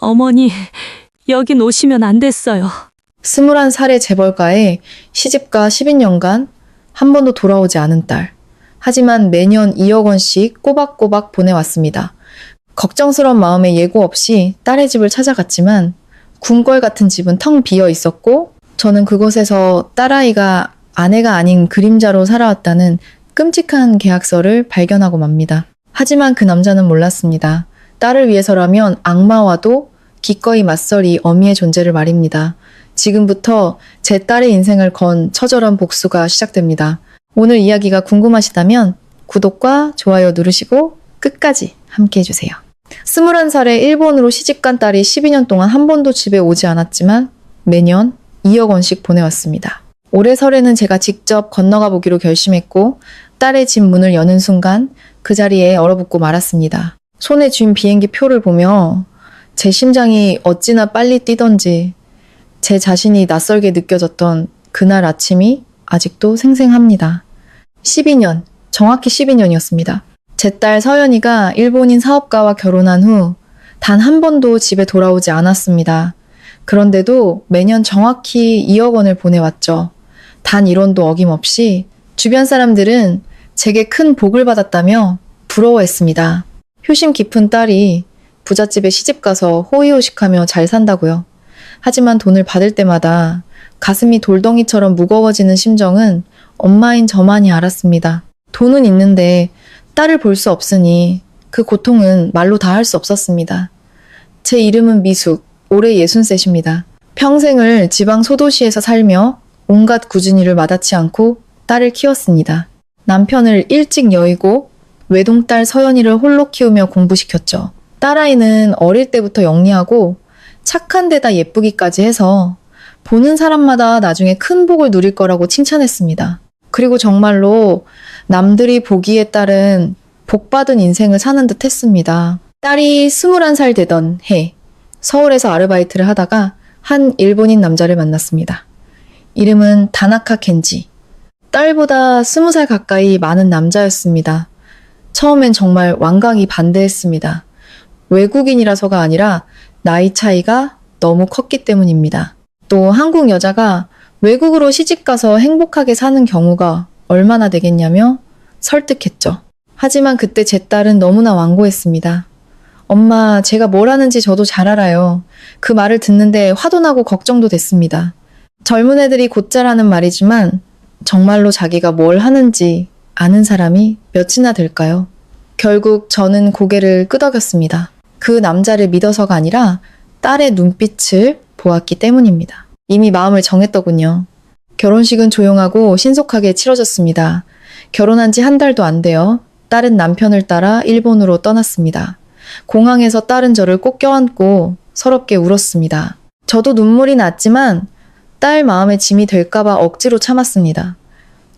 어머니, 여긴 오시면 안 됐어요. 21살의 재벌가에 시집가 12년간 한 번도 돌아오지 않은 딸. 하지만 매년 2억 원씩 꼬박꼬박 보내왔습니다. 걱정스러운 마음에 예고 없이 딸의 집을 찾아갔지만 궁궐 같은 집은 텅 비어 있었고 저는 그곳에서 딸아이가 아내가 아닌 그림자로 살아왔다는 끔찍한 계약서를 발견하고 맙니다. 하지만 그 남자는 몰랐습니다. 딸을 위해서라면 악마와도 기꺼이 맞서리 어미의 존재를 말입니다. 지금부터 제 딸의 인생을 건 처절한 복수가 시작됩니다. 오늘 이야기가 궁금하시다면 구독과 좋아요 누르시고 끝까지 함께 해주세요. 21살에 일본으로 시집간 딸이 12년 동안 한 번도 집에 오지 않았지만 매년 2억 원씩 보내왔습니다. 올해 설에는 제가 직접 건너가 보기로 결심했고 딸의 집 문을 여는 순간 그 자리에 얼어붙고 말았습니다. 손에 쥔 비행기 표를 보며 제 심장이 어찌나 빨리 뛰던지 제 자신이 낯설게 느껴졌던 그날 아침이 아직도 생생합니다. 12년, 정확히 12년이었습니다. 제 딸 서연이가 일본인 사업가와 결혼한 후 단 한 번도 집에 돌아오지 않았습니다. 그런데도 매년 정확히 2억 원을 보내왔죠. 단 1원도 어김없이 주변 사람들은 제게 큰 복을 받았다며 부러워했습니다. 효심 깊은 딸이 부잣집에 시집가서 호의호식하며 잘 산다고요. 하지만 돈을 받을 때마다 가슴이 돌덩이처럼 무거워지는 심정은 엄마인 저만이 알았습니다. 돈은 있는데 딸을 볼 수 없으니 그 고통은 말로 다 할 수 없었습니다. 제 이름은 미숙, 올해 63입니다. 평생을 지방 소도시에서 살며 온갖 꾸준히를 마다치 않고 딸을 키웠습니다. 남편을 일찍 여의고 외동딸 서연이를 홀로 키우며 공부시켰죠. 딸아이는 어릴 때부터 영리하고 착한 데다 예쁘기까지 해서 보는 사람마다 나중에 큰 복을 누릴 거라고 칭찬했습니다. 그리고 정말로 남들이 보기에 딸은 복받은 인생을 사는 듯 했습니다. 딸이 21살 되던 해, 서울에서 아르바이트를 하다가 한 일본인 남자를 만났습니다. 이름은 다나카 켄지. 딸보다 20살 가까이 많은 남자였습니다. 처음엔 정말 완강히 반대했습니다. 외국인이라서가 아니라 나이 차이가 너무 컸기 때문입니다. 또 한국 여자가 외국으로 시집가서 행복하게 사는 경우가 얼마나 되겠냐며 설득했죠. 하지만 그때 제 딸은 너무나 완고했습니다. 엄마, 제가 뭘 하는지 저도 잘 알아요. 그 말을 듣는데 화도 나고 걱정도 됐습니다. 젊은 애들이 곧잘 하는 말이지만 정말로 자기가 뭘 하는지 아는 사람이 몇이나 될까요? 결국 저는 고개를 끄덕였습니다. 그 남자를 믿어서가 아니라 딸의 눈빛을 보았기 때문입니다. 이미 마음을 정했더군요. 결혼식은 조용하고 신속하게 치러졌습니다. 결혼한 지 한 달도 안 돼요. 딸은 남편을 따라 일본으로 떠났습니다. 공항에서 딸은 저를 꼭 껴안고 서럽게 울었습니다. 저도 눈물이 났지만 딸 마음에 짐이 될까봐 억지로 참았습니다.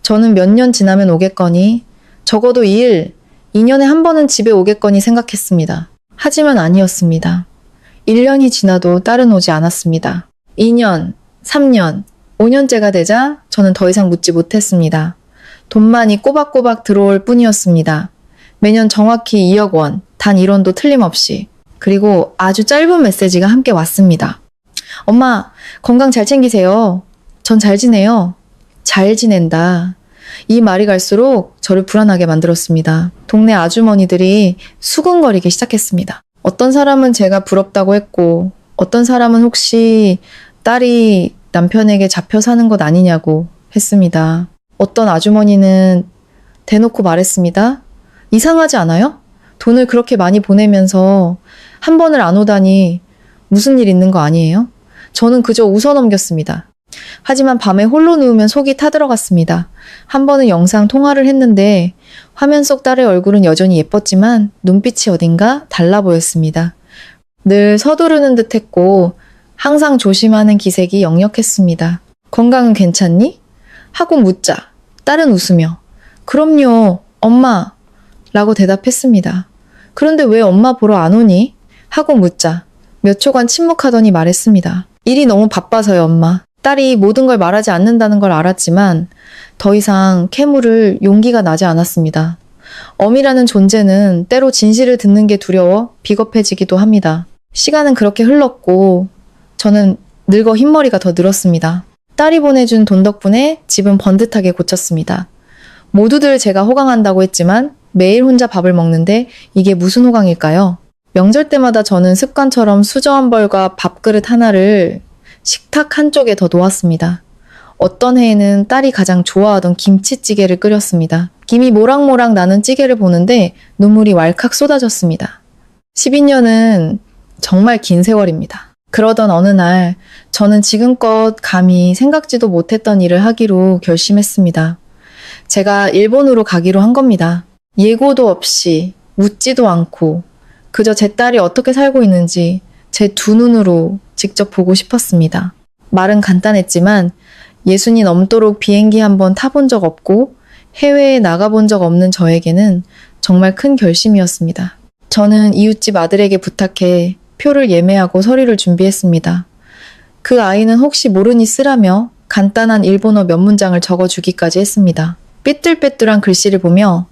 저는 몇 년 지나면 오겠거니, 적어도 2년에 한 번은 집에 오겠거니 생각했습니다. 하지만 아니었습니다. 1년이 지나도 딸은 오지 않았습니다. 2년, 3년, 5년째가 되자 저는 더 이상 묻지 못했습니다. 돈만이 꼬박꼬박 들어올 뿐이었습니다. 매년 정확히 2억 원, 단 1원도 틀림없이. 그리고 아주 짧은 메시지가 함께 왔습니다. 엄마, 건강 잘 챙기세요. 전 잘 지내요. 잘 지낸다. 이 말이 갈수록 저를 불안하게 만들었습니다. 동네 아주머니들이 수군거리기 시작했습니다. 어떤 사람은 제가 부럽다고 했고, 어떤 사람은 혹시 딸이 남편에게 잡혀 사는 것 아니냐고 했습니다. 어떤 아주머니는 대놓고 말했습니다. 이상하지 않아요? 돈을 그렇게 많이 보내면서 한 번을 안 오다니 무슨 일 있는 거 아니에요? 저는 그저 웃어 넘겼습니다. 하지만 밤에 홀로 누우면 속이 타들어갔습니다. 한 번은 영상 통화를 했는데 화면 속 딸의 얼굴은 여전히 예뻤지만 눈빛이 어딘가 달라 보였습니다. 늘 서두르는 듯 했고 항상 조심하는 기색이 역력했습니다. 건강은 괜찮니? 하고 묻자 딸은 웃으며 그럼요, 엄마 라고 대답했습니다. 그런데 왜 엄마 보러 안 오니? 하고 묻자 몇 초간 침묵하더니 말했습니다. 일이 너무 바빠서요, 엄마. 딸이 모든 걸 말하지 않는다는 걸 알았지만 더 이상 캐물을 용기가 나지 않았습니다. 어미라는 존재는 때로 진실을 듣는 게 두려워 비겁해지기도 합니다. 시간은 그렇게 흘렀고 저는 늙어 흰머리가 더 늘었습니다. 딸이 보내준 돈 덕분에 집은 번듯하게 고쳤습니다. 모두들 제가 호강한다고 했지만 매일 혼자 밥을 먹는데 이게 무슨 호강일까요? 명절 때마다 저는 습관처럼 수저 한 벌과 밥그릇 하나를 식탁 한쪽에 더 놓았습니다. 어떤 해에는 딸이 가장 좋아하던 김치찌개를 끓였습니다. 김이 모락모락 나는 찌개를 보는데 눈물이 왈칵 쏟아졌습니다. 12년은 정말 긴 세월입니다. 그러던 어느 날 저는 지금껏 감히 생각지도 못했던 일을 하기로 결심했습니다. 제가 일본으로 가기로 한 겁니다. 예고도 없이 묻지도 않고 그저 제 딸이 어떻게 살고 있는지 제 두 눈으로 직접 보고 싶었습니다. 말은 간단했지만 60이 넘도록 비행기 한 번 타본 적 없고 해외에 나가본 적 없는 저에게는 정말 큰 결심이었습니다. 저는 이웃집 아들에게 부탁해 표를 예매하고 서류를 준비했습니다. 그 아이는 혹시 모르니 쓰라며 간단한 일본어 몇 문장을 적어주기까지 했습니다. 삐뚤빼뚤한 글씨를 보며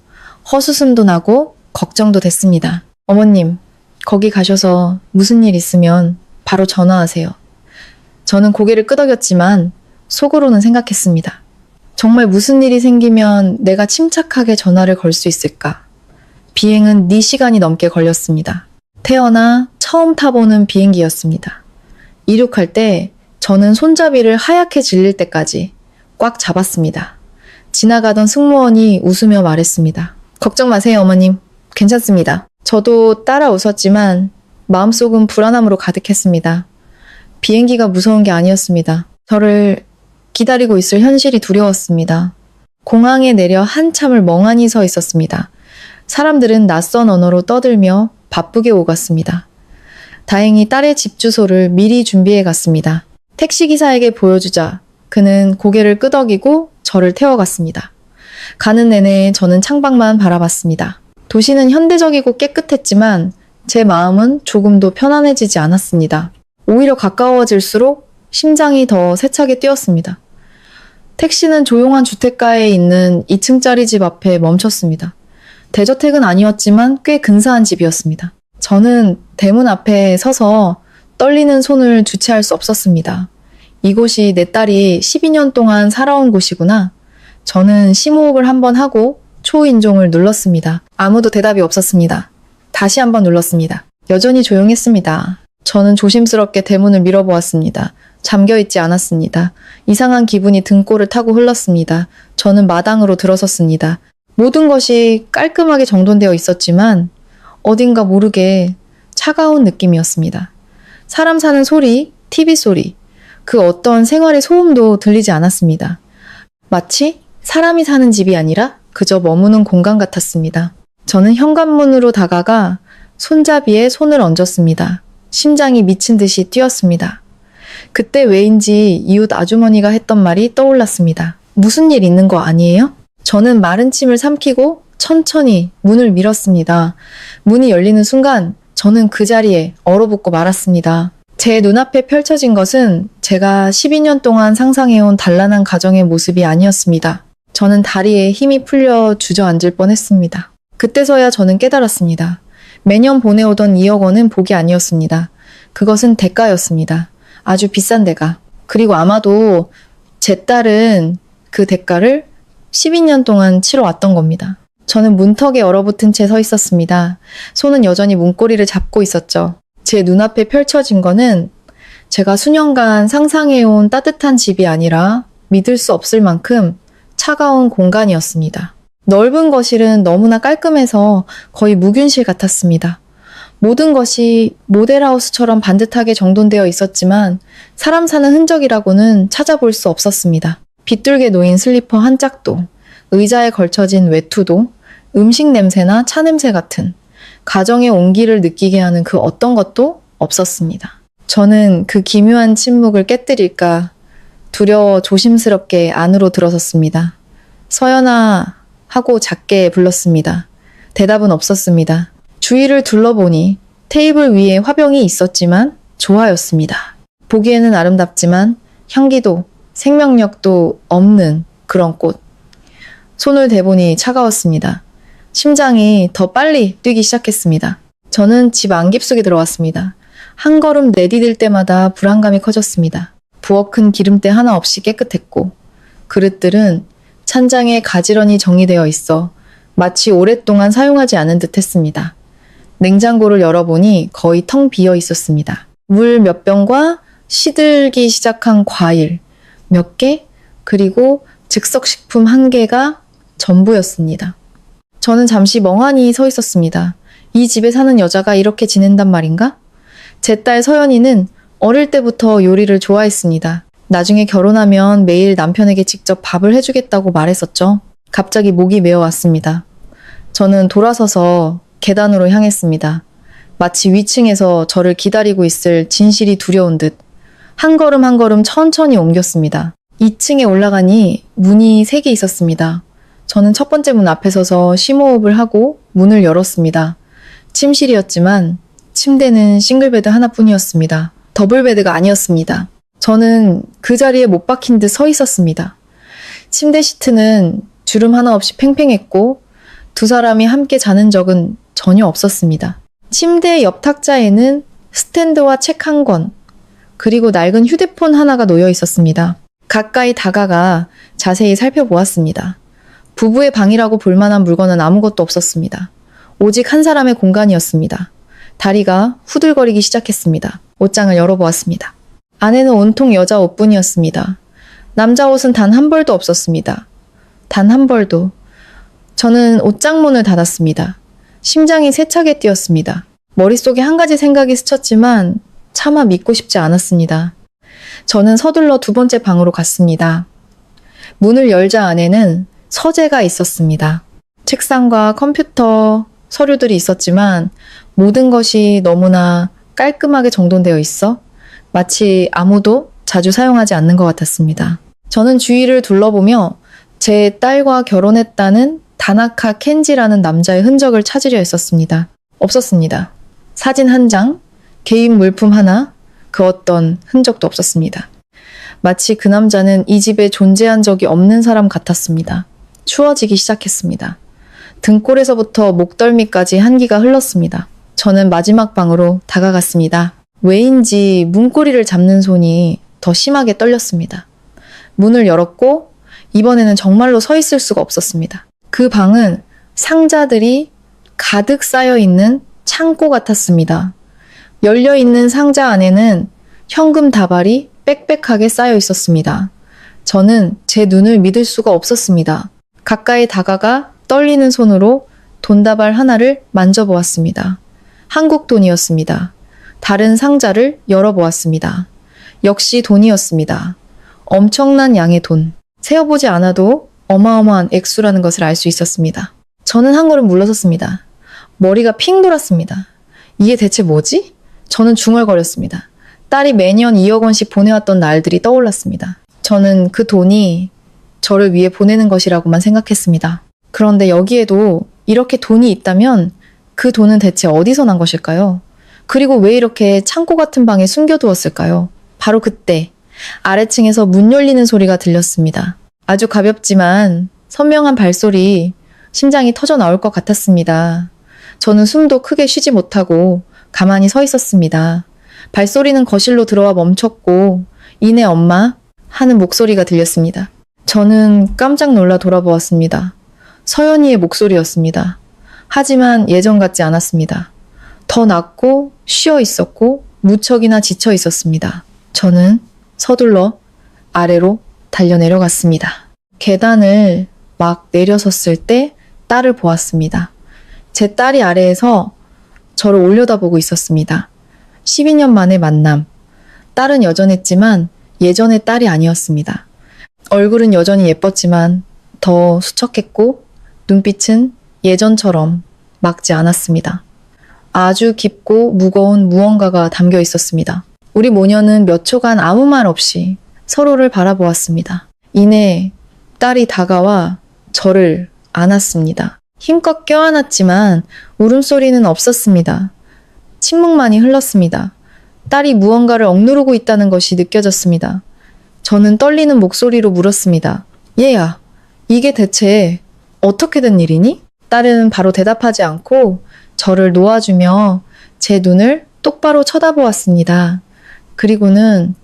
허수음도 나고 걱정도 됐습니다. 어머님, 거기 가셔서 무슨 일 있으면 바로 전화하세요. 저는 고개를 끄덕였지만 속으로는 생각했습니다. 정말 무슨 일이 생기면 내가 침착하게 전화를 걸 수 있을까? 비행은 4시간이 넘게 걸렸습니다. 태어나 처음 타보는 비행기였습니다. 이륙할 때 저는 손잡이를 하얗게 질릴 때까지 꽉 잡았습니다. 지나가던 승무원이 웃으며 말했습니다. 걱정 마세요, 어머님. 괜찮습니다. 저도 따라 웃었지만 마음속은 불안함으로 가득했습니다. 비행기가 무서운 게 아니었습니다. 저를 기다리고 있을 현실이 두려웠습니다. 공항에 내려 한참을 멍하니 서 있었습니다. 사람들은 낯선 언어로 떠들며 바쁘게 오갔습니다. 다행히 딸의 집 주소를 미리 준비해 갔습니다. 택시기사에게 보여주자 그는 고개를 끄덕이고 저를 태워갔습니다. 가는 내내 저는 창밖만 바라봤습니다. 도시는 현대적이고 깨끗했지만 제 마음은 조금도 편안해지지 않았습니다. 오히려 가까워질수록 심장이 더 세차게 뛰었습니다. 택시는 조용한 주택가에 있는 2층짜리 집 앞에 멈췄습니다. 대저택은 아니었지만 꽤 근사한 집이었습니다. 저는 대문 앞에 서서 떨리는 손을 주체할 수 없었습니다. 이곳이 내 딸이 12년 동안 살아온 곳이구나. 저는 심호흡을 한번 하고 초인종을 눌렀습니다. 아무도 대답이 없었습니다. 다시 한번 눌렀습니다. 여전히 조용했습니다. 저는 조심스럽게 대문을 밀어보았습니다. 잠겨있지 않았습니다. 이상한 기분이 등골을 타고 흘렀습니다. 저는 마당으로 들어섰습니다. 모든 것이 깔끔하게 정돈되어 있었지만 어딘가 모르게 차가운 느낌이었습니다. 사람 사는 소리, TV 소리, 그 어떤 생활의 소음도 들리지 않았습니다. 마치 사람이 사는 집이 아니라 그저 머무는 공간 같았습니다. 저는 현관문으로 다가가 손잡이에 손을 얹었습니다. 심장이 미친 듯이 뛰었습니다. 그때 왜인지 이웃 아주머니가 했던 말이 떠올랐습니다. 무슨 일 있는 거 아니에요? 저는 마른 침을 삼키고 천천히 문을 밀었습니다. 문이 열리는 순간 저는 그 자리에 얼어붙고 말았습니다. 제 눈앞에 펼쳐진 것은 제가 12년 동안 상상해온 단란한 가정의 모습이 아니었습니다. 저는 다리에 힘이 풀려 주저앉을 뻔했습니다. 그때서야 저는 깨달았습니다. 매년 보내오던 2억 원은 복이 아니었습니다. 그것은 대가였습니다. 아주 비싼 대가. 그리고 아마도 제 딸은 그 대가를 12년 동안 치러왔던 겁니다. 저는 문턱에 얼어붙은 채 서 있었습니다. 손은 여전히 문고리를 잡고 있었죠. 제 눈앞에 펼쳐진 거는 제가 수년간 상상해온 따뜻한 집이 아니라 믿을 수 없을 만큼 차가운 공간이었습니다. 넓은 거실은 너무나 깔끔해서 거의 무균실 같았습니다. 모든 것이 모델하우스처럼 반듯하게 정돈되어 있었지만 사람 사는 흔적이라고는 찾아볼 수 없었습니다. 빗둘게 놓인 슬리퍼 한 짝도, 의자에 걸쳐진 외투도, 음식 냄새나 차 냄새 같은 가정의 온기를 느끼게 하는 그 어떤 것도 없었습니다. 저는 그 기묘한 침묵을 깨뜨릴까 두려워 조심스럽게 안으로 들어섰습니다. 서연아 하고 작게 불렀습니다. 대답은 없었습니다. 주위를 둘러보니 테이블 위에 화병이 있었지만 조화였습니다. 보기에는 아름답지만 향기도 생명력도 없는 그런 꽃. 손을 대보니 차가웠습니다. 심장이 더 빨리 뛰기 시작했습니다. 저는 집 안깊숙이 들어왔습니다. 한 걸음 내디딜 때마다 불안감이 커졌습니다. 부엌은 기름때 하나 없이 깨끗했고 그릇들은 찬장에 가지런히 정리되어 있어 마치 오랫동안 사용하지 않은 듯 했습니다. 냉장고를 열어보니 거의 텅 비어 있었습니다. 물 몇 병과 시들기 시작한 과일 몇 개, 그리고 즉석식품 1개가 전부였습니다. 저는 잠시 멍하니 서 있었습니다. 이 집에 사는 여자가 이렇게 지낸단 말인가? 제 딸 서연이는 어릴 때부터 요리를 좋아했습니다. 나중에 결혼하면 매일 남편에게 직접 밥을 해주겠다고 말했었죠. 갑자기 목이 메어왔습니다. 저는 돌아서서 계단으로 향했습니다. 마치 위층에서 저를 기다리고 있을 진실이 두려운 듯 한 걸음 한 걸음 천천히 옮겼습니다. 2층에 올라가니 문이 3개 있었습니다. 저는 첫 번째 문 앞에 서서 심호흡을 하고 문을 열었습니다. 침실이었지만 침대는 싱글베드 하나뿐이었습니다. 더블베드가 아니었습니다. 저는 그 자리에 못 박힌 듯 서 있었습니다. 침대 시트는 주름 하나 없이 팽팽했고 두 사람이 함께 자는 적은 전혀 없었습니다. 침대 옆 탁자에는 스탠드와 책 1권, 그리고 낡은 휴대폰 하나가 놓여 있었습니다. 가까이 다가가 자세히 살펴보았습니다. 부부의 방이라고 볼 만한 물건은 아무것도 없었습니다. 오직 한 사람의 공간이었습니다. 다리가 후들거리기 시작했습니다. 옷장을 열어보았습니다. 안에는 온통 여자 옷뿐이었습니다. 남자 옷은 단 한 벌도 없었습니다. 단 한 벌도. 저는 옷장 문을 닫았습니다. 심장이 세차게 뛰었습니다. 머릿속에 한 가지 생각이 스쳤지만 차마 믿고 싶지 않았습니다. 저는 서둘러 두 번째 방으로 갔습니다. 문을 열자 안에는 서재가 있었습니다. 책상과 컴퓨터, 서류들이 있었지만 모든 것이 너무나 깔끔하게 정돈되어 있어 마치 아무도 자주 사용하지 않는 것 같았습니다. 저는 주위를 둘러보며 제 딸과 결혼했다는 다나카 켄지라는 남자의 흔적을 찾으려 했었습니다. 없었습니다. 사진 1장, 개인 물품 하나, 그 어떤 흔적도 없었습니다. 마치 그 남자는 이 집에 존재한 적이 없는 사람 같았습니다. 추워지기 시작했습니다. 등골에서부터 목덜미까지 한기가 흘렀습니다. 저는 마지막 방으로 다가갔습니다. 왜인지 문고리를 잡는 손이 더 심하게 떨렸습니다. 문을 열었고 이번에는 정말로 서 있을 수가 없었습니다. 그 방은 상자들이 가득 쌓여 있는 창고 같았습니다. 열려있는 상자 안에는 현금 다발이 빽빽하게 쌓여 있었습니다. 저는 제 눈을 믿을 수가 없었습니다. 가까이 다가가 떨리는 손으로 돈다발 하나를 만져보았습니다. 한국 돈이었습니다. 다른 상자를 열어보았습니다. 역시 돈이었습니다. 엄청난 양의 돈. 세어보지 않아도 어마어마한 액수라는 것을 알 수 있었습니다. 저는 한 걸음 물러섰습니다. 머리가 핑 돌았습니다. 이게 대체 뭐지? 저는 중얼거렸습니다. 딸이 매년 2억 원씩 보내왔던 날들이 떠올랐습니다. 저는 그 돈이 저를 위해 보내는 것이라고만 생각했습니다. 그런데 여기에도 이렇게 돈이 있다면 그 돈은 대체 어디서 난 것일까요? 그리고 왜 이렇게 창고 같은 방에 숨겨두었을까요? 바로 그때 아래층에서 문 열리는 소리가 들렸습니다. 아주 가볍지만 선명한 발소리, 심장이 터져 나올 것 같았습니다. 저는 숨도 크게 쉬지 못하고 가만히 서 있었습니다. 발소리는 거실로 들어와 멈췄고 이내 엄마 하는 목소리가 들렸습니다. 저는 깜짝 놀라 돌아보았습니다. 서연이의 목소리였습니다. 하지만 예전 같지 않았습니다. 더 낮고 쉬어 있었고 무척이나 지쳐 있었습니다. 저는 서둘러 아래로 달려 내려갔습니다. 계단을 막 내려섰을 때 딸을 보았습니다. 제 딸이 아래에서 저를 올려다보고 있었습니다. 12년 만의 만남. 딸은 여전했지만 예전의 딸이 아니었습니다. 얼굴은 여전히 예뻤지만 더 수척했고 눈빛은 예전처럼 막지 않았습니다. 아주 깊고 무거운 무언가가 담겨 있었습니다. 우리 모녀는 몇 초간 아무 말 없이 서로를 바라보았습니다. 이내 딸이 다가와 저를 안았습니다. 힘껏 껴안았지만 울음소리는 없었습니다. 침묵만이 흘렀습니다. 딸이 무언가를 억누르고 있다는 것이 느껴졌습니다. 저는 떨리는 목소리로 물었습니다. 얘야, 이게 대체 어떻게 된 일이니? 딸은 바로 대답하지 않고 저를 놓아주며 제 눈을 똑바로 쳐다보았습니다. 그리고는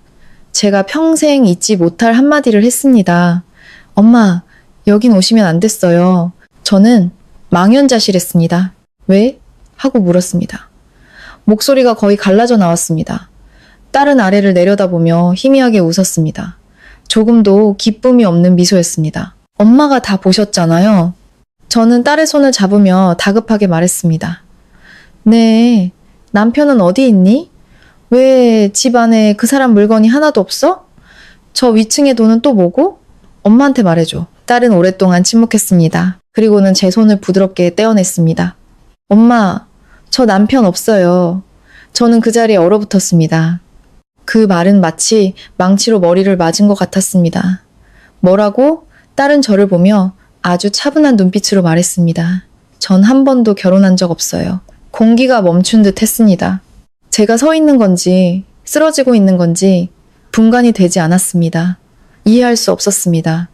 제가 평생 잊지 못할 한마디를 했습니다. 엄마, 여긴 오시면 안 됐어요. 저는 망연자실했습니다. 왜? 하고 물었습니다. 목소리가 거의 갈라져 나왔습니다. 딸은 아래를 내려다보며 희미하게 웃었습니다. 조금도 기쁨이 없는 미소였습니다. 엄마가 다 보셨잖아요. 저는 딸의 손을 잡으며 다급하게 말했습니다. 네, 남편은 어디 있니? 왜 집 안에 그 사람 물건이 하나도 없어? 저 위층의 돈은 또 뭐고? 엄마한테 말해줘. 딸은 오랫동안 침묵했습니다. 그리고는 제 손을 부드럽게 떼어냈습니다. 엄마, 저 남편 없어요. 저는 그 자리에 얼어붙었습니다. 그 말은 마치 망치로 머리를 맞은 것 같았습니다. 뭐라고? 딸은 저를 보며 아주 차분한 눈빛으로 말했습니다. 전 한 번도 결혼한 적 없어요. 공기가 멈춘 듯 했습니다. 제가 서 있는 건지 쓰러지고 있는 건지 분간이 되지 않았습니다. 이해할 수 없었습니다.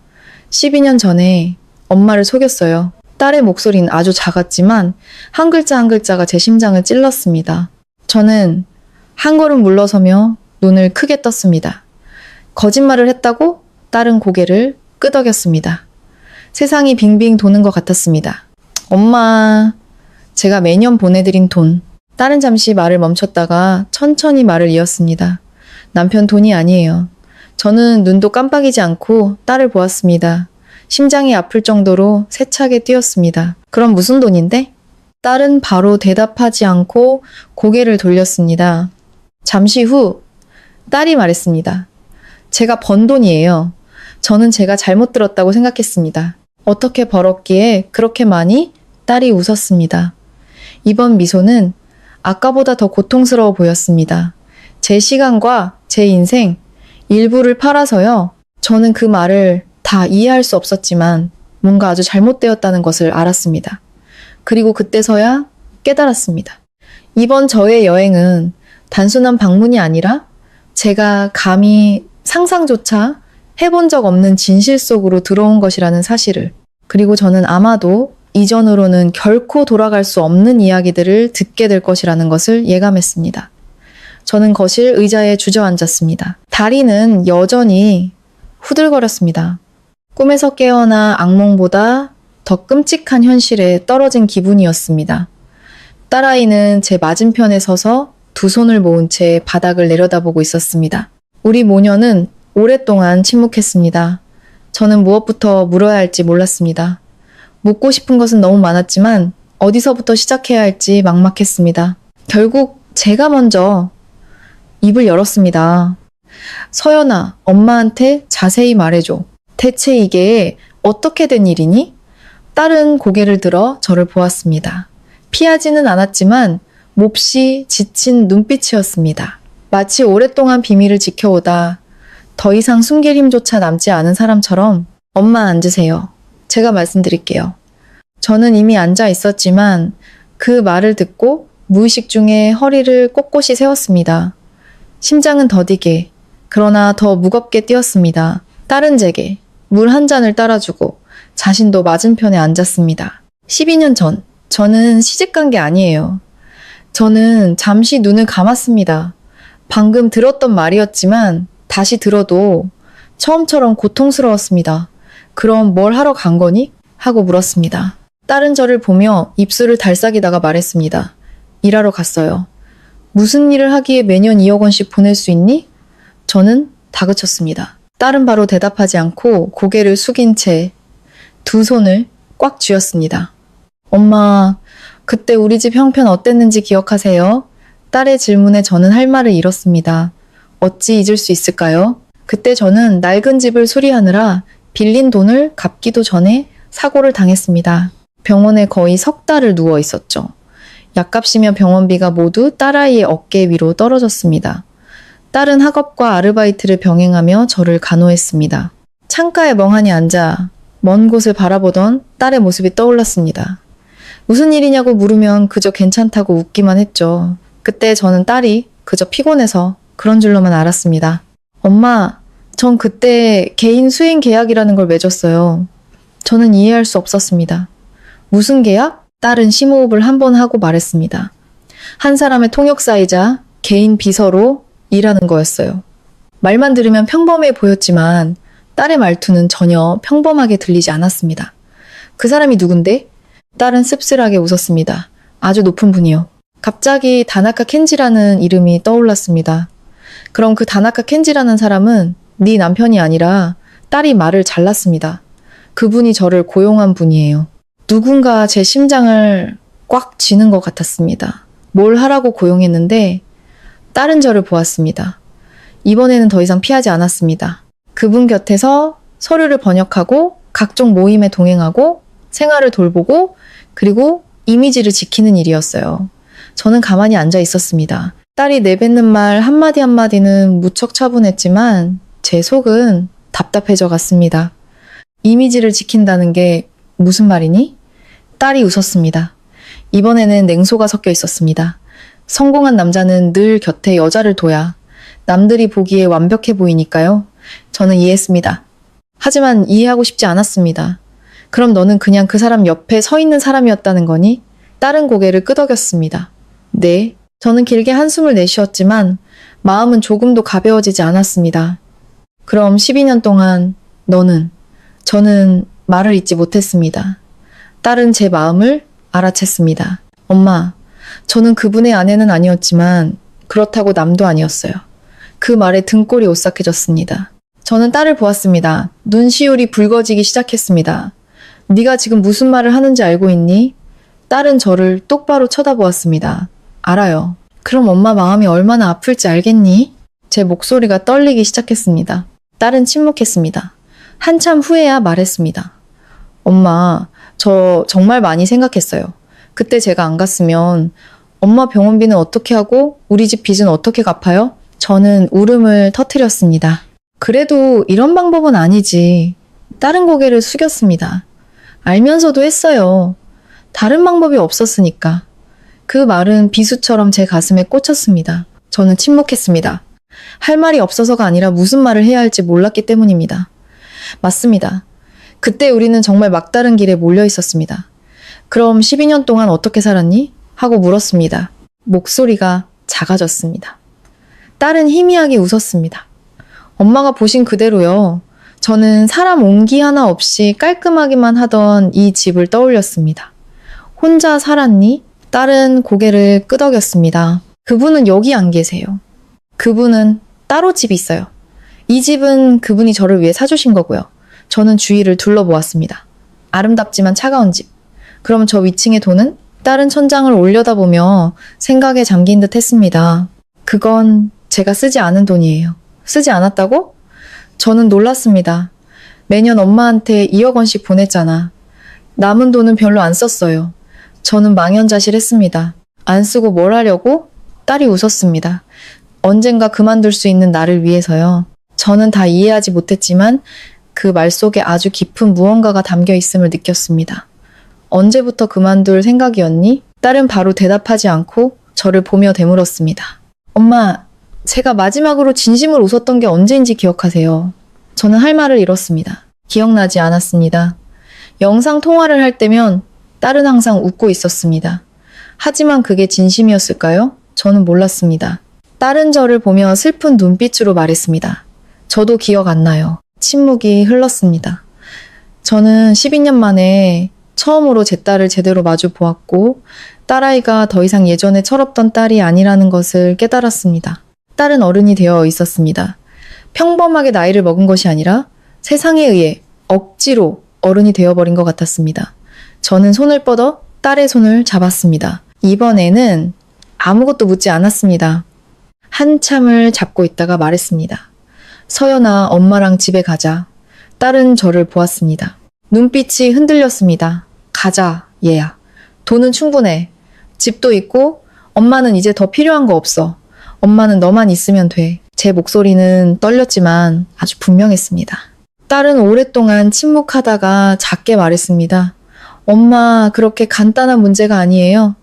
12년 전에 엄마를 속였어요. 딸의 목소리는 아주 작았지만 한 글자 한 글자가 제 심장을 찔렀습니다. 저는 한 걸음 물러서며 눈을 크게 떴습니다. 거짓말을 했다고? 딸은 고개를 끄덕였습니다. 세상이 빙빙 도는 것 같았습니다. 엄마, 제가 매년 보내드린 돈. 딸은 잠시 말을 멈췄다가 천천히 말을 이었습니다. 남편 돈이 아니에요. 저는 눈도 깜빡이지 않고 딸을 보았습니다. 심장이 아플 정도로 세차게 뛰었습니다. 그럼 무슨 돈인데? 딸은 바로 대답하지 않고 고개를 돌렸습니다. 잠시 후 딸이 말했습니다. 제가 번 돈이에요. 저는 제가 잘못 들었다고 생각했습니다. 어떻게 벌었기에 그렇게 많이? 딸이 웃었습니다. 이번 미소는 아까보다 더 고통스러워 보였습니다. 제 시간과 제 인생, 일부를 팔아서요. 저는 그 말을 다 이해할 수 없었지만 뭔가 아주 잘못되었다는 것을 알았습니다. 그리고 그때서야 깨달았습니다. 이번 저의 여행은 단순한 방문이 아니라 제가 감히 상상조차 해본 적 없는 진실 속으로 들어온 것이라는 사실을, 그리고 저는 아마도 이전으로는 결코 돌아갈 수 없는 이야기들을 듣게 될 것이라는 것을 예감했습니다. 저는 거실 의자에 주저앉았습니다. 다리는 여전히 후들거렸습니다. 꿈에서 깨어나 악몽보다 더 끔찍한 현실에 떨어진 기분이었습니다. 딸아이는 제 맞은편에 서서 두 손을 모은 채 바닥을 내려다보고 있었습니다. 우리 모녀는 오랫동안 침묵했습니다. 저는 무엇부터 물어야 할지 몰랐습니다. 묻고 싶은 것은 너무 많았지만 어디서부터 시작해야 할지 막막했습니다. 결국 제가 먼저 입을 열었습니다. 서연아, 엄마한테 자세히 말해줘. 대체 이게 어떻게 된 일이니? 딸은 고개를 들어 저를 보았습니다. 피하지는 않았지만 몹시 지친 눈빛이었습니다. 마치 오랫동안 비밀을 지켜오다 더 이상 숨길 힘조차 남지 않은 사람처럼 엄마 앉으세요. 제가 말씀드릴게요. 저는 이미 앉아 있었지만 그 말을 듣고 무의식 중에 허리를 꼿꼿이 세웠습니다. 심장은 더디게, 그러나 더 무겁게 뛰었습니다. 딸은 제게 물 한 잔을 따라주고 자신도 맞은편에 앉았습니다. 12년 전, 저는 시집간 게 아니에요. 저는 잠시 눈을 감았습니다. 방금 들었던 말이었지만 다시 들어도 처음처럼 고통스러웠습니다. 그럼 뭘 하러 간 거니? 하고 물었습니다. 딸은 저를 보며 입술을 달싹이다가 말했습니다. 일하러 갔어요. 무슨 일을 하기에 매년 2억 원씩 보낼 수 있니? 저는 다그쳤습니다. 딸은 바로 대답하지 않고 고개를 숙인 채 두 손을 꽉 쥐었습니다. 엄마, 그때 우리 집 형편 어땠는지 기억하세요? 딸의 질문에 저는 할 말을 잃었습니다. 어찌 잊을 수 있을까요? 그때 저는 낡은 집을 수리하느라 빌린 돈을 갚기도 전에 사고를 당했습니다. 병원에 거의 석 달을 누워 있었죠. 약값이며 병원비가 모두 딸아이의 어깨 위로 떨어졌습니다. 딸은 학업과 아르바이트를 병행하며 저를 간호했습니다. 창가에 멍하니 앉아 먼 곳을 바라보던 딸의 모습이 떠올랐습니다. 무슨 일이냐고 물으면 그저 괜찮다고 웃기만 했죠. 그때 저는 딸이 그저 피곤해서 그런 줄로만 알았습니다. 엄마, 전 그때 개인 수행 계약이라는 걸 맺었어요. 저는 이해할 수 없었습니다. 무슨 계약? 딸은 심호흡을 한 번 하고 말했습니다. 한 사람의 통역사이자 개인 비서로 일하는 거였어요. 말만 들으면 평범해 보였지만 딸의 말투는 전혀 평범하게 들리지 않았습니다. 그 사람이 누군데? 딸은 씁쓸하게 웃었습니다. 아주 높은 분이요. 갑자기 다나카 켄지라는 이름이 떠올랐습니다. 그럼 그 다나카 켄지라는 사람은 네 남편이 아니라 딸이 말을 잘랐습니다. 그분이 저를 고용한 분이에요. 누군가 제 심장을 꽉 쥐는 것 같았습니다. 뭘 하라고 고용했는데 딸은 저를 보았습니다. 이번에는 더 이상 피하지 않았습니다. 그분 곁에서 서류를 번역하고 각종 모임에 동행하고 생활을 돌보고 그리고 이미지를 지키는 일이었어요. 저는 가만히 앉아 있었습니다. 딸이 내뱉는 말 한마디 한마디는 무척 차분했지만 제 속은 답답해져 갔습니다. 이미지를 지킨다는 게 무슨 말이니? 딸이 웃었습니다. 이번에는 냉소가 섞여 있었습니다. 성공한 남자는 늘 곁에 여자를 둬야 남들이 보기에 완벽해 보이니까요. 저는 이해했습니다. 하지만 이해하고 싶지 않았습니다. 그럼 너는 그냥 그 사람 옆에 서 있는 사람이었다는 거니? 딸은 고개를 끄덕였습니다. 네. 저는 길게 한숨을 내쉬었지만 마음은 조금도 가벼워지지 않았습니다. 그럼 12년 동안 저는 말을 잇지 못했습니다. 딸은 제 마음을 알아챘습니다. 엄마, 저는 그분의 아내는 아니었지만 그렇다고 남도 아니었어요. 그 말에 등골이 오싹해졌습니다. 저는 딸을 보았습니다. 눈시울이 붉어지기 시작했습니다. 네가 지금 무슨 말을 하는지 알고 있니? 딸은 저를 똑바로 쳐다보았습니다. 알아요. 그럼 엄마 마음이 얼마나 아플지 알겠니? 제 목소리가 떨리기 시작했습니다. 딸은 침묵했습니다. 한참 후에야 말했습니다. 엄마, 저 정말 많이 생각했어요. 그때 제가 안 갔으면 엄마 병원비는 어떻게 하고 우리 집 빚은 어떻게 갚아요? 저는 울음을 터뜨렸습니다. 그래도 이런 방법은 아니지. 딸은 고개를 숙였습니다. 알면서도 했어요. 다른 방법이 없었으니까. 그 말은 비수처럼 제 가슴에 꽂혔습니다. 저는 침묵했습니다. 할 말이 없어서가 아니라 무슨 말을 해야 할지 몰랐기 때문입니다. 맞습니다. 그때 우리는 정말 막다른 길에 몰려 있었습니다. 그럼 12년 동안 어떻게 살았니? 하고 물었습니다. 목소리가 작아졌습니다. 딸은 희미하게 웃었습니다. 엄마가 보신 그대로요. 저는 사람 온기 하나 없이 깔끔하기만 하던 이 집을 떠올렸습니다. 혼자 살았니? 딸은 고개를 끄덕였습니다. 그분은 여기 안 계세요. 그분은 따로 집이 있어요. 이 집은 그분이 저를 위해 사주신 거고요. 저는 주위를 둘러보았습니다. 아름답지만 차가운 집. 그럼 저 위층의 돈은? 딸은 천장을 올려다보며 생각에 잠긴 듯 했습니다. 그건 제가 쓰지 않은 돈이에요. 쓰지 않았다고? 저는 놀랐습니다. 매년 엄마한테 2억 원씩 보냈잖아. 남은 돈은 별로 안 썼어요. 저는 망연자실했습니다. 안 쓰고 뭘 하려고? 딸이 웃었습니다. 언젠가 그만둘 수 있는 나를 위해서요. 저는 다 이해하지 못했지만 그 말 속에 아주 깊은 무언가가 담겨 있음을 느꼈습니다. 언제부터 그만둘 생각이었니? 딸은 바로 대답하지 않고 저를 보며 되물었습니다. 엄마, 제가 마지막으로 진심으로 웃었던 게 언제인지 기억하세요? 저는 할 말을 잃었습니다. 기억나지 않았습니다. 영상 통화를 할 때면 딸은 항상 웃고 있었습니다. 하지만 그게 진심이었을까요? 저는 몰랐습니다. 딸은 저를 보며 슬픈 눈빛으로 말했습니다. 저도 기억 안 나요. 침묵이 흘렀습니다. 저는 12년 만에 처음으로 제 딸을 제대로 마주 보았고 딸아이가 더 이상 예전에 철없던 딸이 아니라는 것을 깨달았습니다. 딸은 어른이 되어 있었습니다. 평범하게 나이를 먹은 것이 아니라 세상에 의해 억지로 어른이 되어버린 것 같았습니다. 저는 손을 뻗어 딸의 손을 잡았습니다. 이번에는 아무것도 묻지 않았습니다. 한참을 잡고 있다가 말했습니다. 서연아, 엄마랑 집에 가자. 딸은 저를 보았습니다. 눈빛이 흔들렸습니다. 가자, 얘야. 돈은 충분해. 집도 있고 엄마는 이제 더 필요한 거 없어. 엄마는 너만 있으면 돼. 제 목소리는 떨렸지만 아주 분명했습니다. 딸은 오랫동안 침묵하다가 작게 말했습니다. 엄마, 그렇게 간단한 문제가 아니에요.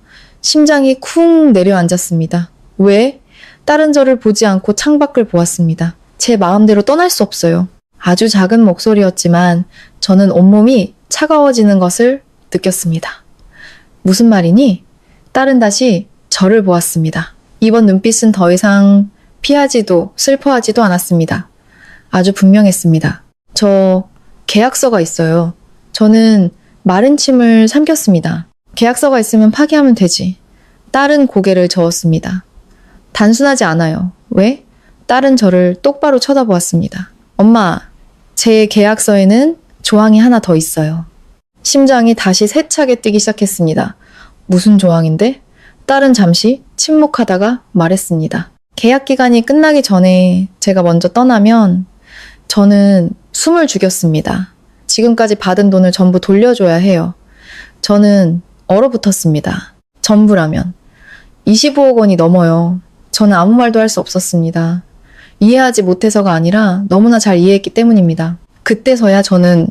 심장이 쿵 내려앉았습니다. 왜? 딸은 저를 보지 않고 창밖을 보았습니다. 제 마음대로 떠날 수 없어요. 아주 작은 목소리였지만 저는 온몸이 차가워지는 것을 느꼈습니다. 무슨 말이니? 딸은 다시 저를 보았습니다. 이번 눈빛은 더 이상 피하지도 슬퍼하지도 않았습니다. 아주 분명했습니다. 저 계약서가 있어요. 저는 마른 침을 삼켰습니다. 계약서가 있으면 파기하면 되지. 딸은 고개를 저었습니다. 단순하지 않아요. 왜? 딸은 저를 똑바로 쳐다보았습니다. 엄마, 제 계약서에는 조항이 하나 더 있어요. 심장이 다시 세차게 뛰기 시작했습니다. 무슨 조항인데? 딸은 잠시 침묵하다가 말했습니다. 계약 기간이 끝나기 전에 제가 먼저 떠나면 저는 숨을 죽였습니다. 지금까지 받은 돈을 전부 돌려줘야 해요. 저는 얼어붙었습니다. 전부라면. 25억 원이 넘어요. 저는 아무 말도 할 수 없었습니다. 이해하지 못해서가 아니라 너무나 잘 이해했기 때문입니다. 그때서야 저는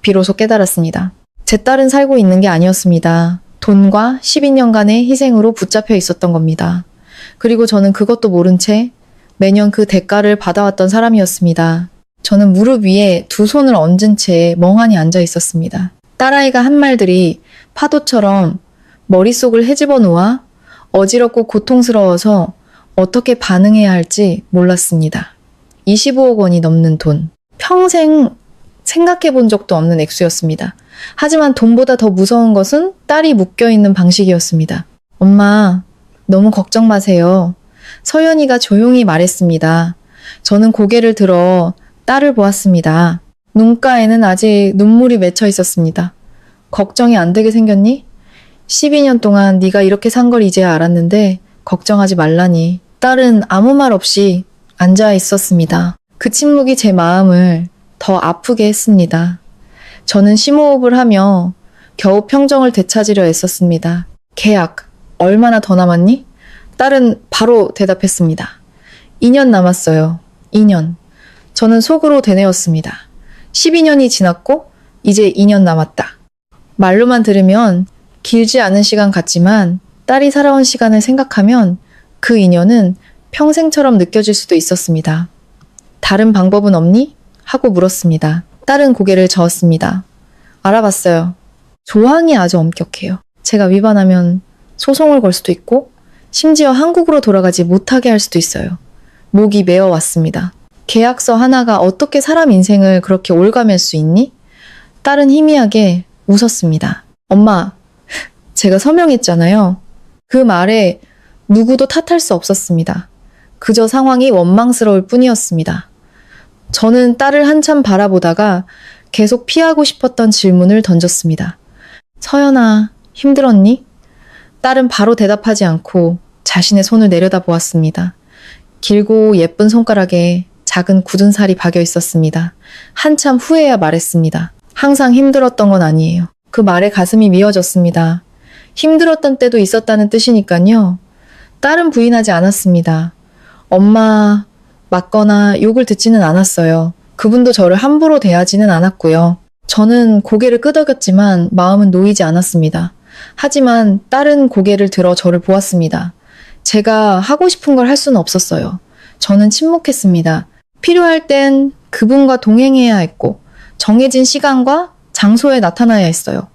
비로소 깨달았습니다. 제 딸은 살고 있는 게 아니었습니다. 돈과 12년간의 희생으로 붙잡혀 있었던 겁니다. 그리고 저는 그것도 모른 채 매년 그 대가를 받아왔던 사람이었습니다. 저는 무릎 위에 두 손을 얹은 채 멍하니 앉아 있었습니다. 딸아이가 한 말들이 파도처럼 머릿속을 헤집어 놓아 어지럽고 고통스러워서 어떻게 반응해야 할지 몰랐습니다. 25억 원이 넘는 돈. 평생 생각해 본 적도 없는 액수였습니다. 하지만 돈보다 더 무서운 것은 딸이 묶여있는 방식이었습니다. 엄마, 너무 걱정 마세요. 서연이가 조용히 말했습니다. 저는 고개를 들어 딸을 보았습니다. 눈가에는 아직 눈물이 맺혀 있었습니다. 걱정이 안 되게 생겼니? 12년 동안 네가 이렇게 산 걸 이제야 알았는데 걱정하지 말라니. 딸은 아무 말 없이 앉아 있었습니다. 그 침묵이 제 마음을 더 아프게 했습니다. 저는 심호흡을 하며 겨우 평정을 되찾으려 애썼습니다. 계약, 얼마나 더 남았니? 딸은 바로 대답했습니다. 2년 남았어요. 2년. 저는 속으로 되뇌었습니다. 12년이 지났고 이제 2년 남았다. 말로만 들으면 길지 않은 시간 같지만 딸이 살아온 시간을 생각하면 그 2년은 평생처럼 느껴질 수도 있었습니다. 다른 방법은 없니? 하고 물었습니다. 딸은 고개를 저었습니다. 알아봤어요. 조항이 아주 엄격해요. 제가 위반하면 소송을 걸 수도 있고 심지어 한국으로 돌아가지 못하게 할 수도 있어요. 목이 메어왔습니다. 계약서 하나가 어떻게 사람 인생을 그렇게 올가맬 수 있니? 딸은 희미하게 웃었습니다. 엄마, 제가 서명했잖아요. 그 말에 누구도 탓할 수 없었습니다. 그저 상황이 원망스러울 뿐이었습니다. 저는 딸을 한참 바라보다가 계속 피하고 싶었던 질문을 던졌습니다. 서연아, 힘들었니? 딸은 바로 대답하지 않고 자신의 손을 내려다 보았습니다. 길고 예쁜 손가락에 작은 굳은 살이 박여 있었습니다. 한참 후에야 말했습니다. 항상 힘들었던 건 아니에요. 그 말에 가슴이 미어졌습니다. 힘들었던 때도 있었다는 뜻이니까요. 딸은 부인하지 않았습니다. 엄마 맞거나 욕을 듣지는 않았어요. 그분도 저를 함부로 대하지는 않았고요. 저는 고개를 끄덕였지만 마음은 놓이지 않았습니다. 하지만 딸은 고개를 들어 저를 보았습니다. 제가 하고 싶은 걸 할 수는 없었어요. 저는 침묵했습니다. 필요할 땐 그분과 동행해야 했고 정해진 시간과 장소에 나타나야 했어요.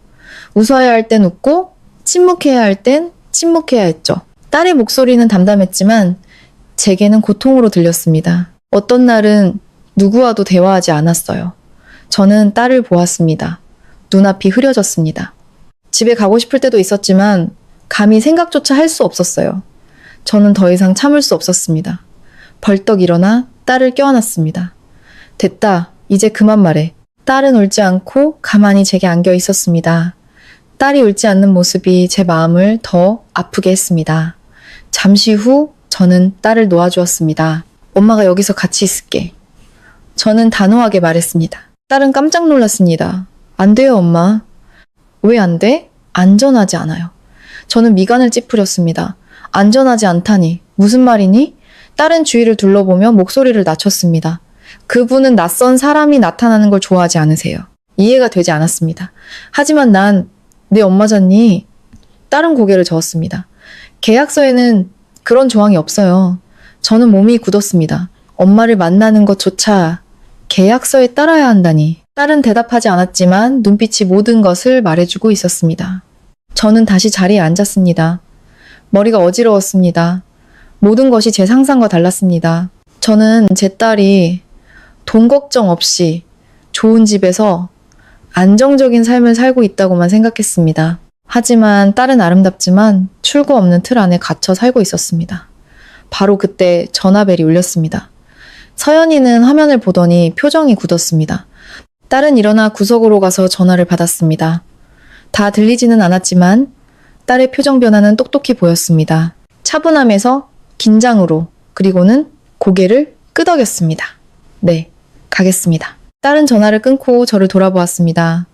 웃어야 할 땐 웃고 침묵해야 할 땐 침묵해야 했죠. 딸의 목소리는 담담했지만 제게는 고통으로 들렸습니다. 어떤 날은 누구와도 대화하지 않았어요. 저는 딸을 보았습니다. 눈앞이 흐려졌습니다. 집에 가고 싶을 때도 있었지만 감히 생각조차 할 수 없었어요. 저는 더 이상 참을 수 없었습니다. 벌떡 일어나 딸을 껴안았습니다. 됐다. 이제 그만 말해. 딸은 울지 않고 가만히 제게 안겨 있었습니다. 딸이 울지 않는 모습이 제 마음을 더 아프게 했습니다. 잠시 후 저는 딸을 놓아주었습니다. 엄마가 여기서 같이 있을게. 저는 단호하게 말했습니다. 딸은 깜짝 놀랐습니다. 안 돼요, 엄마. 왜 안 돼? 안전하지 않아요. 저는 미간을 찌푸렸습니다. 안전하지 않다니. 무슨 말이니? 딸은 주위를 둘러보며 목소리를 낮췄습니다. 그분은 낯선 사람이 나타나는 걸 좋아하지 않으세요. 이해가 되지 않았습니다. 하지만 난 내 엄마잖니. 딸은 고개를 저었습니다. 계약서에는 그런 조항이 없어요. 저는 몸이 굳었습니다. 엄마를 만나는 것조차 계약서에 따라야 한다니. 딸은 대답하지 않았지만 눈빛이 모든 것을 말해주고 있었습니다. 저는 다시 자리에 앉았습니다. 머리가 어지러웠습니다. 모든 것이 제 상상과 달랐습니다. 저는 제 딸이 돈 걱정 없이 좋은 집에서 안정적인 삶을 살고 있다고만 생각했습니다. 하지만 딸은 아름답지만 출구 없는 틀 안에 갇혀 살고 있었습니다. 바로 그때 전화벨이 울렸습니다. 서연이는 화면을 보더니 표정이 굳었습니다. 딸은 일어나 구석으로 가서 전화를 받았습니다. 다 들리지는 않았지만 딸의 표정 변화는 똑똑히 보였습니다. 차분함에서 긴장으로, 그리고는 고개를 끄덕였습니다. 네, 가겠습니다. 딸은 전화를 끊고 저를 돌아보았습니다.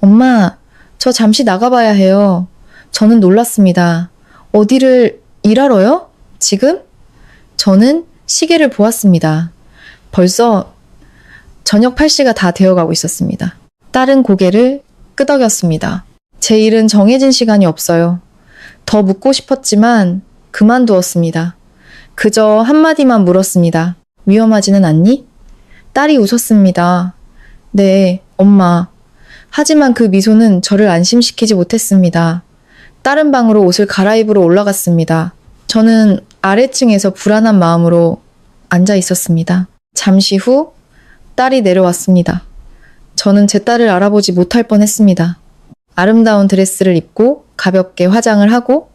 엄마, 저 잠시 나가봐야 해요. 저는 놀랐습니다. 어디를 일하러요? 지금? 저는 시계를 보았습니다. 벌써 저녁 8시가 다 되어가고 있었습니다. 딸은 고개를 끄덕였습니다. 제 일은 정해진 시간이 없어요. 더 묻고 싶었지만 그만두었습니다. 그저 한마디만 물었습니다. 위험하지는 않니? 딸이 웃었습니다. 네, 엄마. 하지만 그 미소는 저를 안심시키지 못했습니다. 다른 방으로 옷을 갈아입으러 올라갔습니다. 저는 아래층에서 불안한 마음으로 앉아 있었습니다. 잠시 후 딸이 내려왔습니다. 저는 제 딸을 알아보지 못할 뻔했습니다. 아름다운 드레스를 입고 가볍게 화장을 하고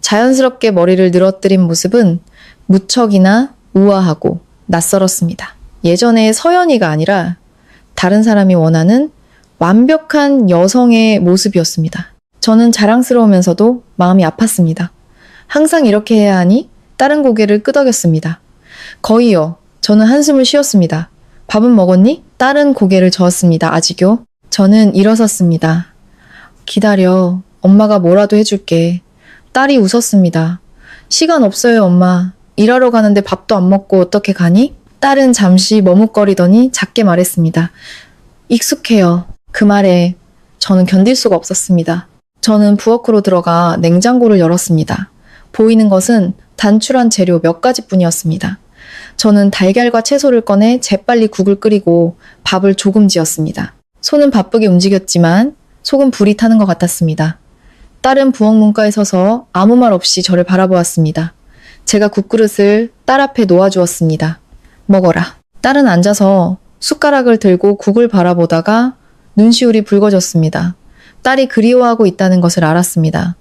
자연스럽게 머리를 늘어뜨린 모습은 무척이나 우아하고 낯설었습니다. 예전의 서연이가 아니라 다른 사람이 원하는 완벽한 여성의 모습이었습니다. 저는 자랑스러우면서도 마음이 아팠습니다. 항상 이렇게 해야 하니? 다른 고개를 끄덕였습니다. 거의요. 저는 한숨을 쉬었습니다. 밥은 먹었니? 딸은 고개를 저었습니다. 아직요? 저는 일어섰습니다. 기다려. 엄마가 뭐라도 해줄게. 딸이 웃었습니다. 시간 없어요, 엄마. 일하러 가는데 밥도 안 먹고 어떻게 가니? 딸은 잠시 머뭇거리더니 작게 말했습니다. 익숙해요. 그 말에 저는 견딜 수가 없었습니다. 저는 부엌으로 들어가 냉장고를 열었습니다. 보이는 것은 단출한 재료 몇 가지뿐이었습니다. 저는 달걀과 채소를 꺼내 재빨리 국을 끓이고 밥을 조금 지었습니다. 손은 바쁘게 움직였지만 속은 불이 타는 것 같았습니다. 딸은 부엌 문가에 서서 아무 말 없이 저를 바라보았습니다. 제가 국그릇을 딸 앞에 놓아주었습니다. 먹어라. 딸은 앉아서 숟가락을 들고 국을 바라보다가 눈시울이 붉어졌습니다. 딸이 그리워하고 있다는 것을 알았습니다.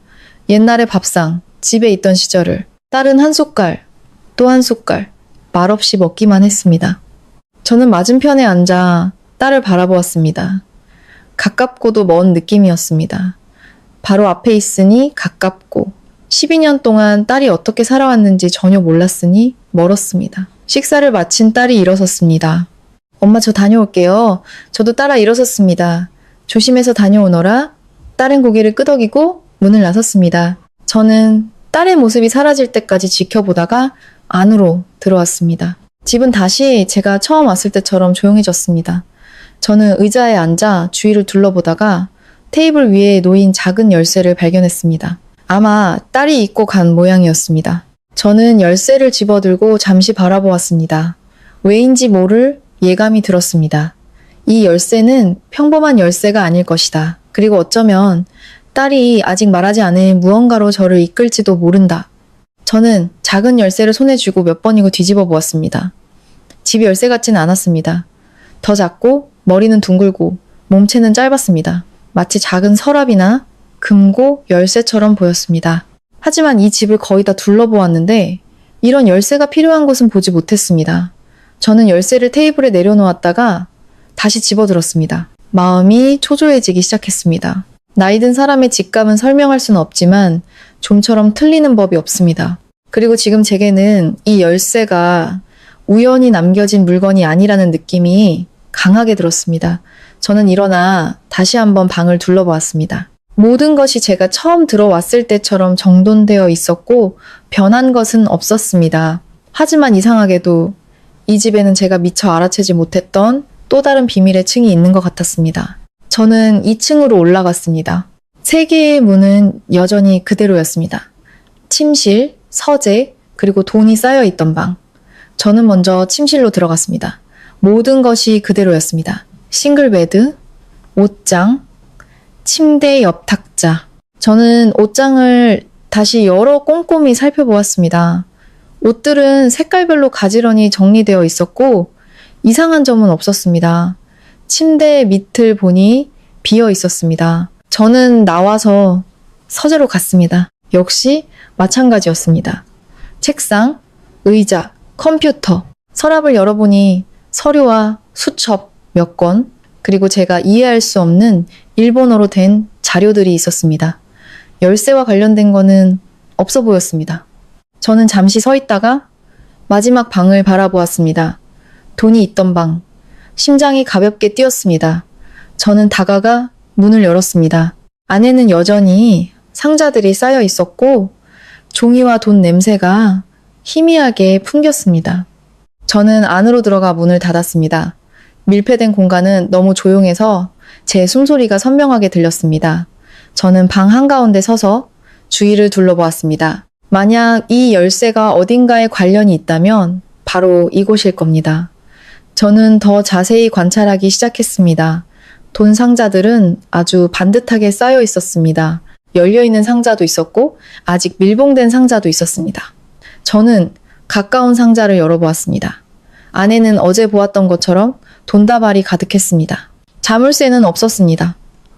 옛날의 밥상, 집에 있던 시절을. 딸은 한 숟갈, 또 한 숟갈, 말없이 먹기만 했습니다. 저는 맞은편에 앉아 딸을 바라보았습니다. 가깝고도 먼 느낌이었습니다. 바로 앞에 있으니 가깝고 12년 동안 딸이 어떻게 살아왔는지 전혀 몰랐으니 멀었습니다. 식사를 마친 딸이 일어섰습니다. 엄마 저 다녀올게요. 저도 따라 일어섰습니다. 조심해서 다녀오너라. 딸은 고개를 끄덕이고 문을 나섰습니다. 저는 딸의 모습이 사라질 때까지 지켜보다가 안으로 들어왔습니다. 집은 다시 제가 처음 왔을 때처럼 조용해졌습니다. 저는 의자에 앉아 주위를 둘러보다가 테이블 위에 놓인 작은 열쇠를 발견했습니다. 아마 딸이 잊고 간 모양이었습니다. 저는 열쇠를 집어들고 잠시 바라보았습니다. 왜인지 모를 예감이 들었습니다. 이 열쇠는 평범한 열쇠가 아닐 것이다. 그리고 어쩌면 딸이 아직 말하지 않은 무언가로 저를 이끌지도 모른다. 저는 작은 열쇠를 손에 쥐고 몇 번이고 뒤집어 보았습니다. 집이 열쇠 같지는 않았습니다. 더 작고 머리는 둥글고 몸체는 짧았습니다. 마치 작은 서랍이나 금고 열쇠처럼 보였습니다. 하지만 이 집을 거의 다 둘러보았는데 이런 열쇠가 필요한 곳은 보지 못했습니다. 저는 열쇠를 테이블에 내려놓았다가 다시 집어들었습니다. 마음이 초조해지기 시작했습니다. 나이든 사람의 직감은 설명할 수는 없지만 좀처럼 틀리는 법이 없습니다. 그리고 지금 제게는 이 열쇠가 우연히 남겨진 물건이 아니라는 느낌이 강하게 들었습니다. 저는 일어나 다시 한번 방을 둘러보았습니다. 모든 것이 제가 처음 들어왔을 때처럼 정돈되어 있었고 변한 것은 없었습니다. 하지만 이상하게도 이 집에는 제가 미처 알아채지 못했던 또 다른 비밀의 층이 있는 것 같았습니다. 저는 2층으로 올라갔습니다. 3개의 문은 여전히 그대로였습니다. 침실, 서재, 그리고 돈이 쌓여있던 방. 저는 먼저 침실로 들어갔습니다. 모든 것이 그대로였습니다. 싱글베드, 옷장, 침대 옆 탁자. 저는 옷장을 다시 여러 꼼꼼히 살펴보았습니다. 옷들은 색깔별로 가지런히 정리되어 있었고 이상한 점은 없었습니다. 침대 밑을 보니 비어 있었습니다. 저는 나와서 서재로 갔습니다. 역시 마찬가지였습니다. 책상, 의자, 컴퓨터, 서랍을 열어보니 서류와 수첩 몇 권, 그리고 제가 이해할 수 없는 일본어로 된 자료들이 있었습니다. 열쇠와 관련된 거는 없어 보였습니다. 저는 잠시 서 있다가 마지막 방을 바라보았습니다. 돈이 있던 방. 심장이 가볍게 뛰었습니다. 저는 다가가 문을 열었습니다. 안에는 여전히 상자들이 쌓여 있었고 종이와 돈 냄새가 희미하게 풍겼습니다. 저는 안으로 들어가 문을 닫았습니다. 밀폐된 공간은 너무 조용해서 제 숨소리가 선명하게 들렸습니다. 저는 방 한가운데 서서 주위를 둘러보았습니다. 만약 이 열쇠가 어딘가에 관련이 있다면 바로 이곳일 겁니다. 저는 더 자세히 관찰하기 시작했습니다. 돈 상자들은 아주 반듯하게 쌓여 있었습니다. 열려있는 상자도 있었고 아직 밀봉된 상자도 있었습니다. 저는 가까운 상자를 열어보았습니다. 안에는 어제 보았던 것처럼 돈다발이 가득했습니다. 자물쇠는 없었습니다.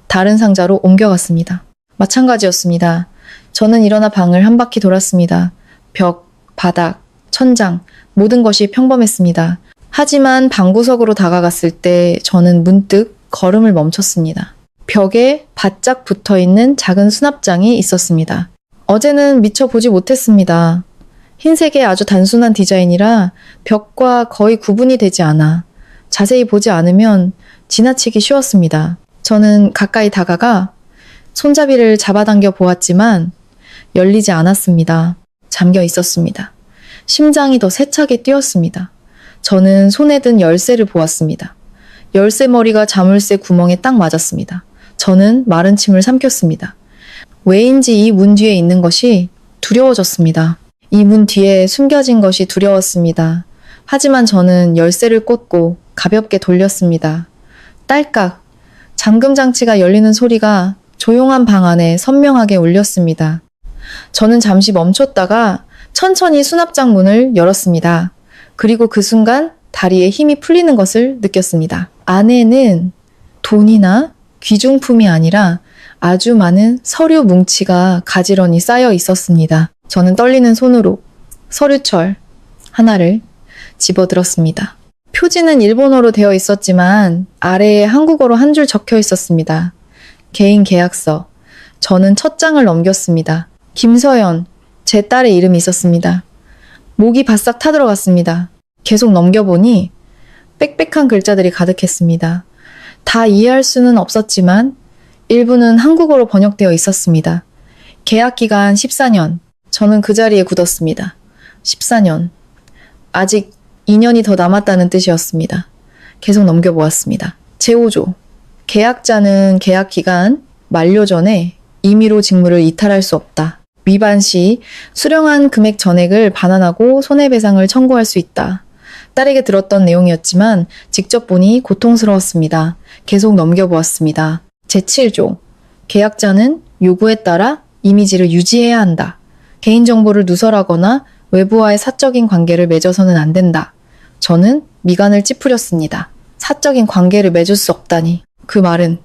다른 상자로 옮겨갔습니다. 마찬가지였습니다. 저는 일어나 방을 한 바퀴 돌았습니다. 벽, 바닥, 천장, 모든 것이 평범했습니다. 하지만 방구석으로 다가갔을 때 저는 문득 걸음을 멈췄습니다. 벽에 바짝 붙어있는 작은 수납장이 있었습니다. 어제는 미처 보지 못했습니다. 흰색의 아주 단순한 디자인이라 벽과 거의 구분이 되지 않아 자세히 보지 않으면 지나치기 쉬웠습니다. 저는 가까이 다가가 손잡이를 잡아당겨 보았지만 열리지 않았습니다. 잠겨 있었습니다. 심장이 더 세차게 뛰었습니다. 저는 손에 든 열쇠를 보았습니다. 열쇠 머리가 자물쇠 구멍에 딱 맞았습니다. 저는 마른 침을 삼켰습니다. 왜인지 이 문 뒤에 있는 것이 두려워졌습니다. 이 문 뒤에 숨겨진 것이 두려웠습니다. 하지만 저는 열쇠를 꽂고 가볍게 돌렸습니다. 딸깍! 잠금 장치가 열리는 소리가 조용한 방 안에 선명하게 울렸습니다. 저는 잠시 멈췄다가 천천히 수납장 문을 열었습니다. 그리고 그 순간 다리에 힘이 풀리는 것을 느꼈습니다. 안에는 돈이나 귀중품이 아니라 아주 많은 서류 뭉치가 가지런히 쌓여 있었습니다. 저는 떨리는 손으로 서류철 하나를 집어들었습니다. 표지는 일본어로 되어 있었지만 아래에 한국어로 한 줄 적혀 있었습니다. 개인 계약서. 저는 첫 장을 넘겼습니다. 김서연, 제 딸의 이름이 있었습니다. 목이 바싹 타들어갔습니다. 계속 넘겨보니 빽빽한 글자들이 가득했습니다. 다 이해할 수는 없었지만 일부는 한국어로 번역되어 있었습니다. 계약기간 14년. 저는 그 자리에 굳었습니다. 14년. 아직 2년이 더 남았다는 뜻이었습니다. 계속 넘겨보았습니다. 제5조. 계약자는 계약기간 만료 전에 임의로 직무를 이탈할 수 없다. 위반 시 수령한 금액 전액을 반환하고 손해배상을 청구할 수 있다. 딸에게 들었던 내용이었지만 직접 보니 고통스러웠습니다. 계속 넘겨보았습니다. 제7조. 계약자는 요구에 따라 이미지를 유지해야 한다. 개인정보를 누설하거나 외부와의 사적인 관계를 맺어서는 안 된다. 저는 미간을 찌푸렸습니다. 사적인 관계를 맺을 수 없다니. 그 말은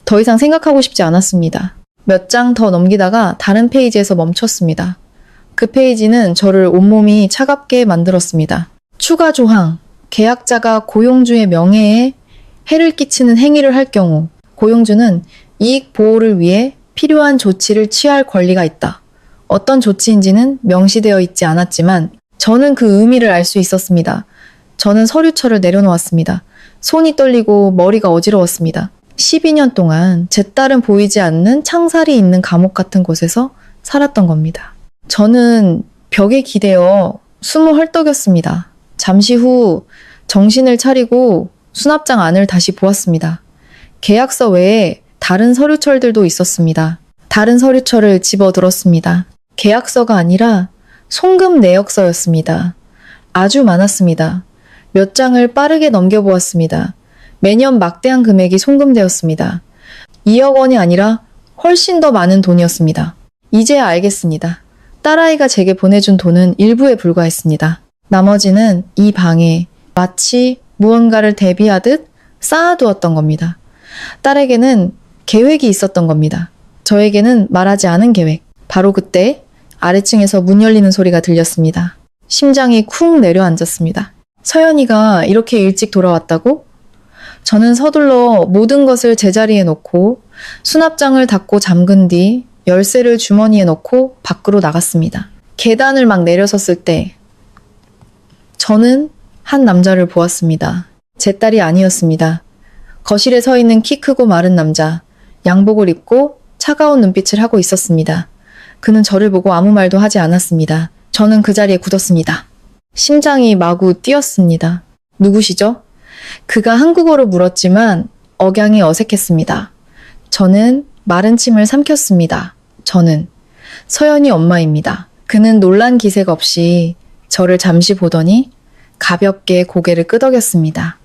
더 이상 생각하고 싶지 않았습니다. 몇 장 더 넘기다가 다른 페이지에서 멈췄습니다. 그 페이지는 저를 온몸이 차갑게 만들었습니다. 추가 조항. 계약자가 고용주의 명예에 해를 끼치는 행위를 할 경우 고용주는 이익 보호를 위해 필요한 조치를 취할 권리가 있다. 어떤 조치인지는 명시되어 있지 않았지만 저는 그 의미를 알 수 있었습니다. 저는 서류철을 내려놓았습니다. 손이 떨리고 머리가 어지러웠습니다. 12년 동안 제 딸은 보이지 않는 창살이 있는 감옥 같은 곳에서 살았던 겁니다. 저는 벽에 기대어 숨을 헐떡였습니다. 잠시 후 정신을 차리고 수납장 안을 다시 보았습니다. 계약서 외에 다른 서류철들도 있었습니다. 다른 서류철을 집어들었습니다. 계약서가 아니라 송금 내역서였습니다. 아주 많았습니다. 몇 장을 빠르게 넘겨보았습니다. 매년 막대한 금액이 송금되었습니다. 2억 원이 아니라 훨씬 더 많은 돈이었습니다. 이제야 알겠습니다. 딸아이가 제게 보내준 돈은 일부에 불과했습니다. 나머지는 이 방에 마치 무언가를 대비하듯 쌓아두었던 겁니다. 딸에게는 계획이 있었던 겁니다. 저에게는 말하지 않은 계획. 바로 그때 아래층에서 문 열리는 소리가 들렸습니다. 심장이 쿵 내려앉았습니다. 서연이가 이렇게 일찍 돌아왔다고? 저는 서둘러 모든 것을 제자리에 놓고 수납장을 닫고 잠근 뒤 열쇠를 주머니에 넣고 밖으로 나갔습니다. 계단을 막 내려섰을 때 저는 한 남자를 보았습니다. 제 딸이 아니었습니다. 거실에 서 있는 키 크고 마른 남자, 양복을 입고 차가운 눈빛을 하고 있었습니다. 그는 저를 보고 아무 말도 하지 않았습니다. 저는 그 자리에 굳었습니다. 심장이 마구 뛰었습니다. 누구시죠? 그가 한국어로 물었지만 억양이 어색했습니다. 저는 마른 침을 삼켰습니다. 저는 서연이 엄마입니다. 그는 놀란 기색 없이 저를 잠시 보더니 가볍게 고개를 끄덕였습니다.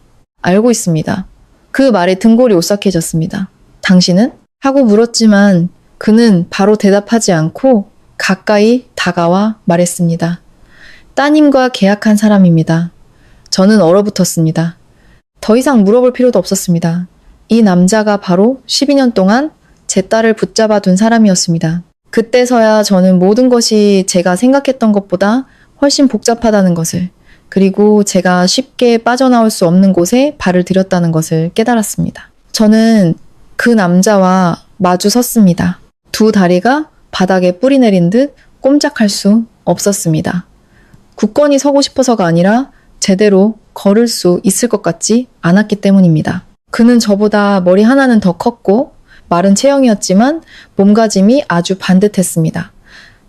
알고 있습니다. 그 말에 등골이 오싹해졌습니다. 당신은? 하고 물었지만 그는 바로 대답하지 않고 가까이 다가와 말했습니다. 따님과 계약한 사람입니다. 저는 얼어붙었습니다. 더 이상 물어볼 필요도 없었습니다. 이 남자가 바로 12년 동안 제 딸을 붙잡아 둔 사람이었습니다. 그때서야 저는 모든 것이 제가 생각했던 것보다 훨씬 복잡하다는 것을, 그리고 제가 쉽게 빠져나올 수 없는 곳에 발을 들였다는 것을 깨달았습니다. 저는 그 남자와 마주 섰습니다. 두 다리가 바닥에 뿌리 내린 듯 꼼짝할 수 없었습니다. 굳건히 서고 싶어서가 아니라 제대로 걸을 수 있을 것 같지 않았기 때문입니다. 그는 저보다 머리 하나는 더 컸고 마른 체형이었지만 몸가짐이 아주 반듯했습니다.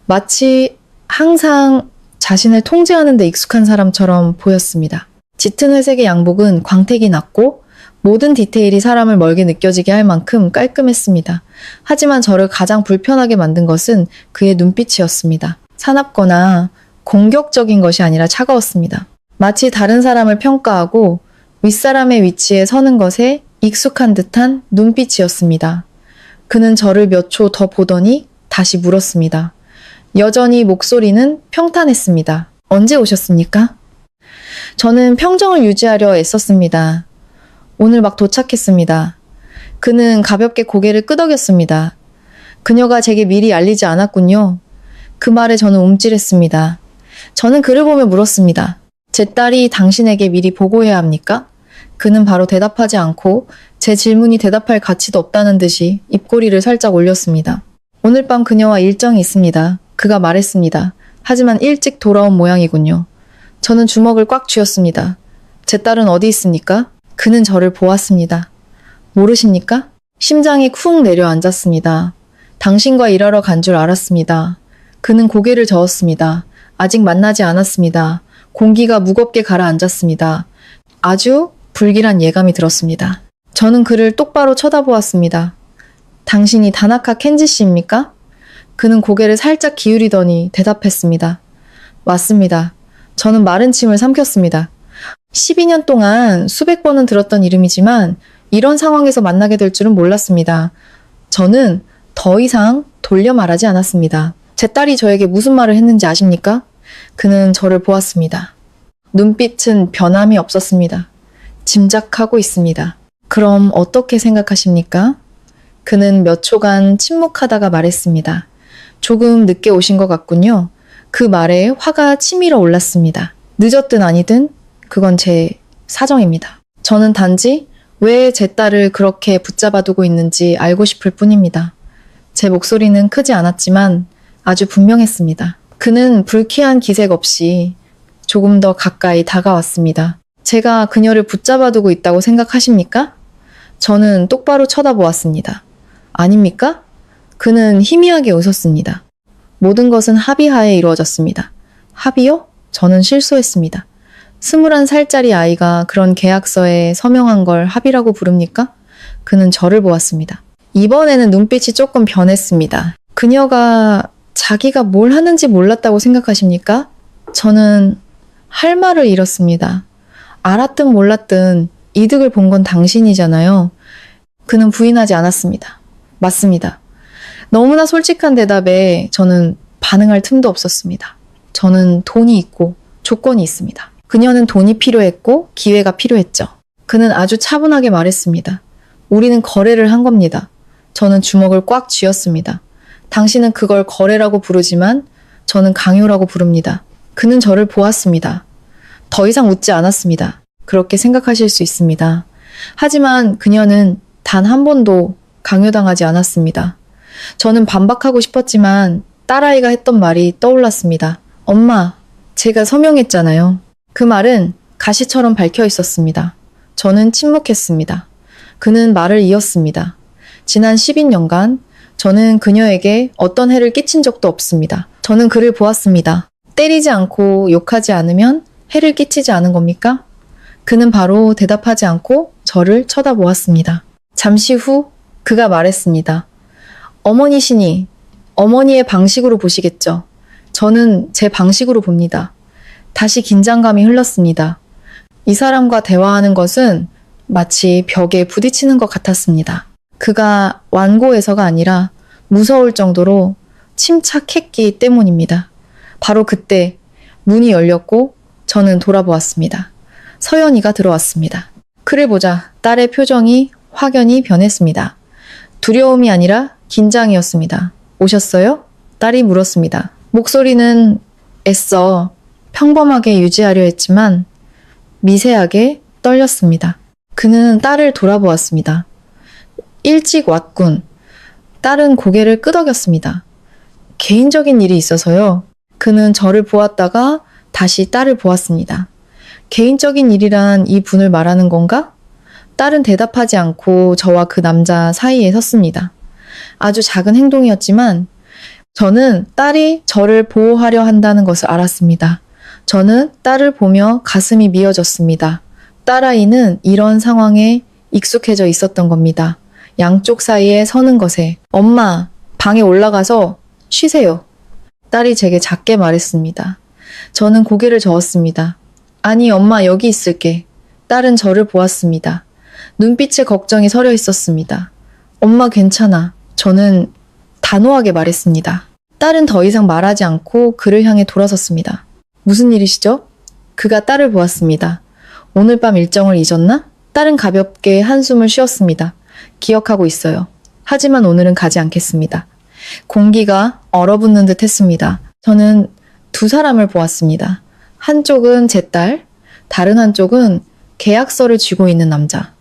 마치 항상 자신을 통제하는 데 익숙한 사람처럼 보였습니다. 짙은 회색의 양복은 광택이 났고 모든 디테일이 사람을 멀게 느껴지게 할 만큼 깔끔했습니다. 하지만 저를 가장 불편하게 만든 것은 그의 눈빛이었습니다. 사납거나 공격적인 것이 아니라 차가웠습니다. 마치 다른 사람을 평가하고 윗사람의 위치에 서는 것에 익숙한 듯한 눈빛이었습니다. 그는 저를 몇 초 더 보더니 다시 물었습니다. 여전히 목소리는 평탄했습니다. 언제 오셨습니까? 저는 평정을 유지하려 애썼습니다. 오늘 막 도착했습니다. 그는 가볍게 고개를 끄덕였습니다. 그녀가 제게 미리 알리지 않았군요. 그 말에 저는 움찔했습니다. 저는 그를 보며 물었습니다. 제 딸이 당신에게 미리 보고해야 합니까? 그는 바로 대답하지 않고 제 질문이 대답할 가치도 없다는 듯이 입꼬리를 살짝 올렸습니다. 오늘 밤 그녀와 일정이 있습니다. 그가 말했습니다. 하지만 일찍 돌아온 모양이군요. 저는 주먹을 꽉 쥐었습니다. 제 딸은 어디 있습니까? 그는 저를 보았습니다. 모르십니까? 심장이 쿵 내려앉았습니다. 당신과 일하러 간 줄 알았습니다. 그는 고개를 저었습니다. 아직 만나지 않았습니다. 공기가 무겁게 가라앉았습니다. 아주 불길한 예감이 들었습니다. 저는 그를 똑바로 쳐다보았습니다. 당신이 다나카 켄지 씨입니까? 그는 고개를 살짝 기울이더니 대답했습니다. 맞습니다. 저는 마른 침을 삼켰습니다. 12년 동안 수백 번은 들었던 이름이지만 이런 상황에서 만나게 될 줄은 몰랐습니다. 저는 더 이상 돌려 말하지 않았습니다. 제 딸이 저에게 무슨 말을 했는지 아십니까? 그는 저를 보았습니다. 눈빛은 변함이 없었습니다. 짐작하고 있습니다. 그럼 어떻게 생각하십니까? 그는 몇 초간 침묵하다가 말했습니다. 조금 늦게 오신 것 같군요. 그 말에 화가 치밀어 올랐습니다. 늦었든 아니든 그건 제 사정입니다. 저는 단지 왜 제 딸을 그렇게 붙잡아두고 있는지 알고 싶을 뿐입니다. 제 목소리는 크지 않았지만 아주 분명했습니다. 그는 불쾌한 기색 없이 조금 더 가까이 다가왔습니다. 제가 그녀를 붙잡아두고 있다고 생각하십니까? 저는 똑바로 쳐다보았습니다. 아닙니까? 그는 희미하게 웃었습니다. 모든 것은 합의하에 이루어졌습니다. 합의요? 저는 실수했습니다. 21살짜리 아이가 그런 계약서에 서명한 걸 합의라고 부릅니까? 그는 저를 보았습니다. 이번에는 눈빛이 조금 변했습니다. 그녀가 자기가 뭘 하는지 몰랐다고 생각하십니까? 저는 할 말을 잃었습니다. 알았든 몰랐든 이득을 본 건 당신이잖아요. 그는 부인하지 않았습니다. 맞습니다. 너무나 솔직한 대답에 저는 반응할 틈도 없었습니다. 저는 돈이 있고 조건이 있습니다. 그녀는 돈이 필요했고 기회가 필요했죠. 그는 아주 차분하게 말했습니다. 우리는 거래를 한 겁니다. 저는 주먹을 꽉 쥐었습니다. 당신은 그걸 거래라고 부르지만 저는 강요라고 부릅니다. 그는 저를 보았습니다. 더 이상 웃지 않았습니다. 그렇게 생각하실 수 있습니다. 하지만 그녀는 단 한 번도 강요당하지 않았습니다. 저는 반박하고 싶었지만 딸아이가 했던 말이 떠올랐습니다. 엄마, 제가 서명했잖아요. 그 말은 가시처럼 밝혀 있었습니다. 저는 침묵했습니다. 그는 말을 이었습니다. 지난 12년간 저는 그녀에게 어떤 해를 끼친 적도 없습니다. 저는 그를 보았습니다. 때리지 않고 욕하지 않으면 해를 끼치지 않은 겁니까? 그는 바로 대답하지 않고 저를 쳐다보았습니다. 잠시 후 그가 말했습니다. 어머니시니 어머니의 방식으로 보시겠죠. 저는 제 방식으로 봅니다. 다시 긴장감이 흘렀습니다. 이 사람과 대화하는 것은 마치 벽에 부딪히는 것 같았습니다. 그가 완고해서가 아니라 무서울 정도로 침착했기 때문입니다. 바로 그때 문이 열렸고 저는 돌아보았습니다. 서연이가 들어왔습니다. 그를 보자 딸의 표정이 확연히 변했습니다. 두려움이 아니라 긴장이었습니다. 오셨어요? 딸이 물었습니다. 목소리는 애써 평범하게 유지하려 했지만 미세하게 떨렸습니다. 그는 딸을 돌아보았습니다. 일찍 왔군. 딸은 고개를 끄덕였습니다. 개인적인 일이 있어서요. 그는 저를 보았다가 다시 딸을 보았습니다. 개인적인 일이란 이 분을 말하는 건가? 딸은 대답하지 않고 저와 그 남자 사이에 섰습니다. 아주 작은 행동이었지만 저는 딸이 저를 보호하려 한다는 것을 알았습니다. 저는 딸을 보며 가슴이 미어졌습니다. 딸아이는 이런 상황에 익숙해져 있었던 겁니다. 양쪽 사이에 서는 것에. 엄마, 방에 올라가서 쉬세요. 딸이 제게 작게 말했습니다. 저는 고개를 저었습니다. 아니, 엄마 여기 있을게. 딸은 저를 보았습니다. 눈빛에 걱정이 서려 있었습니다. 엄마 괜찮아. 저는 단호하게 말했습니다. 딸은 더 이상 말하지 않고 그를 향해 돌아섰습니다. 무슨 일이시죠? 그가 딸을 보았습니다. 오늘 밤 일정을 잊었나? 딸은 가볍게 한숨을 쉬었습니다. 기억하고 있어요. 하지만 오늘은 가지 않겠습니다. 공기가 얼어붙는 듯 했습니다. 저는 두 사람을 보았습니다. 한쪽은 제 딸, 다른 한쪽은 계약서를 쥐고 있는 남자.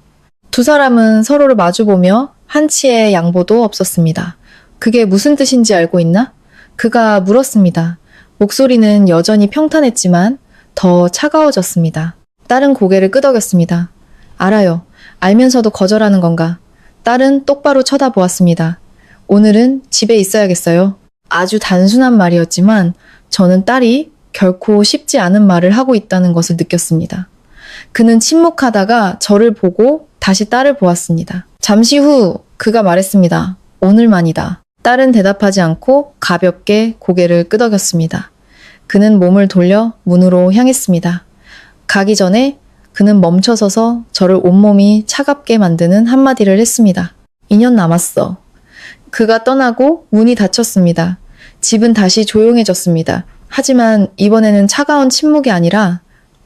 두 사람은 서로를 마주보며 한치의 양보도 없었습니다. 그게 무슨 뜻인지 알고 있나? 그가 물었습니다. 목소리는 여전히 평탄했지만 더 차가워졌습니다. 딸은 고개를 끄덕였습니다. 알아요. 알면서도 거절하는 건가? 딸은 똑바로 쳐다보았습니다. 오늘은 집에 있어야겠어요. 아주 단순한 말이었지만 저는 딸이 결코 쉽지 않은 말을 하고 있다는 것을 느꼈습니다. 그는 침묵하다가 저를 보고 다시 딸을 보았습니다. 잠시 후 그가 말했습니다. 오늘만이다. 딸은 대답하지 않고 가볍게 고개를 끄덕였습니다. 그는 몸을 돌려 문으로 향했습니다. 가기 전에 그는 멈춰서서 저를 온몸이 차갑게 만드는 한마디를 했습니다. 2년 남았어. 그가 떠나고 문이 닫혔습니다. 집은 다시 조용해졌습니다. 하지만 이번에는 차가운 침묵이 아니라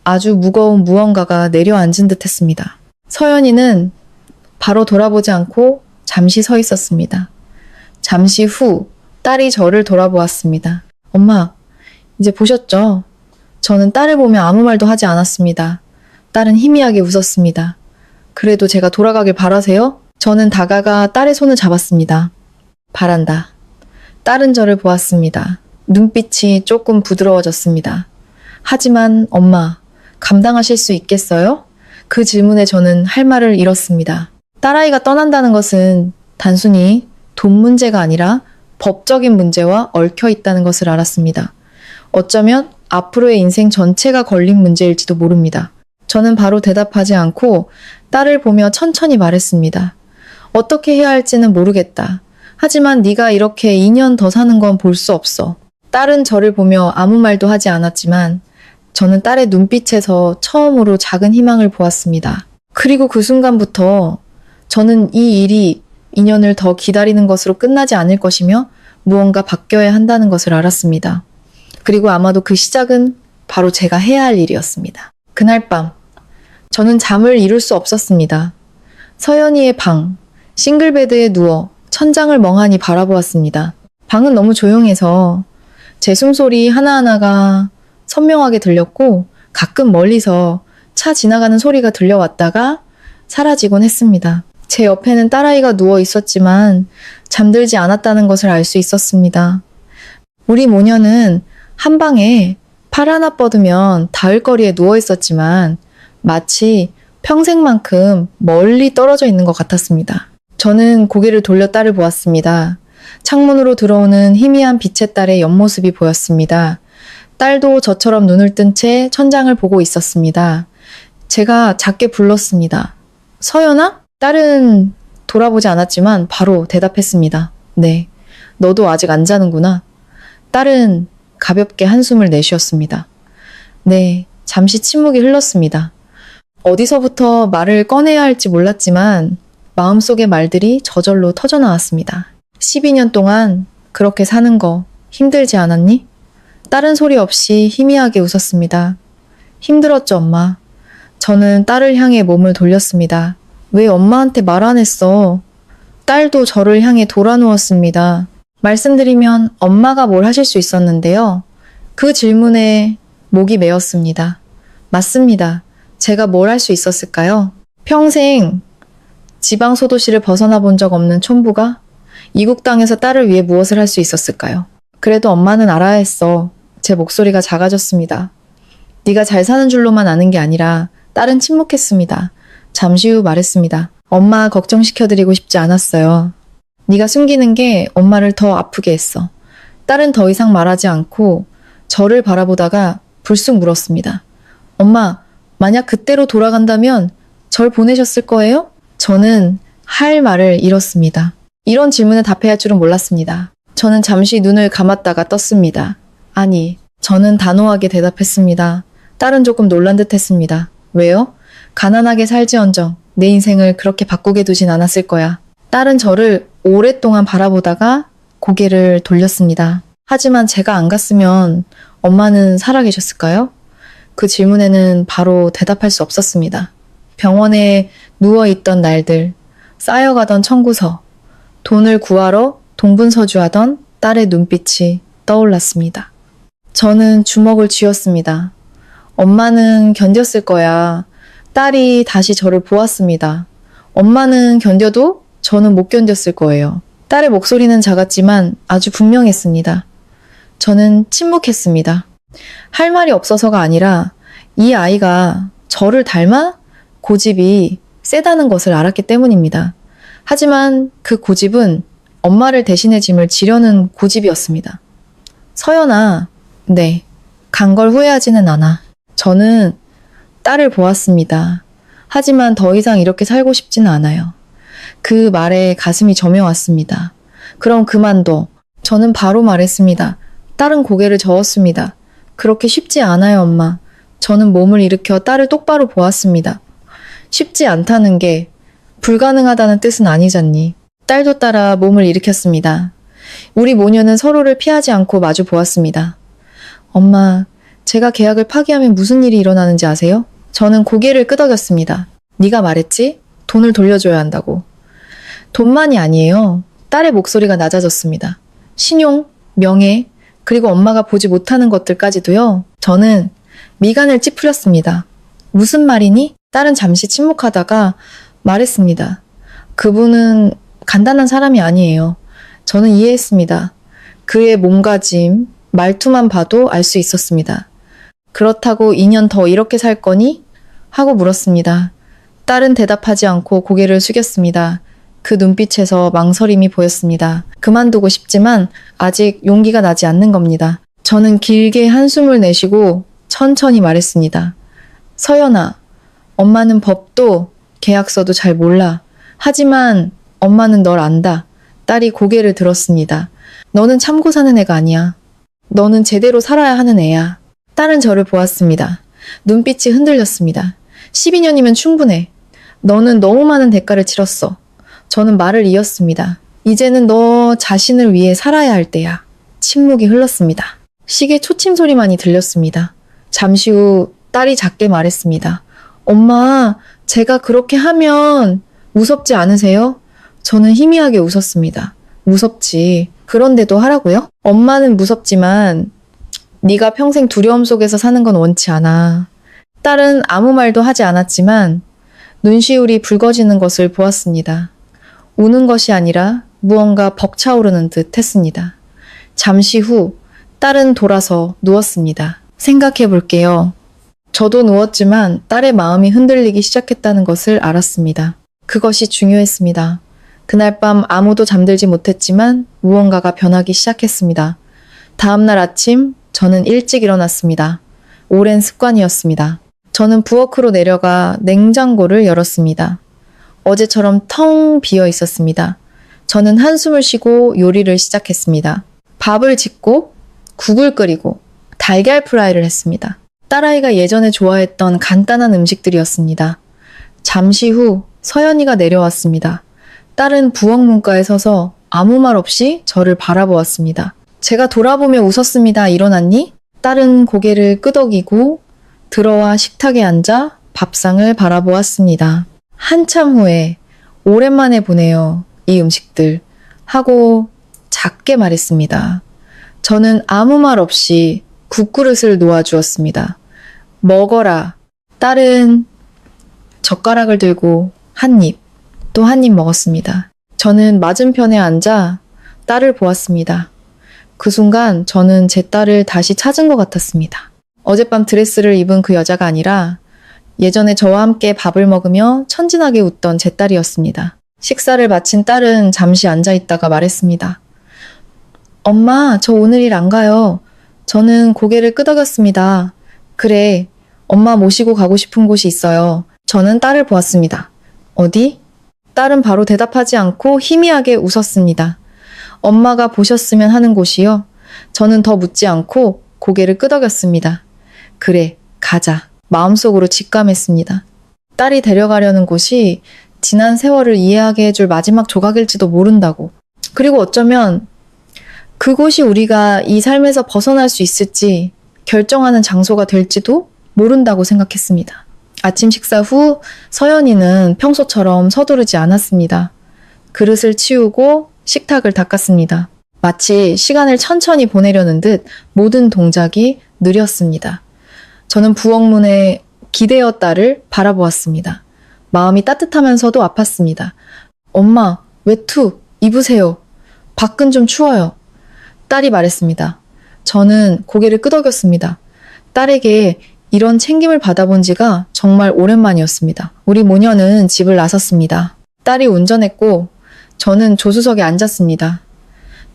아주 무거운 무언가가 내려앉은 듯 했습니다. 서연이는 바로 돌아보지 않고 잠시 서 있었습니다. 잠시 후 딸이 저를 돌아보았습니다. 엄마, 이제 보셨죠? 저는 딸을 보며 아무 말도 하지 않았습니다. 딸은 희미하게 웃었습니다. 그래도 제가 돌아가길 바라세요? 저는 다가가 딸의 손을 잡았습니다. 바란다. 딸은 저를 보았습니다. 눈빛이 조금 부드러워졌습니다. 하지만 엄마, 감당하실 수 있겠어요? 그 질문에 저는 할 말을 잃었습니다. 딸아이가 떠난다는 것은 단순히 돈 문제가 아니라 법적인 문제와 얽혀 있다는 것을 알았습니다. 어쩌면 앞으로의 인생 전체가 걸린 문제일지도 모릅니다. 저는 바로 대답하지 않고 딸을 보며 천천히 말했습니다. 어떻게 해야 할지는 모르겠다. 하지만 네가 이렇게 2년 더 사는 건 볼 수 없어. 딸은 저를 보며 아무 말도 하지 않았지만 저는 딸의 눈빛에서 처음으로 작은 희망을 보았습니다. 그리고 그 순간부터 저는 이 일이 인연을 더 기다리는 것으로 끝나지 않을 것이며 무언가 바뀌어야 한다는 것을 알았습니다. 그리고 아마도 그 시작은 바로 제가 해야 할 일이었습니다. 그날 밤, 저는 잠을 이룰 수 없었습니다. 서연이의 방, 싱글베드에 누워 천장을 멍하니 바라보았습니다. 방은 너무 조용해서 제 숨소리 하나하나가 선명하게 들렸고 가끔 멀리서 차 지나가는 소리가 들려왔다가 사라지곤 했습니다. 제 옆에는 딸아이가 누워 있었지만 잠들지 않았다는 것을 알 수 있었습니다. 우리 모녀는 한 방에 팔 하나 뻗으면 닿을 거리에 누워 있었지만 마치 평생만큼 멀리 떨어져 있는 것 같았습니다. 저는 고개를 돌려 딸을 보았습니다. 창문으로 들어오는 희미한 빛의 딸의 옆모습이 보였습니다. 딸도 저처럼 눈을 뜬 채 천장을 보고 있었습니다. 제가 작게 불렀습니다. 서연아? 딸은 돌아보지 않았지만 바로 대답했습니다. 네, 너도 아직 안 자는구나. 딸은 가볍게 한숨을 내쉬었습니다. 네, 잠시 침묵이 흘렀습니다. 어디서부터 말을 꺼내야 할지 몰랐지만 마음속의 말들이 저절로 터져나왔습니다. 12년 동안 그렇게 사는 거 힘들지 않았니? 딸은 소리 없이 희미하게 웃었습니다. 힘들었죠, 엄마. 저는 딸을 향해 몸을 돌렸습니다. 왜 엄마한테 말 안 했어? 딸도 저를 향해 돌아누웠습니다. 말씀드리면 엄마가 뭘 하실 수 있었는데요. 그 질문에 목이 메었습니다. 맞습니다. 제가 뭘 할 수 있었을까요? 평생 지방소도시를 벗어나 본 적 없는 촌부가 이국 땅에서 딸을 위해 무엇을 할 수 있었을까요? 그래도 엄마는 알아야 했어. 제 목소리가 작아졌습니다. 네가 잘 사는 줄로만 아는 게 아니라 딸은 침묵했습니다. 잠시 후 말했습니다. 엄마 걱정시켜드리고 싶지 않았어요. 네가 숨기는 게 엄마를 더 아프게 했어. 딸은 더 이상 말하지 않고 저를 바라보다가 불쑥 물었습니다. 엄마, 만약 그때로 돌아간다면 절 보내셨을 거예요? 저는 할 말을 잃었습니다. 이런 질문에 답해야 할 줄은 몰랐습니다. 저는 잠시 눈을 감았다가 떴습니다. 아니, 저는 단호하게 대답했습니다. 딸은 조금 놀란 듯 했습니다. 왜요? 가난하게 살지언정 내 인생을 그렇게 바꾸게 두진 않았을 거야. 딸은 저를 오랫동안 바라보다가 고개를 돌렸습니다. 하지만 제가 안 갔으면 엄마는 살아계셨을까요? 그 질문에는 바로 대답할 수 없었습니다. 병원에 누워있던 날들, 쌓여가던 청구서, 돈을 구하러 동분서주하던 딸의 눈빛이 떠올랐습니다. 저는 주먹을 쥐었습니다. 엄마는 견뎠을 거야. 딸이 다시 저를 보았습니다. 엄마는 견뎌도 저는 못 견뎠을 거예요. 딸의 목소리는 작았지만 아주 분명했습니다. 저는 침묵했습니다. 할 말이 없어서가 아니라 이 아이가 저를 닮아 고집이 세다는 것을 알았기 때문입니다. 하지만 그 고집은 엄마를 대신해 짐을 지려는 고집이었습니다. 서연아, 네, 간 걸 후회하지는 않아. 저는 딸을 보았습니다. 하지만 더 이상 이렇게 살고 싶지는 않아요. 그 말에 가슴이 저며왔습니다. 그럼 그만둬. 저는 바로 말했습니다. 딸은 고개를 저었습니다. 그렇게 쉽지 않아요, 엄마. 저는 몸을 일으켜 딸을 똑바로 보았습니다. 쉽지 않다는 게 불가능하다는 뜻은 아니잖니. 딸도 따라 몸을 일으켰습니다. 우리 모녀는 서로를 피하지 않고 마주 보았습니다. 엄마, 제가 계약을 파기하면 무슨 일이 일어나는지 아세요? 저는 고개를 끄덕였습니다. 네가 말했지? 돈을 돌려줘야 한다고. 돈만이 아니에요. 딸의 목소리가 낮아졌습니다. 신용, 명예, 그리고 엄마가 보지 못하는 것들까지도요. 저는 미간을 찌푸렸습니다. 무슨 말이니? 딸은 잠시 침묵하다가 말했습니다. 그분은 간단한 사람이 아니에요. 저는 이해했습니다. 그의 몸가짐, 말투만 봐도 알 수 있었습니다. 그렇다고 2년 더 이렇게 살 거니? 하고 물었습니다. 딸은 대답하지 않고 고개를 숙였습니다. 그 눈빛에서 망설임이 보였습니다. 그만두고 싶지만 아직 용기가 나지 않는 겁니다. 저는 길게 한숨을 내쉬고 천천히 말했습니다. 서연아, 엄마는 법도 계약서도 잘 몰라. 하지만 엄마는 널 안다. 딸이 고개를 들었습니다. 너는 참고 사는 애가 아니야. 너는 제대로 살아야 하는 애야. 딸은 저를 보았습니다. 눈빛이 흔들렸습니다. 12년이면 충분해. 너는 너무 많은 대가를 치렀어. 저는 말을 이었습니다. 이제는 너 자신을 위해 살아야 할 때야. 침묵이 흘렀습니다. 시계 초침 소리만이 들렸습니다. 잠시 후 딸이 작게 말했습니다. 엄마, 제가 그렇게 하면 무섭지 않으세요? 저는 희미하게 웃었습니다. 무섭지. 그런데도 하라고요? 엄마는 무섭지만 네가 평생 두려움 속에서 사는 건 원치 않아. 딸은 아무 말도 하지 않았지만 눈시울이 붉어지는 것을 보았습니다. 우는 것이 아니라 무언가 벅차오르는 듯 했습니다. 잠시 후 딸은 돌아서 누웠습니다. 생각해 볼게요. 저도 누웠지만 딸의 마음이 흔들리기 시작했다는 것을 알았습니다. 그것이 중요했습니다. 그날 밤 아무도 잠들지 못했지만 무언가가 변하기 시작했습니다. 다음날 아침 저는 일찍 일어났습니다. 오랜 습관이었습니다. 저는 부엌으로 내려가 냉장고를 열었습니다. 어제처럼 텅 비어 있었습니다. 저는 한숨을 쉬고 요리를 시작했습니다. 밥을 짓고 국을 끓이고 달걀 프라이를 했습니다. 딸아이가 예전에 좋아했던 간단한 음식들이었습니다. 잠시 후 서연이가 내려왔습니다. 딸은 부엌 문가에 서서 아무 말 없이 저를 바라보았습니다. 제가 돌아보며 웃었습니다. 일어났니? 딸은 고개를 끄덕이고 들어와 식탁에 앉아 밥상을 바라보았습니다. 한참 후에 오랜만에 보네요. 이 음식들. 하고 작게 말했습니다. 저는 아무 말 없이 국그릇을 놓아주었습니다. 먹어라. 딸은 젓가락을 들고 한 입, 또 한 입 먹었습니다. 저는 맞은편에 앉아 딸을 보았습니다. 그 순간 저는 제 딸을 다시 찾은 것 같았습니다. 어젯밤 드레스를 입은 그 여자가 아니라 예전에 저와 함께 밥을 먹으며 천진하게 웃던 제 딸이었습니다. 식사를 마친 딸은 잠시 앉아 있다가 말했습니다. 엄마, 저 오늘 일 안 가요. 저는 고개를 끄덕였습니다. 그래, 엄마 모시고 가고 싶은 곳이 있어요. 저는 딸을 보았습니다. 어디? 딸은 바로 대답하지 않고 희미하게 웃었습니다. 엄마가 보셨으면 하는 곳이요. 저는 더 묻지 않고 고개를 끄덕였습니다. 그래, 가자. 마음속으로 직감했습니다. 딸이 데려가려는 곳이 지난 세월을 이해하게 해줄 마지막 조각일지도 모른다고. 그리고 어쩌면 그곳이 우리가 이 삶에서 벗어날 수 있을지 결정하는 장소가 될지도 모른다고 생각했습니다. 아침 식사 후 서연이는 평소처럼 서두르지 않았습니다. 그릇을 치우고 식탁을 닦았습니다. 마치 시간을 천천히 보내려는 듯 모든 동작이 느렸습니다. 저는 부엌문에 기대어 딸을 바라보았습니다. 마음이 따뜻하면서도 아팠습니다. 엄마, 외투 입으세요. 밖은 좀 추워요. 딸이 말했습니다. 저는 고개를 끄덕였습니다. 딸에게 이런 챙김을 받아본 지가 정말 오랜만이었습니다. 우리 모녀는 집을 나섰습니다. 딸이 운전했고 저는 조수석에 앉았습니다.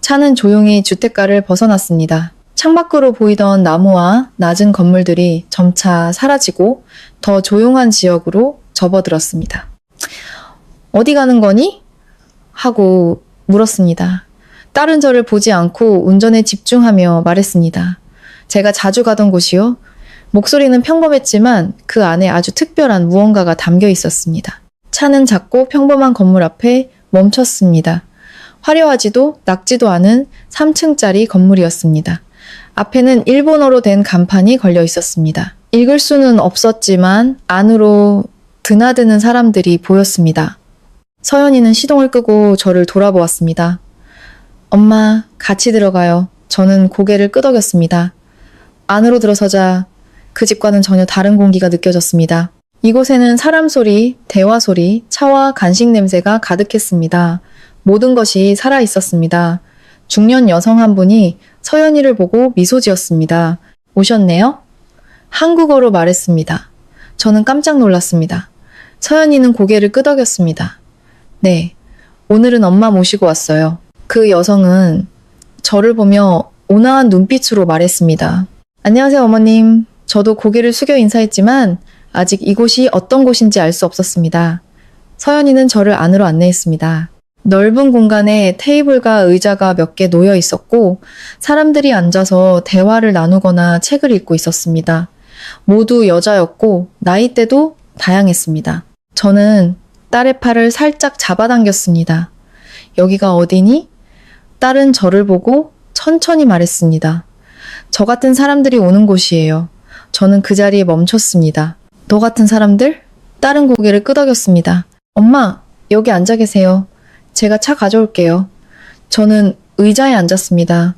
차는 조용히 주택가를 벗어났습니다. 창밖으로 보이던 나무와 낮은 건물들이 점차 사라지고 더 조용한 지역으로 접어들었습니다. 어디 가는 거니? 하고 물었습니다. 딸은 저를 보지 않고 운전에 집중하며 말했습니다. 제가 자주 가던 곳이요. 목소리는 평범했지만 그 안에 아주 특별한 무언가가 담겨 있었습니다. 차는 작고 평범한 건물 앞에 멈췄습니다. 화려하지도 낙지도 않은 3층짜리 건물이었습니다. 앞에는 일본어로 된 간판이 걸려 있었습니다. 읽을 수는 없었지만 안으로 드나드는 사람들이 보였습니다. 서연이는 시동을 끄고 저를 돌아보았습니다. 엄마, 같이 들어가요. 저는 고개를 끄덕였습니다. 안으로 들어서자 그 집과는 전혀 다른 공기가 느껴졌습니다. 이곳에는 사람 소리, 대화 소리, 차와 간식 냄새가 가득했습니다. 모든 것이 살아 있었습니다. 중년 여성 한 분이 서연이를 보고 미소 지었습니다. 오셨네요? 한국어로 말했습니다. 저는 깜짝 놀랐습니다. 서연이는 고개를 끄덕였습니다. 네, 오늘은 엄마 모시고 왔어요. 그 여성은 저를 보며 온화한 눈빛으로 말했습니다. 안녕하세요, 어머님. 저도 고개를 숙여 인사했지만 아직 이곳이 어떤 곳인지 알 수 없었습니다. 서연이는 저를 안으로 안내했습니다. 넓은 공간에 테이블과 의자가 몇 개 놓여 있었고 사람들이 앉아서 대화를 나누거나 책을 읽고 있었습니다. 모두 여자였고 나이대도 다양했습니다. 저는 딸의 팔을 살짝 잡아당겼습니다. 여기가 어디니? 딸은 저를 보고 천천히 말했습니다. 저 같은 사람들이 오는 곳이에요. 저는 그 자리에 멈췄습니다. 너 같은 사람들? 딸은 고개를 끄덕였습니다. 엄마, 여기 앉아 계세요. 제가 차 가져올게요. 저는 의자에 앉았습니다.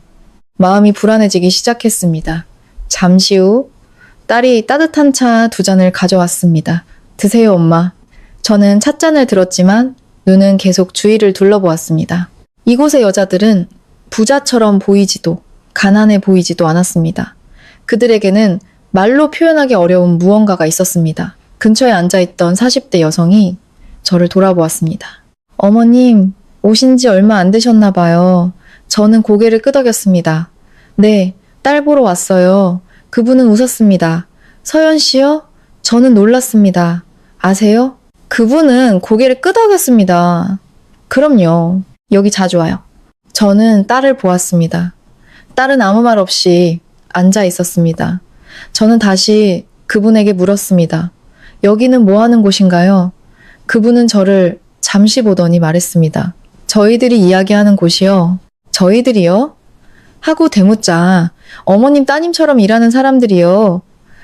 마음이 불안해지기 시작했습니다. 잠시 후 딸이 따뜻한 차 2잔을 가져왔습니다. 드세요, 엄마. 저는 찻잔을 들었지만 눈은 계속 주위를 둘러보았습니다. 이곳의 여자들은 부자처럼 보이지도 가난해 보이지도 않았습니다. 그들에게는 말로 표현하기 어려운 무언가가 있었습니다. 근처에 앉아있던 40대 여성이 저를 돌아보았습니다. 어머님, 오신 지 얼마 안 되셨나 봐요. 저는 고개를 끄덕였습니다. 네, 딸 보러 왔어요. 그분은 웃었습니다. 서연 씨요? 저는 놀랐습니다. 아세요? 그분은 고개를 끄덕였습니다. 그럼요. 여기 자주 와요. 저는 딸을 보았습니다. 딸은 아무 말 없이 앉아 있었습니다. 저는 다시 그분에게 물었습니다. 여기는 뭐 하는 곳인가요? 그분은 저를 잠시 보더니 말했습니다. 저희들이 이야기하는 곳이요. 저희들이요? 하고 대묻자 어머님 따님처럼 일하는 사람들이요.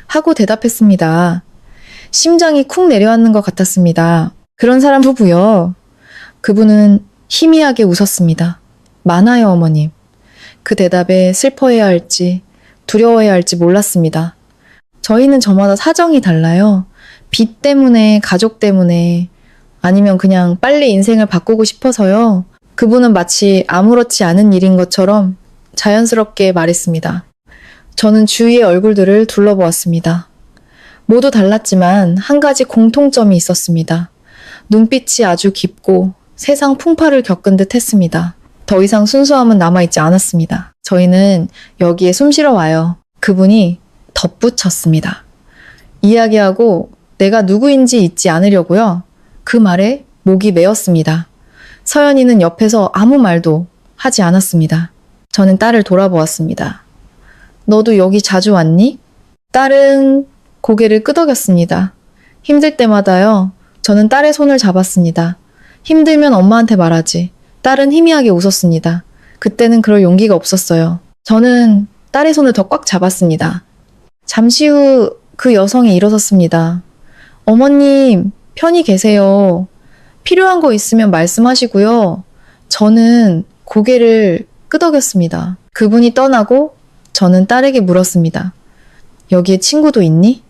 하고 대답했습니다. 심장이 쿵 내려앉는 것 같았습니다. 그런 사람 부부요. 그분은 희미하게 웃었습니다. 많아요, 어머님. 그 대답에 슬퍼해야 할지 두려워해야 할지 몰랐습니다. 저희는 저마다 사정이 달라요. 빚 때문에, 가족 때문에, 아니면 그냥 빨리 인생을 바꾸고 싶어서요. 그분은 마치 아무렇지 않은 일인 것처럼 자연스럽게 말했습니다. 저는 주위의 얼굴들을 둘러보았습니다. 모두 달랐지만 한 가지 공통점이 있었습니다. 눈빛이 아주 깊고 세상 풍파를 겪은 듯 했습니다. 더 이상 순수함은 남아있지 않았습니다. 저희는 여기에 숨 쉬러 와요. 그분이 덧붙였습니다. 이야기하고 내가 누구인지 잊지 않으려고요. 그 말에 목이 메었습니다. 서연이는 옆에서 아무 말도 하지 않았습니다. 저는 딸을 돌아보았습니다. 너도 여기 자주 왔니? 딸은 고개를 끄덕였습니다. 힘들 때마다요. 저는 딸의 손을 잡았습니다. 힘들면 엄마한테 말하지. 딸은 희미하게 웃었습니다. 그때는 그럴 용기가 없었어요. 저는 딸의 손을 더 꽉 잡았습니다. 잠시 후 그 여성이 일어섰습니다. 어머님, 편히 계세요. 필요한 거 있으면 말씀하시고요. 저는 고개를 끄덕였습니다. 그분이 떠나고 저는 딸에게 물었습니다. 여기에 친구도 있니?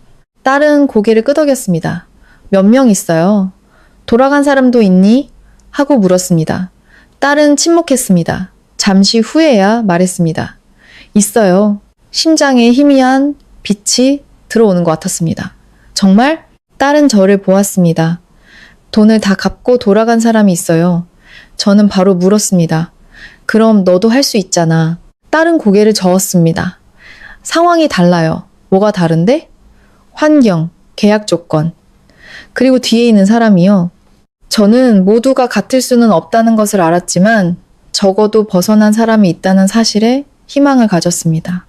딸은 고개를 끄덕였습니다. 몇 명 있어요. 돌아간 사람도 있니? 하고 물었습니다. 딸은 침묵했습니다. 잠시 후에야 말했습니다. 있어요. 심장에 희미한 빛이 들어오는 것 같았습니다. 정말? 딸은 저를 보았습니다. 돈을 다 갚고 돌아간 사람이 있어요. 저는 바로 물었습니다. 그럼 너도 할 수 있잖아. 딸은 고개를 저었습니다. 상황이 달라요. 뭐가 다른데? 환경, 계약 조건. 그리고 뒤에 있는 사람이요. 저는 모두가 같을 수는 없다는 것을 알았지만 적어도 벗어난 사람이 있다는 사실에 희망을 가졌습니다.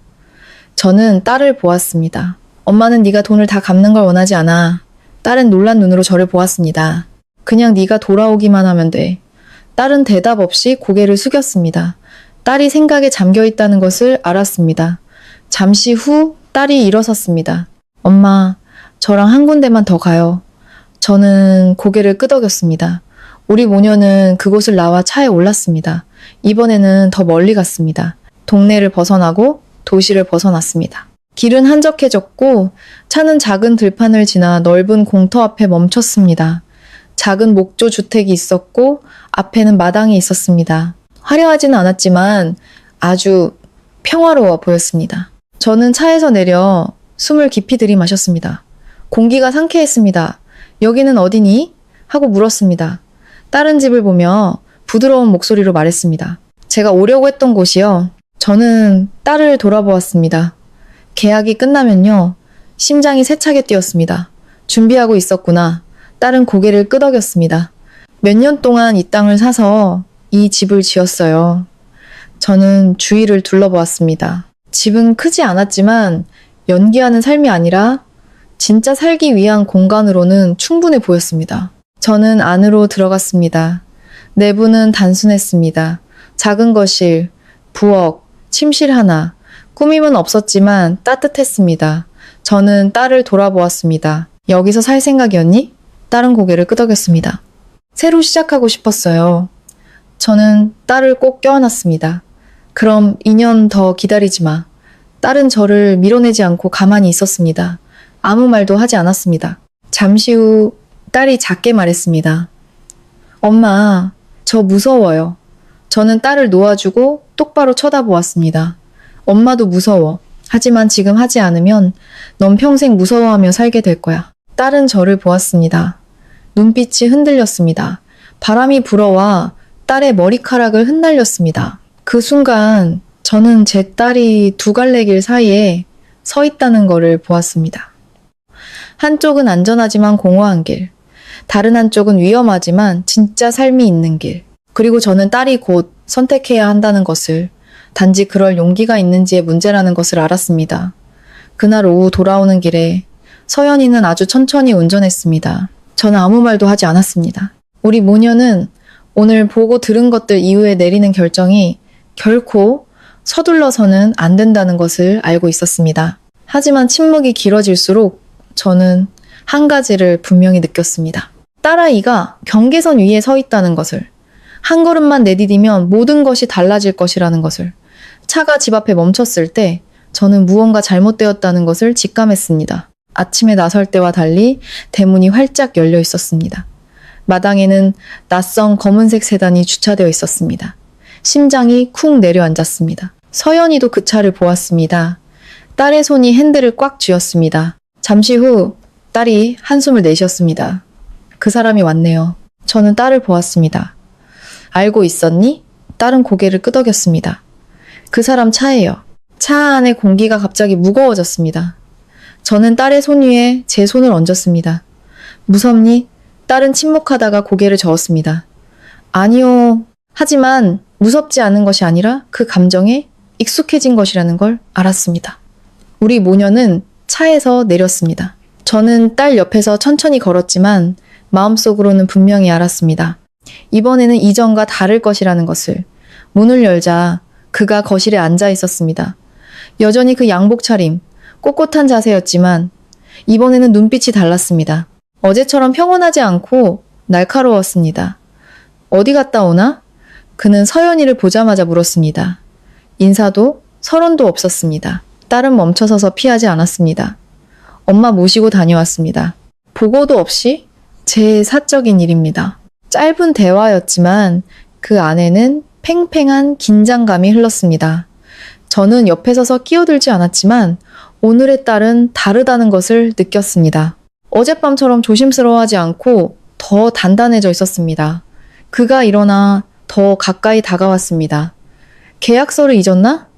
저는 딸을 보았습니다. 엄마는 네가 돈을 다 갚는 걸 원하지 않아. 딸은 놀란 눈으로 저를 보았습니다. 그냥 네가 돌아오기만 하면 돼. 딸은 대답 없이 고개를 숙였습니다. 딸이 생각에 잠겨 있다는 것을 알았습니다. 잠시 후 딸이 일어섰습니다. 엄마, 저랑 한 군데만 더 가요. 저는 고개를 끄덕였습니다. 우리 모녀는 그곳을 나와 차에 올랐습니다. 이번에는 더 멀리 갔습니다. 동네를 벗어나고 도시를 벗어났습니다. 길은 한적해졌고 차는 작은 들판을 지나 넓은 공터 앞에 멈췄습니다. 작은 목조 주택이 있었고 앞에는 마당이 있었습니다. 화려하지는 않았지만 아주 평화로워 보였습니다. 저는 차에서 내려 숨을 깊이 들이마셨습니다. 공기가 상쾌했습니다. 여기는 어디니? 하고 물었습니다. 다른 집을 보며 부드러운 목소리로 말했습니다. 제가 오려고 했던 곳이요. 저는 딸을 돌아보았습니다. 계약이 끝나면요. 심장이 세차게 뛰었습니다. 준비하고 있었구나. 딸은 고개를 끄덕였습니다. 몇 년 동안 이 땅을 사서 이 집을 지었어요. 저는 주위를 둘러보았습니다. 집은 크지 않았지만 연기하는 삶이 아니라 진짜 살기 위한 공간으로는 충분해 보였습니다. 저는 안으로 들어갔습니다. 내부는 단순했습니다. 작은 거실, 부엌, 침실 하나. 꾸밈은 없었지만 따뜻했습니다. 저는 딸을 돌아보았습니다. 여기서 살 생각이었니? 딸은 고개를 끄덕였습니다. 새로 시작하고 싶었어요. 저는 딸을 꼭 껴안았습니다. 그럼 2년 더 기다리지 마. 딸은 저를 밀어내지 않고 가만히 있었습니다. 아무 말도 하지 않았습니다. 잠시 후 딸이 작게 말했습니다. 엄마, 저 무서워요. 저는 딸을 놓아주고 똑바로 쳐다보았습니다. 엄마도 무서워. 하지만 지금 하지 않으면 넌 평생 무서워하며 살게 될 거야. 딸은 저를 보았습니다. 눈빛이 흔들렸습니다. 바람이 불어와 딸의 머리카락을 흩날렸습니다. 그 순간 저는 제 딸이 두 갈래 길 사이에 서 있다는 것을 보았습니다. 한쪽은 안전하지만 공허한 길, 다른 한쪽은 위험하지만 진짜 삶이 있는 길. 그리고 저는 딸이 곧 선택해야 한다는 것을, 단지 그럴 용기가 있는지의 문제라는 것을 알았습니다. 그날 오후 돌아오는 길에 서연이는 아주 천천히 운전했습니다. 저는 아무 말도 하지 않았습니다. 우리 모녀는 오늘 보고 들은 것들 이후에 내리는 결정이 결코 서둘러서는 안 된다는 것을 알고 있었습니다. 하지만 침묵이 길어질수록 저는 한 가지를 분명히 느꼈습니다. 딸아이가 경계선 위에 서 있다는 것을, 한 걸음만 내디디면 모든 것이 달라질 것이라는 것을, 차가 집 앞에 멈췄을 때 저는 무언가 잘못되었다는 것을 직감했습니다. 아침에 나설 때와 달리 대문이 활짝 열려 있었습니다. 마당에는 낯선 검은색 세단이 주차되어 있었습니다. 심장이 쿵 내려앉았습니다. 서연이도 그 차를 보았습니다. 딸의 손이 핸들을 꽉 쥐었습니다. 잠시 후 딸이 한숨을 내쉬었습니다. 그 사람이 왔네요. 저는 딸을 보았습니다. 알고 있었니? 딸은 고개를 끄덕였습니다. 그 사람 차예요. 차 안의 공기가 갑자기 무거워졌습니다. 저는 딸의 손 위에 제 손을 얹었습니다. 무섭니? 딸은 침묵하다가 고개를 저었습니다. 아니요. 하지만 무섭지 않은 것이 아니라 그 감정에 익숙해진 것이라는 걸 알았습니다. 우리 모녀는 차에서 내렸습니다. 저는 딸 옆에서 천천히 걸었지만 마음속으로는 분명히 알았습니다. 이번에는 이전과 다를 것이라는 것을. 문을 열자 그가 거실에 앉아 있었습니다. 여전히 그 양복 차림, 꼿꼿한 자세였지만 이번에는 눈빛이 달랐습니다. 어제처럼 평온하지 않고 날카로웠습니다. 어디 갔다 오나? 그는 서연이를 보자마자 물었습니다. 인사도 서론도 없었습니다. 딸은 멈춰서서 피하지 않았습니다. 엄마 모시고 다녀왔습니다. 보고도 없이 제 사적인 일입니다. 짧은 대화였지만 그 안에는 팽팽한 긴장감이 흘렀습니다. 저는 옆에 서서 끼어들지 않았지만 오늘의 딸은 다르다는 것을 느꼈습니다. 어젯밤처럼 조심스러워하지 않고 더 단단해져 있었습니다. 그가 일어나 더 가까이 다가왔습니다. 계약서를 잊었나?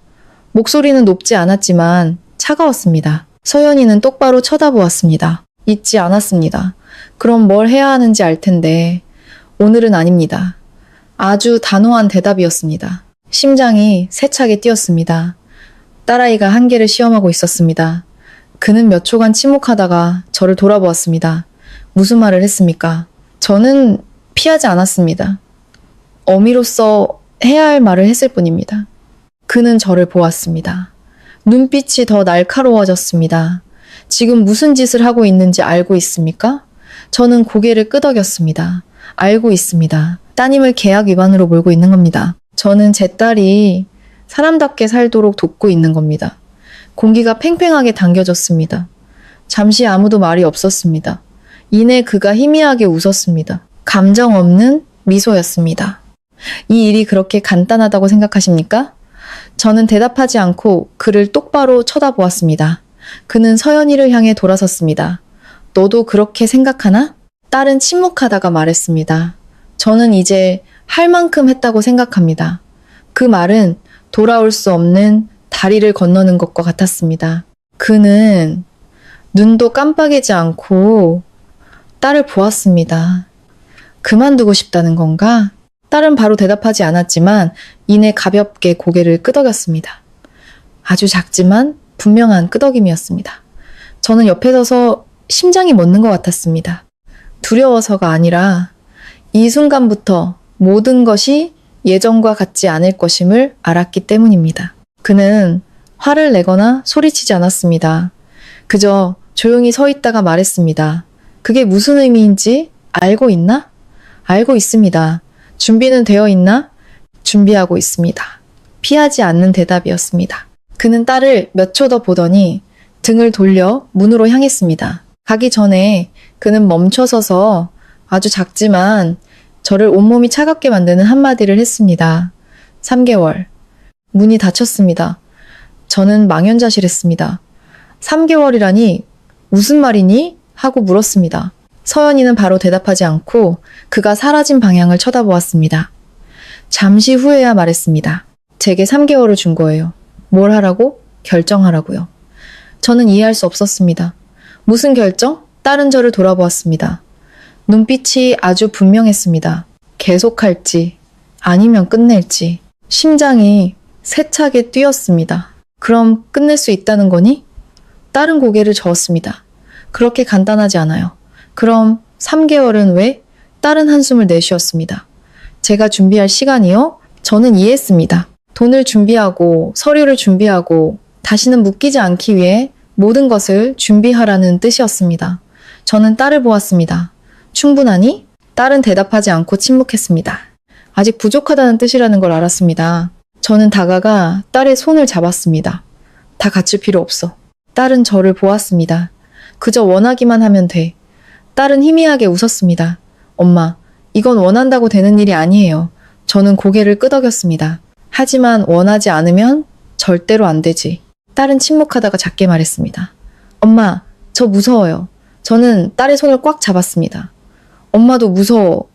목소리는 높지 않았지만 차가웠습니다. 서연이는 똑바로 쳐다보았습니다. 잊지 않았습니다. 그럼 뭘 해야 하는지 알 텐데 오늘은 아닙니다. 아주 단호한 대답이었습니다. 심장이 세차게 뛰었습니다. 딸아이가 한계를 시험하고 있었습니다. 그는 몇 초간 침묵하다가 저를 돌아보았습니다. 무슨 말을 했습니까? 저는 피하지 않았습니다. 어미로서 해야 할 말을 했을 뿐입니다. 그는 저를 보았습니다. 눈빛이 더 날카로워졌습니다. 지금 무슨 짓을 하고 있는지 알고 있습니까? 저는 고개를 끄덕였습니다. 알고 있습니다. 따님을 계약 위반으로 몰고 있는 겁니다. 저는 제 딸이 사람답게 살도록 돕고 있는 겁니다. 공기가 팽팽하게 당겨졌습니다. 잠시 아무도 말이 없었습니다. 이내 그가 희미하게 웃었습니다. 감정 없는 미소였습니다. 이 일이 그렇게 간단하다고 생각하십니까? 저는 대답하지 않고 그를 똑바로 쳐다보았습니다. 그는 서연이를 향해 돌아섰습니다. 너도 그렇게 생각하나? 딸은 침묵하다가 말했습니다. 저는 이제 할 만큼 했다고 생각합니다. 그 말은 돌아올 수 없는 다리를 건너는 것과 같았습니다. 그는 눈도 깜빡이지 않고 딸을 보았습니다. 그만두고 싶다는 건가? 딸은 바로 대답하지 않았지만 이내 가볍게 고개를 끄덕였습니다. 아주 작지만 분명한 끄덕임이었습니다. 저는 옆에 서서 심장이 멎는 것 같았습니다. 두려워서가 아니라 이 순간부터 모든 것이 예전과 같지 않을 것임을 알았기 때문입니다. 그는 화를 내거나 소리치지 않았습니다. 그저 조용히 서 있다가 말했습니다. 그게 무슨 의미인지 알고 있나? 알고 있습니다. 준비는 되어 있나? 준비하고 있습니다. 피하지 않는 대답이었습니다. 그는 딸을 몇 초 더 보더니 등을 돌려 문으로 향했습니다. 가기 전에 그는 멈춰서서 아주 작지만 저를 온몸이 차갑게 만드는 한마디를 했습니다. 3개월. 문이 닫혔습니다. 저는 망연자실했습니다. 3개월이라니 무슨 말이니? 하고 물었습니다. 서연이는 바로 대답하지 않고 그가 사라진 방향을 쳐다보았습니다. 잠시 후에야 말했습니다. 제게 3개월을 준 거예요. 뭘 하라고? 결정하라고요. 저는 이해할 수 없었습니다. 무슨 결정? 딸은 저를 돌아보았습니다. 눈빛이 아주 분명했습니다. 계속할지 아니면 끝낼지. 심장이 세차게 뛰었습니다. 그럼 끝낼 수 있다는 거니? 딸은 고개를 저었습니다. 그렇게 간단하지 않아요. 그럼 3개월은 왜? 딸은 한숨을 내쉬었습니다. 제가 준비할 시간이요? 저는 이해했습니다. 돈을 준비하고 서류를 준비하고 다시는 묶이지 않기 위해 모든 것을 준비하라는 뜻이었습니다. 저는 딸을 보았습니다. 충분하니? 딸은 대답하지 않고 침묵했습니다. 아직 부족하다는 뜻이라는 걸 알았습니다. 저는 다가가 딸의 손을 잡았습니다. 다 갖출 필요 없어. 딸은 저를 보았습니다. 그저 원하기만 하면 돼. 딸은 희미하게 웃었습니다. 엄마, 이건 원한다고 되는 일이 아니에요. 저는 고개를 끄덕였습니다. 하지만 원하지 않으면 절대로 안 되지. 딸은 침묵하다가 작게 말했습니다. 엄마, 저 무서워요. 저는 딸의 손을 꽉 잡았습니다. 엄마도 무서워.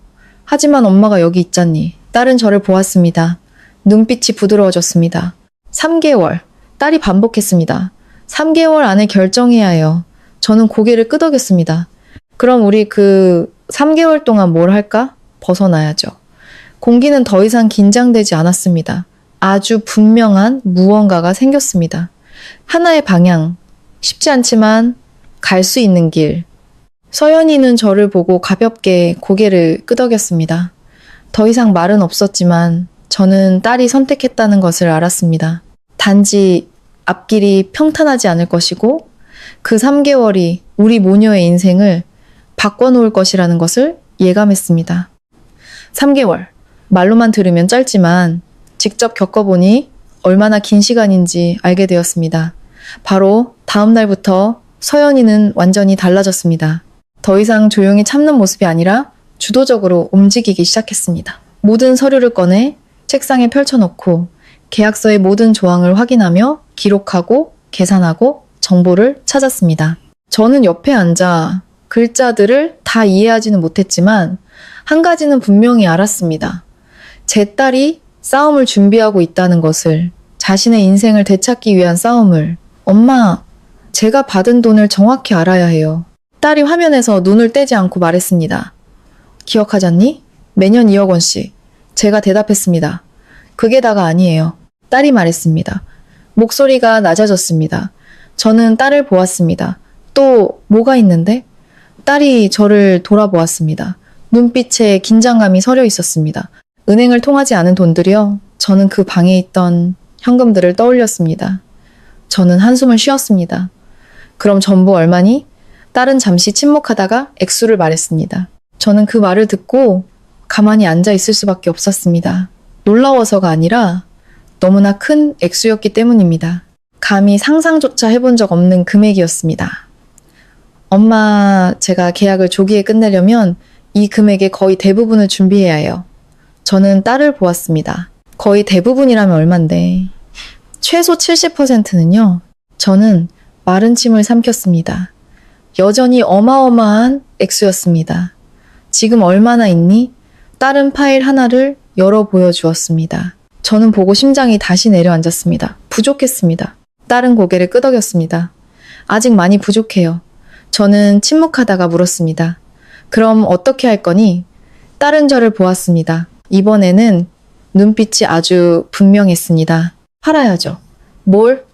하지만 엄마가 여기 있잖니. 딸은 저를 보았습니다. 눈빛이 부드러워졌습니다. 3개월. 딸이 반복했습니다. 3개월 안에 결정해야 해요. 저는 고개를 끄덕였습니다. 그럼 우리 그 3개월 동안 뭘 할까? 벗어나야죠. 공기는 더 이상 긴장되지 않았습니다. 아주 분명한 무언가가 생겼습니다. 하나의 방향. 쉽지 않지만 갈 수 있는 길. 서연이는 저를 보고 가볍게 고개를 끄덕였습니다. 더 이상 말은 없었지만 저는 딸이 선택했다는 것을 알았습니다. 단지 앞길이 평탄하지 않을 것이고 그 3개월이 우리 모녀의 인생을 바꿔놓을 것이라는 것을 예감했습니다. 3개월. 말로만 들으면 짧지만 직접 겪어보니 얼마나 긴 시간인지 알게 되었습니다. 바로 다음 날부터 서연이는 완전히 달라졌습니다. 더 이상 조용히 참는 모습이 아니라 주도적으로 움직이기 시작했습니다. 모든 서류를 꺼내 책상에 펼쳐놓고 계약서의 모든 조항을 확인하며 기록하고 계산하고 정보를 찾았습니다. 저는 옆에 앉아 글자들을 다 이해하지는 못했지만 한 가지는 분명히 알았습니다. 제 딸이 싸움을 준비하고 있다는 것을, 자신의 인생을 되찾기 위한 싸움을. 엄마, 제가 받은 돈을 정확히 알아야 해요. 딸이 화면에서 눈을 떼지 않고 말했습니다. 기억하잖니? 매년 2억 원씩. 제가 대답했습니다. 그게 다가 아니에요. 딸이 말했습니다. 목소리가 낮아졌습니다. 저는 딸을 보았습니다. 또 뭐가 있는데? 딸이 저를 돌아보았습니다. 눈빛에 긴장감이 서려 있었습니다. 은행을 통하지 않은 돈들이요. 저는 그 방에 있던 현금들을 떠올렸습니다. 저는 한숨을 쉬었습니다. 그럼 전부 얼마니? 딸은 잠시 침묵하다가 액수를 말했습니다. 저는 그 말을 듣고 가만히 앉아 있을 수밖에 없었습니다. 놀라워서가 아니라 너무나 큰 액수였기 때문입니다. 감히 상상조차 해본 적 없는 금액이었습니다. 엄마, 제가 계약을 조기에 끝내려면 이 금액의 거의 대부분을 준비해야 해요. 저는 딸을 보았습니다. 거의 대부분이라면 얼만데. 최소 70%는요. 저는 마른 침을 삼켰습니다. 여전히 어마어마한 액수였습니다. 지금 얼마나 있니? 딸은 파일 하나를 열어 보여주었습니다. 저는 보고 심장이 다시 내려앉았습니다. 부족했습니다. 딸은 고개를 끄덕였습니다. 아직 많이 부족해요. 저는 침묵하다가 물었습니다. 그럼 어떻게 할 거니? 딸은 저를 보았습니다. 이번에는 눈빛이 아주 분명했습니다. 팔아야죠. 뭘?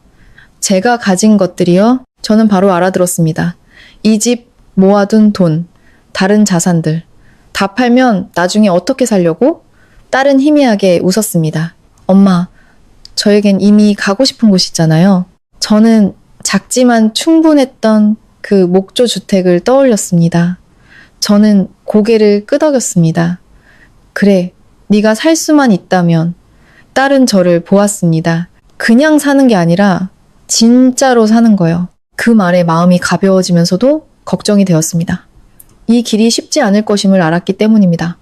제가 가진 것들이요? 저는 바로 알아들었습니다. 이 집 모아둔 돈. 다른 자산들 다 팔면 나중에 어떻게 살려고? 딸은 희미하게 웃었습니다. 엄마, 저에겐 이미 가고 싶은 곳이 있잖아요. 저는 작지만 충분했던 그 목조 주택을 떠올렸습니다. 저는 고개를 끄덕였습니다. 그래, 네가 살 수만 있다면. 딸은 저를 보았습니다. 그냥 사는 게 아니라 진짜로 사는 거요. 그 말에 마음이 가벼워지면서도 걱정이 되었습니다. 이 길이 쉽지 않을 것임을 알았기 때문입니다.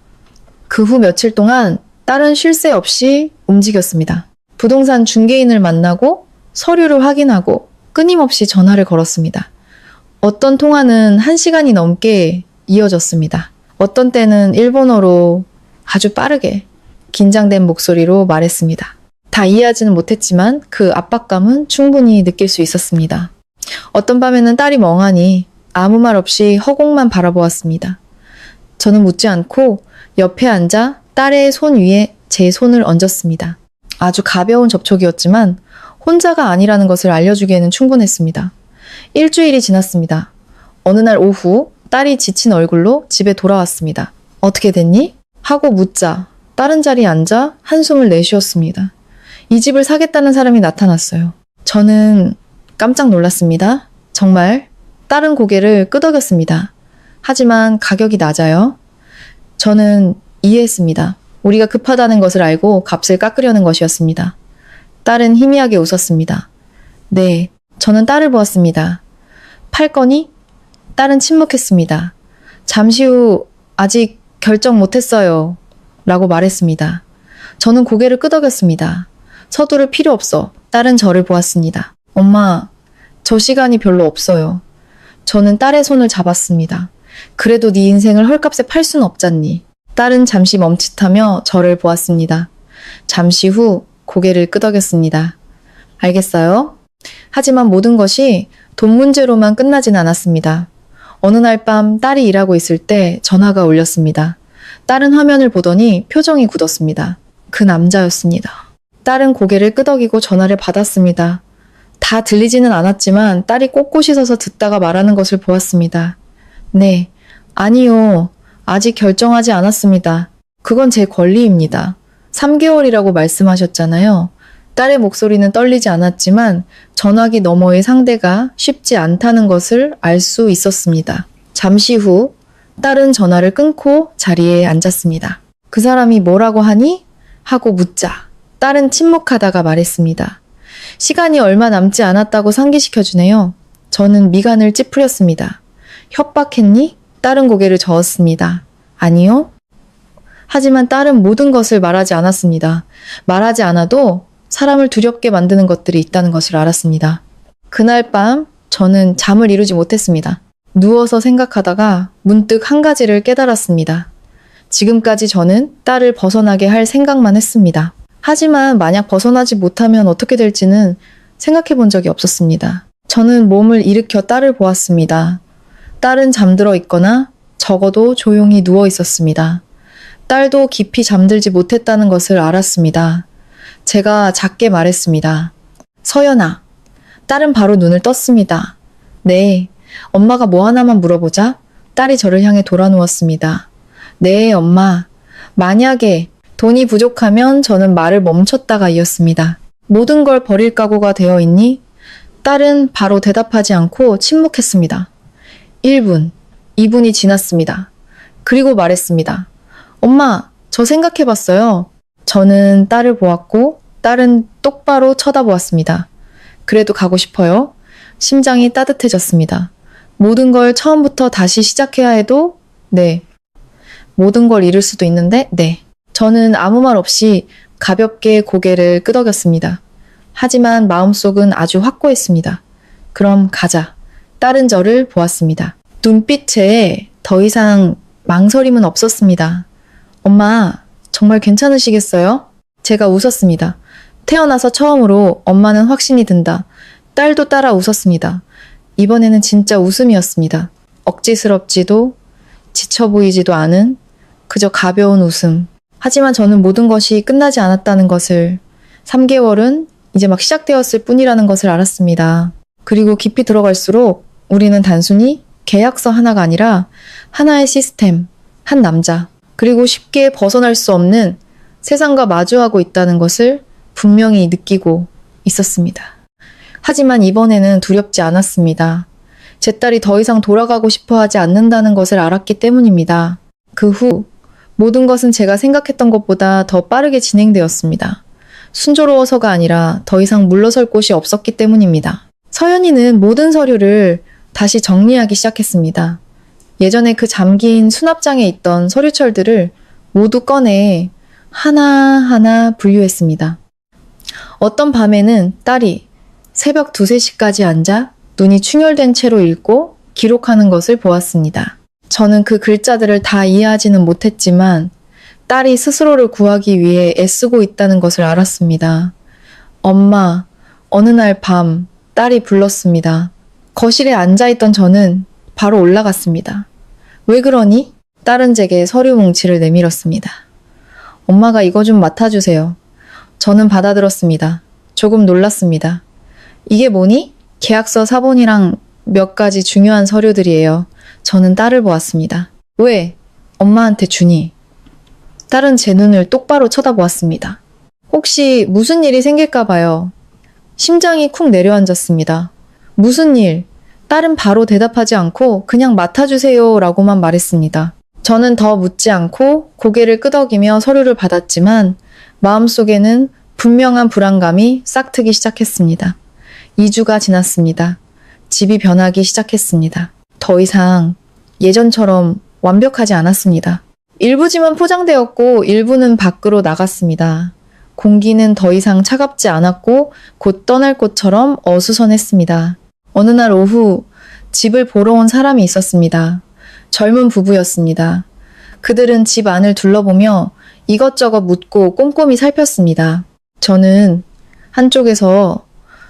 그 후 며칠 동안 딸은 쉴 새 없이 움직였습니다. 부동산 중개인을 만나고 서류를 확인하고 끊임없이 전화를 걸었습니다. 어떤 통화는 1시간이 넘게 이어졌습니다. 어떤 때는 일본어로 아주 빠르게 긴장된 목소리로 말했습니다. 다 이해하지는 못했지만 그 압박감은 충분히 느낄 수 있었습니다. 어떤 밤에는 딸이 멍하니 아무 말 없이 허공만 바라보았습니다. 저는 묻지 않고 옆에 앉아 딸의 손 위에 제 손을 얹었습니다. 아주 가벼운 접촉이었지만 혼자가 아니라는 것을 알려주기에는 충분했습니다. 일주일이 지났습니다. 어느 날 오후 딸이 지친 얼굴로 집에 돌아왔습니다. 어떻게 됐니? 하고 묻자 다른 자리에 앉아 한숨을 내쉬었습니다. 이 집을 사겠다는 사람이 나타났어요. 저는 깜짝 놀랐습니다. 정말 딸은 고개를 끄덕였습니다. 하지만 가격이 낮아요. 저는 이해했습니다. 우리가 급하다는 것을 알고 값을 깎으려는 것이었습니다. 딸은 희미하게 웃었습니다. 네, 저는 딸을 보았습니다. 팔 거니? 딸은 침묵했습니다. 잠시 후 아직 결정 못했어요. 라고 말했습니다. 저는 고개를 끄덕였습니다. 서두를 필요 없어. 딸은 저를 보았습니다. 엄마, 저 시간이 별로 없어요. 저는 딸의 손을 잡았습니다. 그래도 네 인생을 헐값에 팔 순 없잖니. 딸은 잠시 멈칫하며 저를 보았습니다. 잠시 후 고개를 끄덕였습니다. 알겠어요? 하지만 모든 것이 돈 문제로만 끝나진 않았습니다. 어느 날 밤 딸이 일하고 있을 때 전화가 울렸습니다. 딸은 화면을 보더니 표정이 굳었습니다. 그 남자였습니다. 딸은 고개를 끄덕이고 전화를 받았습니다. 다 들리지는 않았지만 딸이 꼿꼿이 서서 듣다가 말하는 것을 보았습니다. 네, 아니요. 아직 결정하지 않았습니다. 그건 제 권리입니다. 3개월이라고 말씀하셨잖아요. 딸의 목소리는 떨리지 않았지만 전화기 너머의 상대가 쉽지 않다는 것을 알 수 있었습니다. 잠시 후 딸은 전화를 끊고 자리에 앉았습니다. 그 사람이 뭐라고 하니? 하고 묻자 딸은 침묵하다가 말했습니다. 시간이 얼마 남지 않았다고 상기시켜주네요. 저는 미간을 찌푸렸습니다. 협박했니? 딸은 고개를 저었습니다. 아니요. 하지만 딸은 모든 것을 말하지 않았습니다. 말하지 않아도 사람을 두렵게 만드는 것들이 있다는 것을 알았습니다. 그날 밤 저는 잠을 이루지 못했습니다. 누워서 생각하다가 문득 한 가지를 깨달았습니다. 지금까지 저는 딸을 벗어나게 할 생각만 했습니다. 하지만 만약 벗어나지 못하면 어떻게 될지는 생각해 본 적이 없었습니다. 저는 몸을 일으켜 딸을 보았습니다. 딸은 잠들어 있거나 적어도 조용히 누워 있었습니다. 딸도 깊이 잠들지 못했다는 것을 알았습니다. 제가 작게 말했습니다. 서연아. 딸은 바로 눈을 떴습니다. 네, 엄마가 뭐 하나만 물어보자 딸이 저를 향해 돌아누웠습니다. 네, 엄마. 만약에 돈이 부족하면 저는 말을 멈췄다가 이었습니다. 모든 걸 버릴 각오가 되어 있니? 딸은 바로 대답하지 않고 침묵했습니다. 1분, 2분이 지났습니다. 그리고 말했습니다. 엄마, 저 생각해봤어요. 저는 딸을 보았고 딸은 똑바로 쳐다보았습니다. 그래도 가고 싶어요. 심장이 따뜻해졌습니다. 모든 걸 처음부터 다시 시작해야 해도 네. 모든 걸 잃을 수도 있는데 네. 저는 아무 말 없이 가볍게 고개를 끄덕였습니다. 하지만 마음속은 아주 확고했습니다. 그럼 가자. 딸은 저를 보았습니다. 눈빛에 더 이상 망설임은 없었습니다. 엄마, 정말 괜찮으시겠어요? 제가 웃었습니다. 태어나서 처음으로 엄마는 확신이 든다. 딸도 따라 웃었습니다. 이번에는 진짜 웃음이었습니다. 억지스럽지도 지쳐 보이지도 않은 그저 가벼운 웃음. 하지만 저는 모든 것이 끝나지 않았다는 것을 3개월은 이제 막 시작되었을 뿐이라는 것을 알았습니다. 그리고 깊이 들어갈수록 우리는 단순히 계약서 하나가 아니라 하나의 시스템, 한 남자, 그리고 쉽게 벗어날 수 없는 세상과 마주하고 있다는 것을 분명히 느끼고 있었습니다. 하지만 이번에는 두렵지 않았습니다. 제 딸이 더 이상 돌아가고 싶어 하지 않는다는 것을 알았기 때문입니다. 그 후 모든 것은 제가 생각했던 것보다 더 빠르게 진행되었습니다. 순조로워서가 아니라 더 이상 물러설 곳이 없었기 때문입니다. 서연이는 모든 서류를 다시 정리하기 시작했습니다. 예전에 그 잠긴 수납장에 있던 서류철들을 모두 꺼내 하나하나 분류했습니다. 어떤 밤에는 딸이 새벽 2, 3시까지 앉아 눈이 충혈된 채로 읽고 기록하는 것을 보았습니다. 저는 그 글자들을 다 이해하지는 못했지만 딸이 스스로를 구하기 위해 애쓰고 있다는 것을 알았습니다. 엄마, 어느 날 밤 딸이 불렀습니다. 거실에 앉아있던 저는 바로 올라갔습니다. 왜 그러니? 딸은 제게 서류 뭉치를 내밀었습니다. 엄마가 이거 좀 맡아주세요. 저는 받아들었습니다. 조금 놀랐습니다. 이게 뭐니? 계약서 사본이랑 몇 가지 중요한 서류들이에요. 저는 딸을 보았습니다. 왜? 엄마한테 주니? 딸은 제 눈을 똑바로 쳐다보았습니다. 혹시 무슨 일이 생길까 봐요. 심장이 쿵 내려앉았습니다. 무슨 일? 딸은 바로 대답하지 않고 그냥 맡아주세요 라고만 말했습니다. 저는 더 묻지 않고 고개를 끄덕이며 서류를 받았지만 마음속에는 분명한 불안감이 싹트기 시작했습니다. 2주가 지났습니다. 집이 변하기 시작했습니다. 더 이상 예전처럼 완벽하지 않았습니다. 일부지만 포장되었고 일부는 밖으로 나갔습니다. 공기는 더 이상 차갑지 않았고 곧 떠날 꽃처럼 어수선했습니다. 어느 날 오후 집을 보러 온 사람이 있었습니다. 젊은 부부였습니다. 그들은 집 안을 둘러보며 이것저것 묻고 꼼꼼히 살폈습니다. 저는 한쪽에서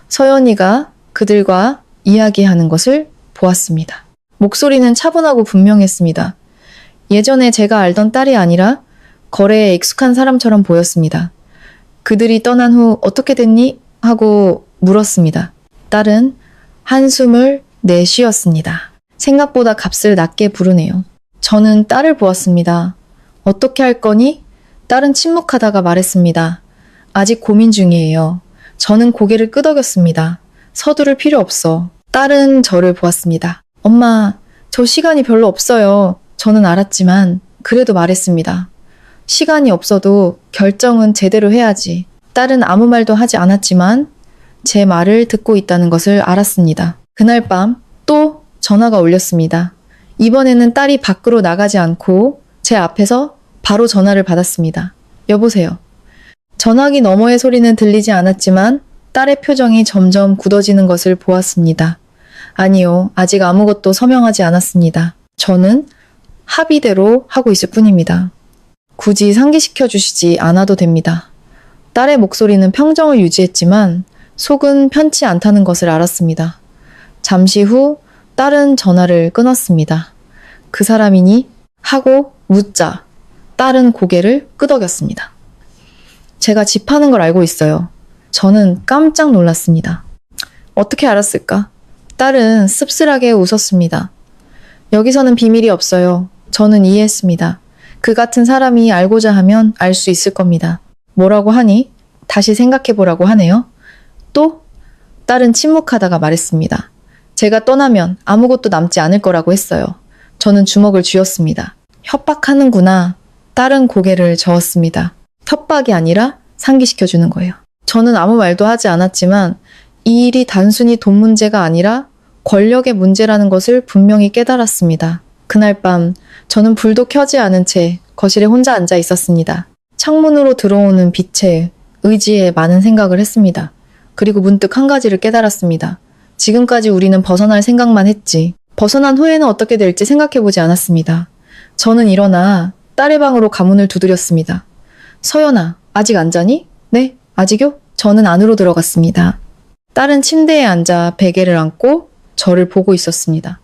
서연이가 그들과 이야기하는 것을 보았습니다. 목소리는 차분하고 분명했습니다. 예전에 제가 알던 딸이 아니라 거래에 익숙한 사람처럼 보였습니다. 그들이 떠난 후 어떻게 됐니? 하고 물었습니다. 딸은 한숨을 내쉬었습니다. 생각보다 값을 낮게 부르네요. 저는 딸을 보았습니다. 어떻게 할 거니? 딸은 침묵하다가 말했습니다. 아직 고민 중이에요. 저는 고개를 끄덕였습니다. 서두를 필요 없어. 딸은 저를 보았습니다. 엄마, 저 시간이 별로 없어요. 저는 알았지만 그래도 말했습니다. 시간이 없어도 결정은 제대로 해야지. 딸은 아무 말도 하지 않았지만 제 말을 듣고 있다는 것을 알았습니다. 그날 밤 또 전화가 울렸습니다. 이번에는 딸이 밖으로 나가지 않고 제 앞에서 바로 전화를 받았습니다. 여보세요. 전화기 너머의 소리는 들리지 않았지만 딸의 표정이 점점 굳어지는 것을 보았습니다. 아니요, 아직 아무것도 서명하지 않았습니다. 저는 합의대로 하고 있을 뿐입니다. 굳이 상기시켜 주시지 않아도 됩니다. 딸의 목소리는 평정을 유지했지만 속은 편치 않다는 것을 알았습니다. 잠시 후 딸은 전화를 끊었습니다. 그 사람이니? 하고 묻자 딸은 고개를 끄덕였습니다. 제가 집 파는 걸 알고 있어요. 저는 깜짝 놀랐습니다. 어떻게 알았을까? 딸은 씁쓸하게 웃었습니다. 여기서는 비밀이 없어요. 저는 이해했습니다. 그 같은 사람이 알고자 하면 알 수 있을 겁니다. 뭐라고 하니? 다시 생각해보라고 하네요. 또? 딸은 침묵하다가 말했습니다. 제가 떠나면 아무것도 남지 않을 거라고 했어요. 저는 주먹을 쥐었습니다. 협박하는구나. 딸은 고개를 저었습니다. 협박이 아니라 상기시켜주는 거예요. 저는 아무 말도 하지 않았지만 이 일이 단순히 돈 문제가 아니라 권력의 문제라는 것을 분명히 깨달았습니다. 그날 밤 저는 불도 켜지 않은 채 거실에 혼자 앉아 있었습니다. 창문으로 들어오는 빛에 의지에 많은 생각을 했습니다. 그리고 문득 한 가지를 깨달았습니다. 지금까지 우리는 벗어날 생각만 했지. 벗어난 후에는 어떻게 될지 생각해보지 않았습니다. 저는 일어나 딸의 방으로 가문을 두드렸습니다. 서연아, 아직 안 자니? 네, 아직요? 저는 안으로 들어갔습니다. 딸은 침대에 앉아 베개를 안고 저를 보고 있었습니다.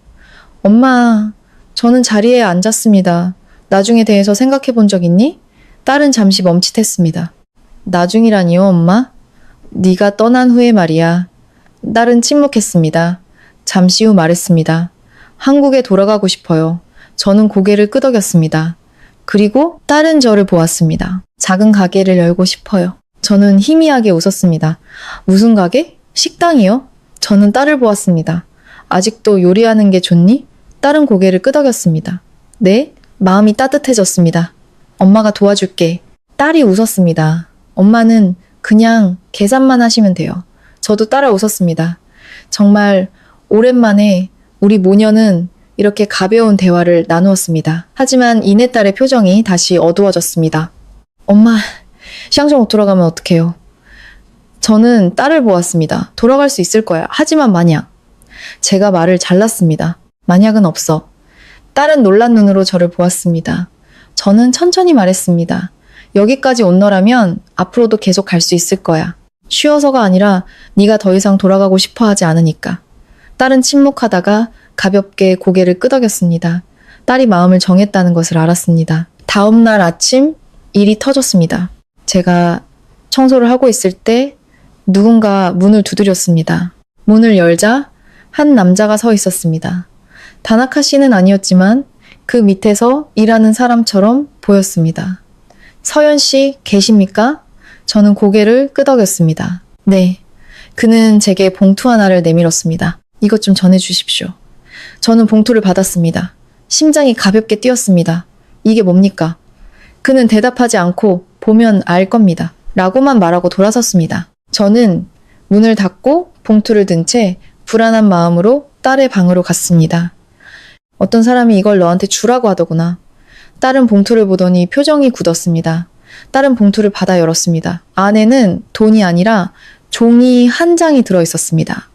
엄마, 저는 자리에 앉았습니다. 나중에 대해서 생각해 본 적 있니? 딸은 잠시 멈칫했습니다. 나중이라니요, 엄마? 네가 떠난 후에 말이야. 딸은 침묵했습니다. 잠시 후 말했습니다. 한국에 돌아가고 싶어요. 저는 고개를 끄덕였습니다. 그리고 딸은 저를 보았습니다. 작은 가게를 열고 싶어요. 저는 희미하게 웃었습니다. 무슨 가게? 식당이요? 저는 딸을 보았습니다. 아직도 요리하는 게 좋니? 딸은 고개를 끄덕였습니다. 네? 마음이 따뜻해졌습니다. 엄마가 도와줄게. 딸이 웃었습니다. 엄마는 그냥 계산만 하시면 돼요. 저도 따라 웃었습니다. 정말 오랜만에 우리 모녀는 이렇게 가벼운 대화를 나누었습니다. 하지만 이내딸의 표정이 다시 어두워졌습니다. 엄마, 시장점 못 돌아가면 어떡해요? 저는 딸을 보았습니다. 돌아갈 수 있을 거야. 하지만 만약. 제가 말을 잘랐습니다. 만약은 없어. 딸은 놀란 눈으로 저를 보았습니다. 저는 천천히 말했습니다. 여기까지 온 너라면 앞으로도 계속 갈 수 있을 거야. 쉬어서가 아니라 네가 더 이상 돌아가고 싶어 하지 않으니까. 딸은 침묵하다가 가볍게 고개를 끄덕였습니다. 딸이 마음을 정했다는 것을 알았습니다. 다음 날 아침 일이 터졌습니다. 제가 청소를 하고 있을 때 누군가 문을 두드렸습니다. 문을 열자 한 남자가 서 있었습니다. 다나카 씨는 아니었지만 그 밑에서 일하는 사람처럼 보였습니다. 서연 씨 계십니까? 저는 고개를 끄덕였습니다. 네. 그는 제게 봉투 하나를 내밀었습니다. 이것 좀 전해주십시오. 저는 봉투를 받았습니다. 심장이 가볍게 뛰었습니다. 이게 뭡니까? 그는 대답하지 않고 보면 알 겁니다. 라고만 말하고 돌아섰습니다. 저는 문을 닫고 봉투를 든 채 불안한 마음으로 딸의 방으로 갔습니다. 어떤 사람이 이걸 너한테 주라고 하더구나. 딸은 봉투를 보더니 표정이 굳었습니다. 딸은 봉투를 받아 열었습니다. 안에는 돈이 아니라 종이 한 장이 들어 있었습니다.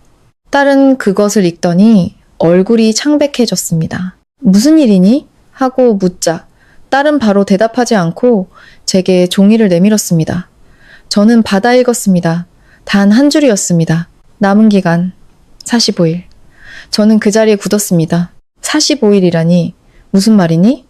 딸은 그것을 읽더니 얼굴이 창백해졌습니다. 무슨 일이니? 하고 묻자 딸은 바로 대답하지 않고 제게 종이를 내밀었습니다. 저는 받아 읽었습니다. 단 한 줄이었습니다. 남은 기간 45일. 저는 그 자리에 굳었습니다. 45일이라니 무슨 말이니?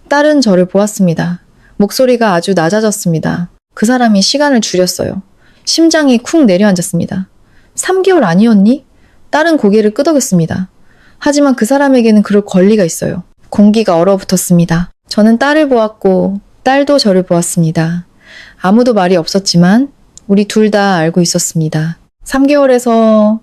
딸은 저를 보았습니다. 목소리가 아주 낮아졌습니다. 그 사람이 시간을 줄였어요. 심장이 쿵 내려앉았습니다. 3개월 아니었니? 딸은 고개를 끄덕였습니다. 하지만 그 사람에게는 그럴 권리가 있어요. 공기가 얼어붙었습니다. 저는 딸을 보았고 딸도 저를 보았습니다. 아무도 말이 없었지만 우리 둘 다 알고 있었습니다. 3개월에서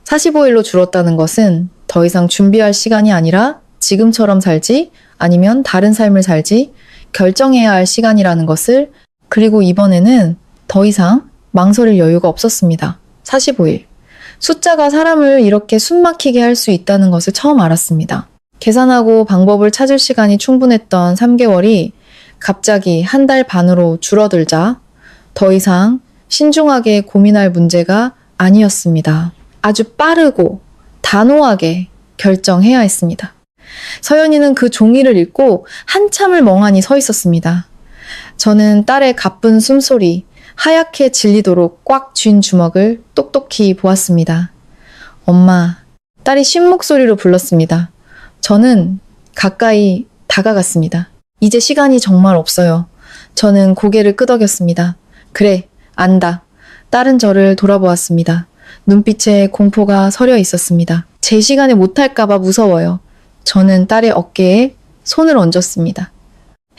45일로 줄었다는 것은 더 이상 준비할 시간이 아니라 지금처럼 살지 아니면 다른 삶을 살지 결정해야 할 시간이라는 것을, 그리고 이번에는 더 이상 망설일 여유가 없었습니다. 45일. 숫자가 사람을 이렇게 숨막히게 할 수 있다는 것을 처음 알았습니다. 계산하고 방법을 찾을 시간이 충분했던 3개월이 갑자기 한 달 반으로 줄어들자 더 이상 신중하게 고민할 문제가 아니었습니다. 아주 빠르고 단호하게 결정해야 했습니다. 서연이는 그 종이를 읽고 한참을 멍하니 서 있었습니다. 저는 딸의 가쁜 숨소리, 하얗게 질리도록 꽉 쥔 주먹을 똑똑히 보았습니다. 엄마, 딸이 쉰 목소리로 불렀습니다. 저는 가까이 다가갔습니다. 이제 시간이 정말 없어요. 저는 고개를 끄덕였습니다. 그래, 안다. 딸은 저를 돌아보았습니다. 눈빛에 공포가 서려 있었습니다. 제 시간에 못할까봐 무서워요. 저는 딸의 어깨에 손을 얹었습니다.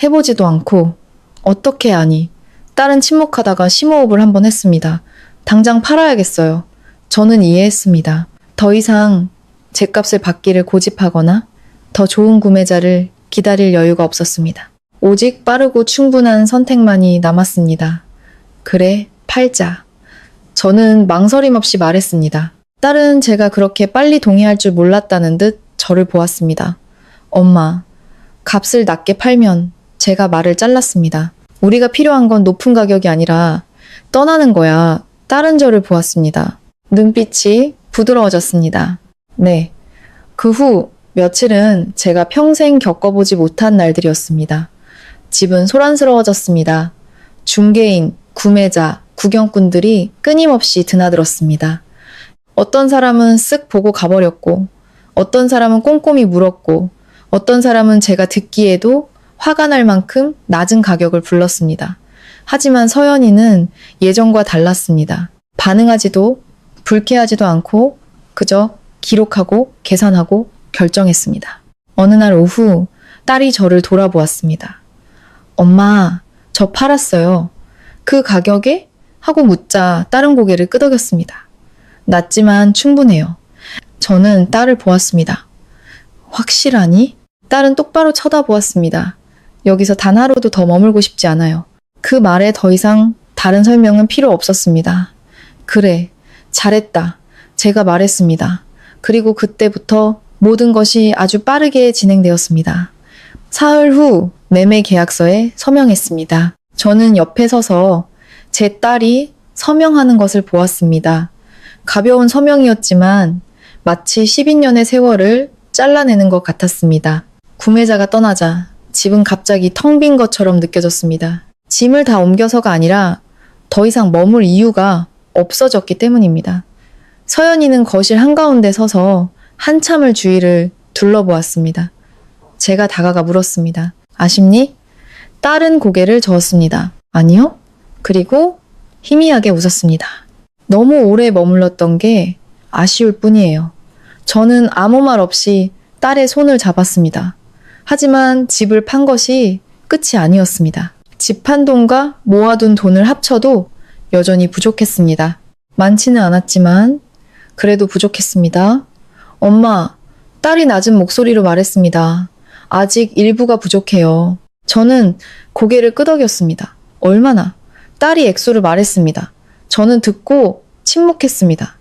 해보지도 않고 어떻게 아니? 딸은 침묵하다가 심호흡을 한번 했습니다. 당장 팔아야겠어요. 저는 이해했습니다. 더 이상 죗값을 받기를 고집하거나 더 좋은 구매자를 기다릴 여유가 없었습니다. 오직 빠르고 충분한 선택만이 남았습니다. 그래, 팔자. 저는 망설임 없이 말했습니다. 딸은 제가 그렇게 빨리 동의할 줄 몰랐다는 듯 저를 보았습니다. 엄마, 값을 낮게 팔면 제가 말을 잘랐습니다. 우리가 필요한 건 높은 가격이 아니라 떠나는 거야. 딸은 저를 보았습니다. 눈빛이 부드러워졌습니다. 네. 그 후 며칠은 제가 평생 겪어보지 못한 날들이었습니다. 집은 소란스러워졌습니다. 중개인, 구매자, 구경꾼들이 끊임없이 드나들었습니다. 어떤 사람은 쓱 보고 가버렸고, 어떤 사람은 꼼꼼히 물었고, 어떤 사람은 제가 듣기에도 화가 날 만큼 낮은 가격을 불렀습니다. 하지만 서연이는 예전과 달랐습니다. 반응하지도 불쾌하지도 않고 그저 기록하고 계산하고 결정했습니다. 어느 날 오후 딸이 저를 돌아보았습니다. 엄마, 저 팔았어요. 그 가격에? 하고 묻자 딸은 고개를 끄덕였습니다. 낮지만 충분해요. 저는 딸을 보았습니다. 확실하니? 딸은 똑바로 쳐다보았습니다. 여기서 단 하루도 더 머물고 싶지 않아요. 그 말에 더 이상 다른 설명은 필요 없었습니다. 그래, 잘했다. 제가 말했습니다. 그리고 그때부터 모든 것이 아주 빠르게 진행되었습니다. 사흘 후 매매 계약서에 서명했습니다. 저는 옆에 서서 제 딸이 서명하는 것을 보았습니다. 가벼운 서명이었지만 마치 12년의 세월을 잘라내는 것 같았습니다. 구매자가 떠나자 집은 갑자기 텅 빈 것처럼 느껴졌습니다. 짐을 다 옮겨서가 아니라 더 이상 머물 이유가 없어졌기 때문입니다. 서연이는 거실 한가운데 서서 한참을 주위를 둘러보았습니다. 제가 다가가 물었습니다. 아십니? 딸은 고개를 저었습니다. 아니요? 그리고 희미하게 웃었습니다. 너무 오래 머물렀던 게 아쉬울 뿐이에요. 저는 아무 말 없이 딸의 손을 잡았습니다. 하지만 집을 판 것이 끝이 아니었습니다. 집 한 돈과 모아둔 돈을 합쳐도 여전히 부족했습니다. 많지는 않았지만 그래도 부족했습니다. 엄마, 딸이 낮은 목소리로 말했습니다. 아직 일부가 부족해요. 저는 고개를 끄덕였습니다. 얼마나? 딸이 액수를 말했습니다. 저는 듣고 침묵했습니다.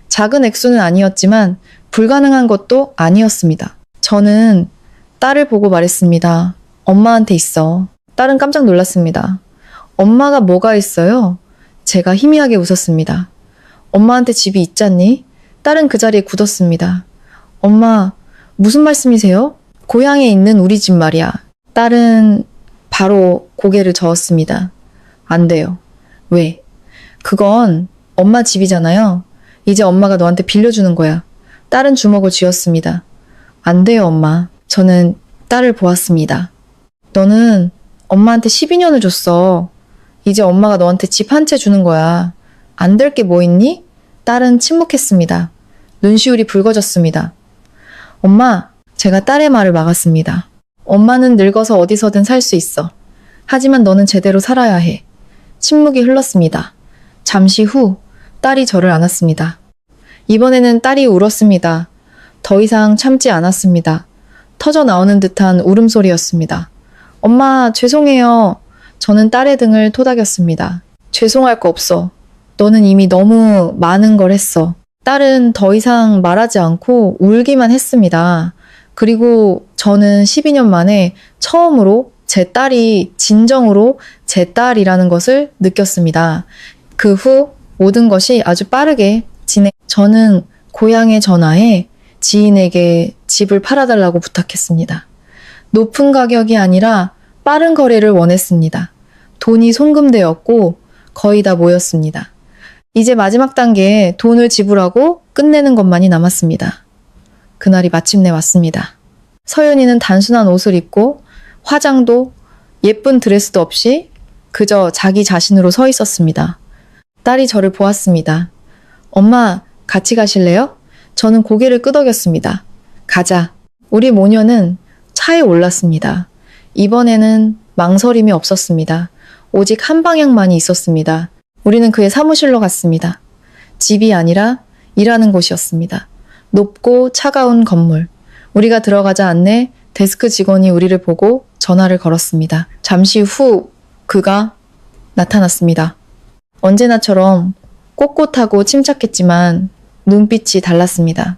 작은 액수는 아니었지만 불가능한 것도 아니었습니다. 저는 딸을 보고 말했습니다. 엄마한테 있어. 딸은 깜짝 놀랐습니다. 엄마가 뭐가 있어요? 제가 희미하게 웃었습니다. 엄마한테 집이 있잖니? 딸은 그 자리에 굳었습니다. 엄마, 무슨 말씀이세요? 고향에 있는 우리 집 말이야. 딸은 바로 고개를 저었습니다. 안 돼요. 왜? 그건 엄마 집이잖아요. 이제 엄마가 너한테 빌려주는 거야. 딸은 주먹을 쥐었습니다. 안 돼요, 엄마. 저는 딸을 보았습니다. 너는 엄마한테 12년을 줬어. 이제 엄마가 너한테 집 한 채 주는 거야. 안 될 게 뭐 있니? 딸은 침묵했습니다. 눈시울이 붉어졌습니다. 엄마, 제가 딸의 말을 막았습니다. 엄마는 늙어서 어디서든 살 수 있어. 하지만 너는 제대로 살아야 해. 침묵이 흘렀습니다. 잠시 후 딸이 저를 안았습니다. 이번에는 딸이 울었습니다. 더 이상 참지 않았습니다. 터져 나오는 듯한 울음소리였습니다. 엄마, 죄송해요. 저는 딸의 등을 토닥였습니다. 죄송할 거 없어. 너는 이미 너무 많은 걸 했어. 딸은 더 이상 말하지 않고 울기만 했습니다. 그리고 저는 12년 만에 처음으로 제 딸이 진정으로 제 딸이라는 것을 느꼈습니다. 그 후 모든 것이 아주 빠르게 저는 고향에 전화해 지인에게 집을 팔아달라고 부탁했습니다. 높은 가격이 아니라 빠른 거래를 원했습니다. 돈이 송금되었고 거의 다 모였습니다. 이제 마지막 단계에 돈을 지불하고 끝내는 것만이 남았습니다. 그날이 마침내 왔습니다. 서연이는 단순한 옷을 입고 화장도 예쁜 드레스도 없이 그저 자기 자신으로 서 있었습니다. 딸이 저를 보았습니다. 엄마, 같이 가실래요? 저는 고개를 끄덕였습니다. 가자. 우리 모녀는 차에 올랐습니다. 이번에는 망설임이 없었습니다. 오직 한 방향만이 있었습니다. 우리는 그의 사무실로 갔습니다. 집이 아니라 일하는 곳이었습니다. 높고 차가운 건물. 우리가 들어가자 안내 데스크 직원이 우리를 보고 전화를 걸었습니다. 잠시 후 그가 나타났습니다. 언제나처럼 꼿꼿하고 침착했지만 눈빛이 달랐습니다.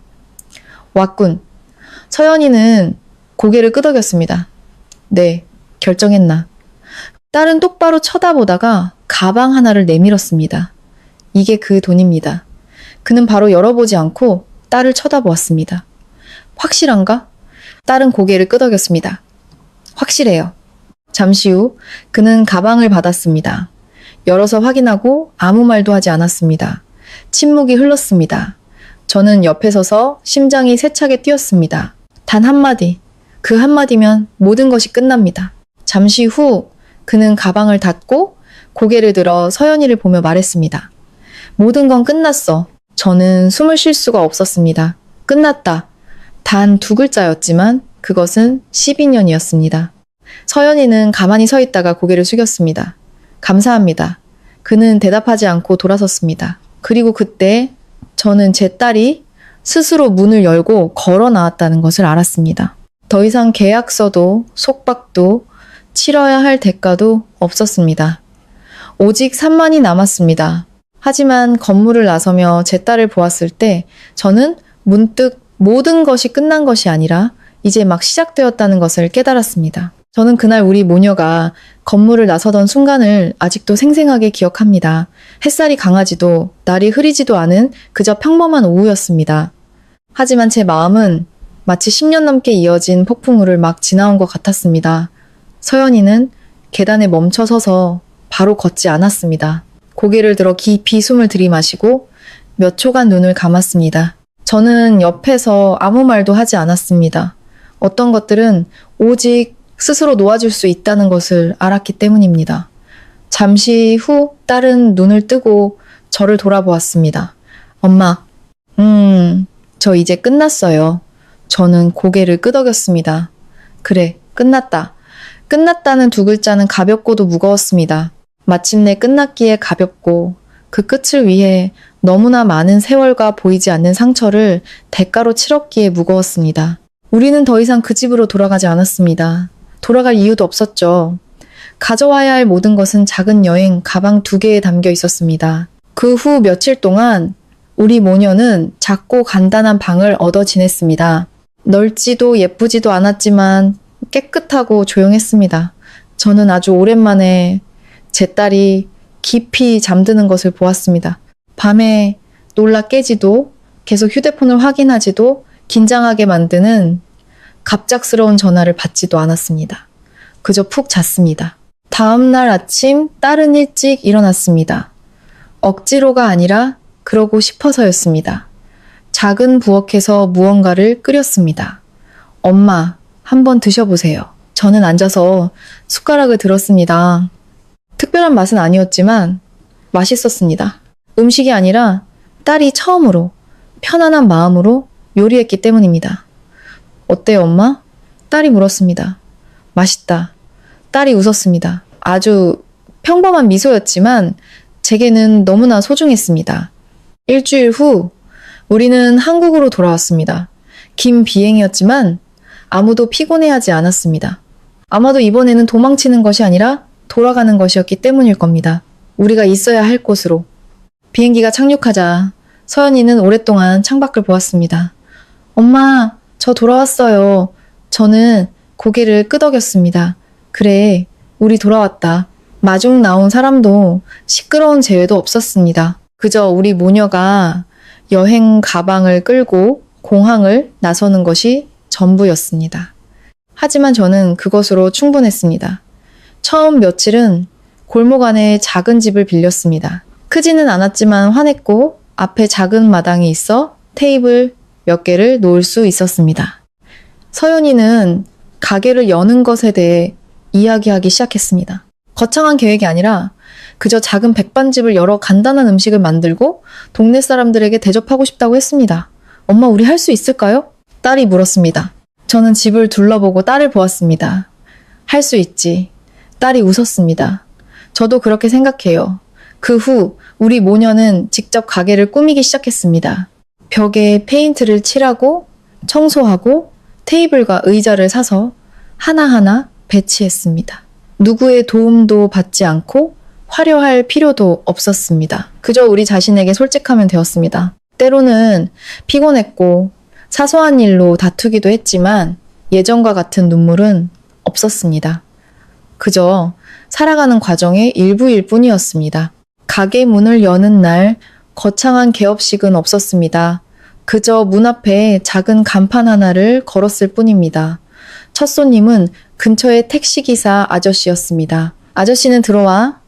왔군. 서연이는 고개를 끄덕였습니다. 네, 결정했나. 딸은 똑바로 쳐다보다가 가방 하나를 내밀었습니다. 이게 그 돈입니다. 그는 바로 열어보지 않고 딸을 쳐다보았습니다. 확실한가? 딸은 고개를 끄덕였습니다. 확실해요. 잠시 후 그는 가방을 받았습니다. 열어서 확인하고 아무 말도 하지 않았습니다. 침묵이 흘렀습니다. 저는 옆에 서서 심장이 세차게 뛰었습니다. 단 한마디, 그 한마디면 모든 것이 끝납니다. 잠시 후 그는 가방을 닫고 고개를 들어 서연이를 보며 말했습니다. 모든 건 끝났어. 저는 숨을 쉴 수가 없었습니다. 끝났다. 단 두 글자였지만 그것은 12년이었습니다. 서연이는 가만히 서 있다가 고개를 숙였습니다. 감사합니다. 그는 대답하지 않고 돌아섰습니다. 그리고 그때 저는 제 딸이 스스로 문을 열고 걸어 나왔다는 것을 알았습니다. 더 이상 계약서도 속박도 치러야 할 대가도 없었습니다. 오직 3만이 남았습니다. 하지만 건물을 나서며 제 딸을 보았을 때 저는 문득 모든 것이 끝난 것이 아니라 이제 막 시작되었다는 것을 깨달았습니다. 저는 그날 우리 모녀가 건물을 나서던 순간을 아직도 생생하게 기억합니다. 햇살이 강하지도 날이 흐리지도 않은 그저 평범한 오후였습니다. 하지만 제 마음은 마치 10년 넘게 이어진 폭풍우를 막 지나온 것 같았습니다. 서연이는 계단에 멈춰 서서 바로 걷지 않았습니다. 고개를 들어 깊이 숨을 들이마시고 몇 초간 눈을 감았습니다. 저는 옆에서 아무 말도 하지 않았습니다. 어떤 것들은 오직 스스로 놓아줄 수 있다는 것을 알았기 때문입니다. 잠시 후 딸은 눈을 뜨고 저를 돌아보았습니다. 엄마, 저 이제 끝났어요. 저는 고개를 끄덕였습니다. 그래, 끝났다. 끝났다는 두 글자는 가볍고도 무거웠습니다. 마침내 끝났기에 가볍고 그 끝을 위해 너무나 많은 세월과 보이지 않는 상처를 대가로 치렀기에 무거웠습니다. 우리는 더 이상 그 집으로 돌아가지 않았습니다. 돌아갈 이유도 없었죠. 가져와야 할 모든 것은 작은 여행 가방 2개에 담겨 있었습니다. 그 후 며칠 동안 우리 모녀는 작고 간단한 방을 얻어 지냈습니다. 넓지도 예쁘지도 않았지만 깨끗하고 조용했습니다. 저는 아주 오랜만에 제 딸이 깊이 잠드는 것을 보았습니다. 밤에 놀라 깨지도 계속 휴대폰을 확인하지도 긴장하게 만드는 갑작스러운 전화를 받지도 않았습니다. 그저 푹 잤습니다. 다음 날 아침 딸은 일찍 일어났습니다. 억지로가 아니라 그러고 싶어서였습니다. 작은 부엌에서 무언가를 끓였습니다. 엄마, 한번 드셔보세요. 저는 앉아서 숟가락을 들었습니다. 특별한 맛은 아니었지만 맛있었습니다. 음식이 아니라 딸이 처음으로 편안한 마음으로 요리했기 때문입니다. 어때요, 엄마? 딸이 물었습니다. 맛있다. 딸이 웃었습니다. 아주 평범한 미소였지만 제게는 너무나 소중했습니다. 일주일 후 우리는 한국으로 돌아왔습니다. 긴 비행이었지만 아무도 피곤해하지 않았습니다. 아마도 이번에는 도망치는 것이 아니라 돌아가는 것이었기 때문일 겁니다. 우리가 있어야 할 곳으로. 비행기가 착륙하자 서연이는 오랫동안 창밖을 보았습니다. 엄마, 저 돌아왔어요. 저는 고개를 끄덕였습니다. 그래, 우리 돌아왔다. 마중 나온 사람도 시끄러운 재회도 없었습니다. 그저 우리 모녀가 여행 가방을 끌고 공항을 나서는 것이 전부였습니다. 하지만 저는 그것으로 충분했습니다. 처음 며칠은 골목 안에 작은 집을 빌렸습니다. 크지는 않았지만 환했고 앞에 작은 마당이 있어 테이블 몇 개를 놓을 수 있었습니다. 서연이는 가게를 여는 것에 대해 이야기하기 시작했습니다. 거창한 계획이 아니라 그저 작은 백반집을 열어 간단한 음식을 만들고 동네 사람들에게 대접하고 싶다고 했습니다. 엄마, 우리 할 수 있을까요? 딸이 물었습니다. 저는 집을 둘러보고 딸을 보았습니다. 할 수 있지. 딸이 웃었습니다. 저도 그렇게 생각해요. 그 후 우리 모녀는 직접 가게를 꾸미기 시작했습니다. 벽에 페인트를 칠하고 청소하고 테이블과 의자를 사서 하나하나 배치했습니다. 누구의 도움도 받지 않고 화려할 필요도 없었습니다. 그저 우리 자신에게 솔직하면 되었습니다. 때로는 피곤했고 사소한 일로 다투기도 했지만 예전과 같은 눈물은 없었습니다. 그저 살아가는 과정의 일부일 뿐이었습니다. 가게 문을 여는 날 거창한 개업식은 없었습니다. 그저 문 앞에 작은 간판 하나를 걸었을 뿐입니다. 첫 손님은 근처의 택시기사 아저씨였습니다. 아저씨는 들어와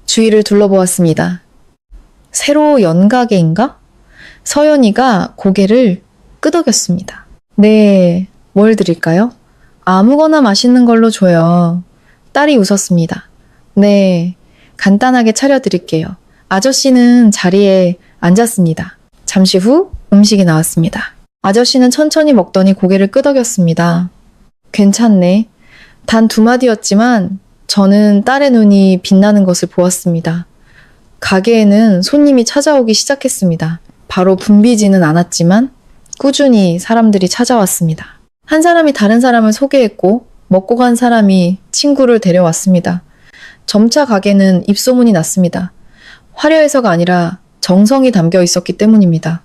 주위를 둘러보았습니다. 새로 연 가게인가? 서연이가 고개를 끄덕였습니다. 네, 뭘 드릴까요? 아무거나 맛있는 걸로 줘요. 딸이 웃었습니다. 네, 간단하게 차려드릴게요. 아저씨는 자리에 앉았습니다. 잠시 후 음식이 나왔습니다. 아저씨는 천천히 먹더니 고개를 끄덕였습니다. 괜찮네. 단 2마디였지만 저는 딸의 눈이 빛나는 것을 보았습니다. 가게에는 손님이 찾아오기 시작했습니다. 바로 붐비지는 않았지만 꾸준히 사람들이 찾아왔습니다. 한 사람이 다른 사람을 소개했고 먹고 간 사람이 친구를 데려왔습니다. 점차 가게는 입소문이 났습니다. 화려해서가 아니라 정성이 담겨 있었기 때문입니다.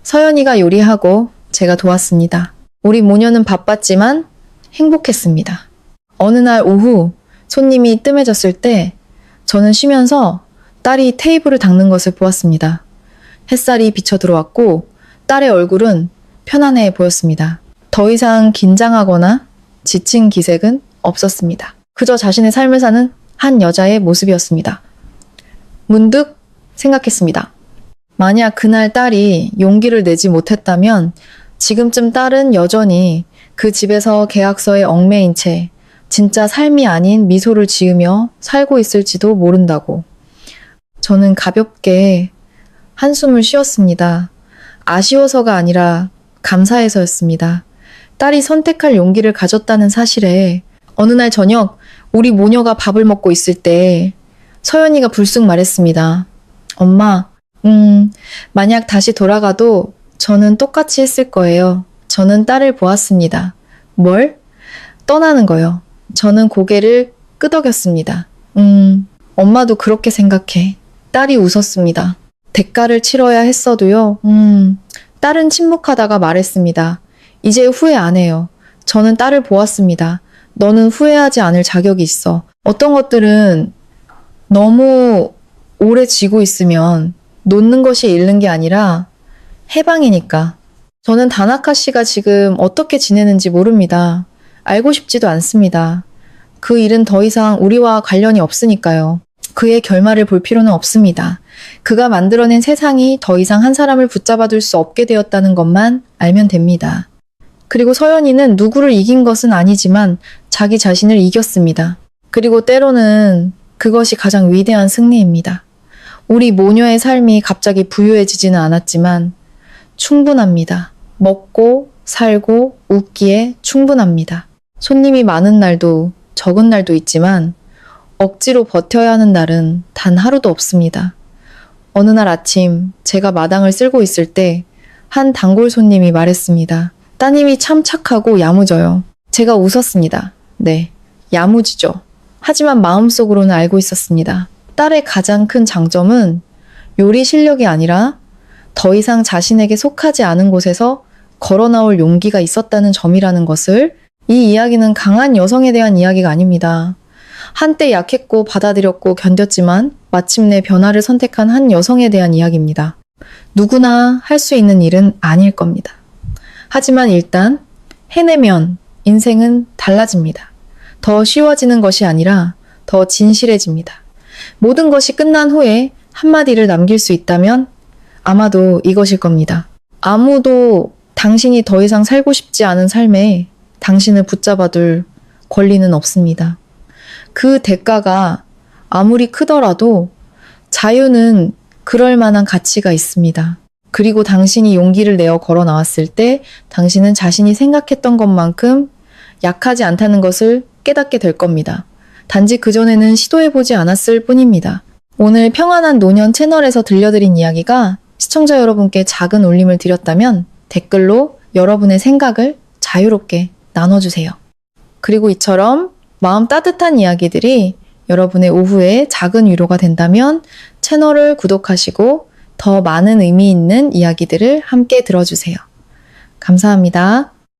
서연이가 요리하고 제가 도왔습니다. 우리 모녀는 바빴지만 행복했습니다. 어느 날 오후 손님이 뜸해졌을 때 저는 쉬면서 딸이 테이블을 닦는 것을 보았습니다. 햇살이 비쳐 들어왔고 딸의 얼굴은 편안해 보였습니다. 더 이상 긴장하거나 지친 기색은 없었습니다. 그저 자신의 삶을 사는 한 여자의 모습이었습니다. 문득 생각했습니다. 만약 그날 딸이 용기를 내지 못했다면 지금쯤 딸은 여전히 그 집에서 계약서에 얽매인 채 진짜 삶이 아닌 미소를 지으며 살고 있을지도 모른다고. 저는 가볍게 한숨을 쉬었습니다. 아쉬워서가 아니라 감사해서였습니다. 딸이 선택할 용기를 가졌다는 사실에 어느 날 저녁 우리 모녀가 밥을 먹고 있을 때 서연이가 불쑥 말했습니다. 엄마, 만약 다시 돌아가도 저는 똑같이 했을 거예요. 저는 딸을 보았습니다. 뭘? 떠나는 거요. 저는 고개를 끄덕였습니다. 엄마도 그렇게 생각해. 딸이 웃었습니다. 대가를 치러야 했어도요. 딸은 침묵하다가 말했습니다. 이제 후회 안 해요. 저는 딸을 보았습니다. 너는 후회하지 않을 자격이 있어. 어떤 것들은 너무 오래 쥐고 있으면 놓는 것이 잃는 게 아니라 해방이니까. 저는 다나카 씨가 지금 어떻게 지내는지 모릅니다. 알고 싶지도 않습니다. 그 일은 더 이상 우리와 관련이 없으니까요. 그의 결말을 볼 필요는 없습니다. 그가 만들어낸 세상이 더 이상 한 사람을 붙잡아둘 수 없게 되었다는 것만 알면 됩니다. 그리고 서연이는 누구를 이긴 것은 아니지만 자기 자신을 이겼습니다. 그리고 때로는 그것이 가장 위대한 승리입니다. 우리 모녀의 삶이 갑자기 부유해지지는 않았지만 충분합니다. 먹고 살고 웃기에 충분합니다. 손님이 많은 날도 적은 날도 있지만 억지로 버텨야 하는 날은 단 하루도 없습니다. 어느 날 아침 제가 마당을 쓸고 있을 때 한 단골 손님이 말했습니다. 따님이 참 착하고 야무져요. 제가 웃었습니다. 네, 야무지죠. 하지만 마음속으로는 알고 있었습니다. 딸의 가장 큰 장점은 요리 실력이 아니라 더 이상 자신에게 속하지 않은 곳에서 걸어 나올 용기가 있었다는 점이라는 것을. 이 이야기는 강한 여성에 대한 이야기가 아닙니다. 한때 약했고 받아들였고 견뎠지만 마침내 변화를 선택한 한 여성에 대한 이야기입니다. 누구나 할 수 있는 일은 아닐 겁니다. 하지만 일단 해내면 인생은 달라집니다. 더 쉬워지는 것이 아니라 더 진실해집니다. 모든 것이 끝난 후에 한마디를 남길 수 있다면 아마도 이것일 겁니다. 아무도 당신이 더 이상 살고 싶지 않은 삶에 당신을 붙잡아둘 권리는 없습니다. 그 대가가 아무리 크더라도 자유는 그럴 만한 가치가 있습니다. 그리고 당신이 용기를 내어 걸어 나왔을 때 당신은 자신이 생각했던 것만큼 약하지 않다는 것을 깨닫게 될 겁니다. 단지 그전에는 시도해보지 않았을 뿐입니다. 오늘 평안한 노년 채널에서 들려드린 이야기가 시청자 여러분께 작은 울림을 드렸다면 댓글로 여러분의 생각을 자유롭게 나눠주세요. 그리고 이처럼 마음 따뜻한 이야기들이 여러분의 오후에 작은 위로가 된다면 채널을 구독하시고 더 많은 의미 있는 이야기들을 함께 들어주세요. 감사합니다.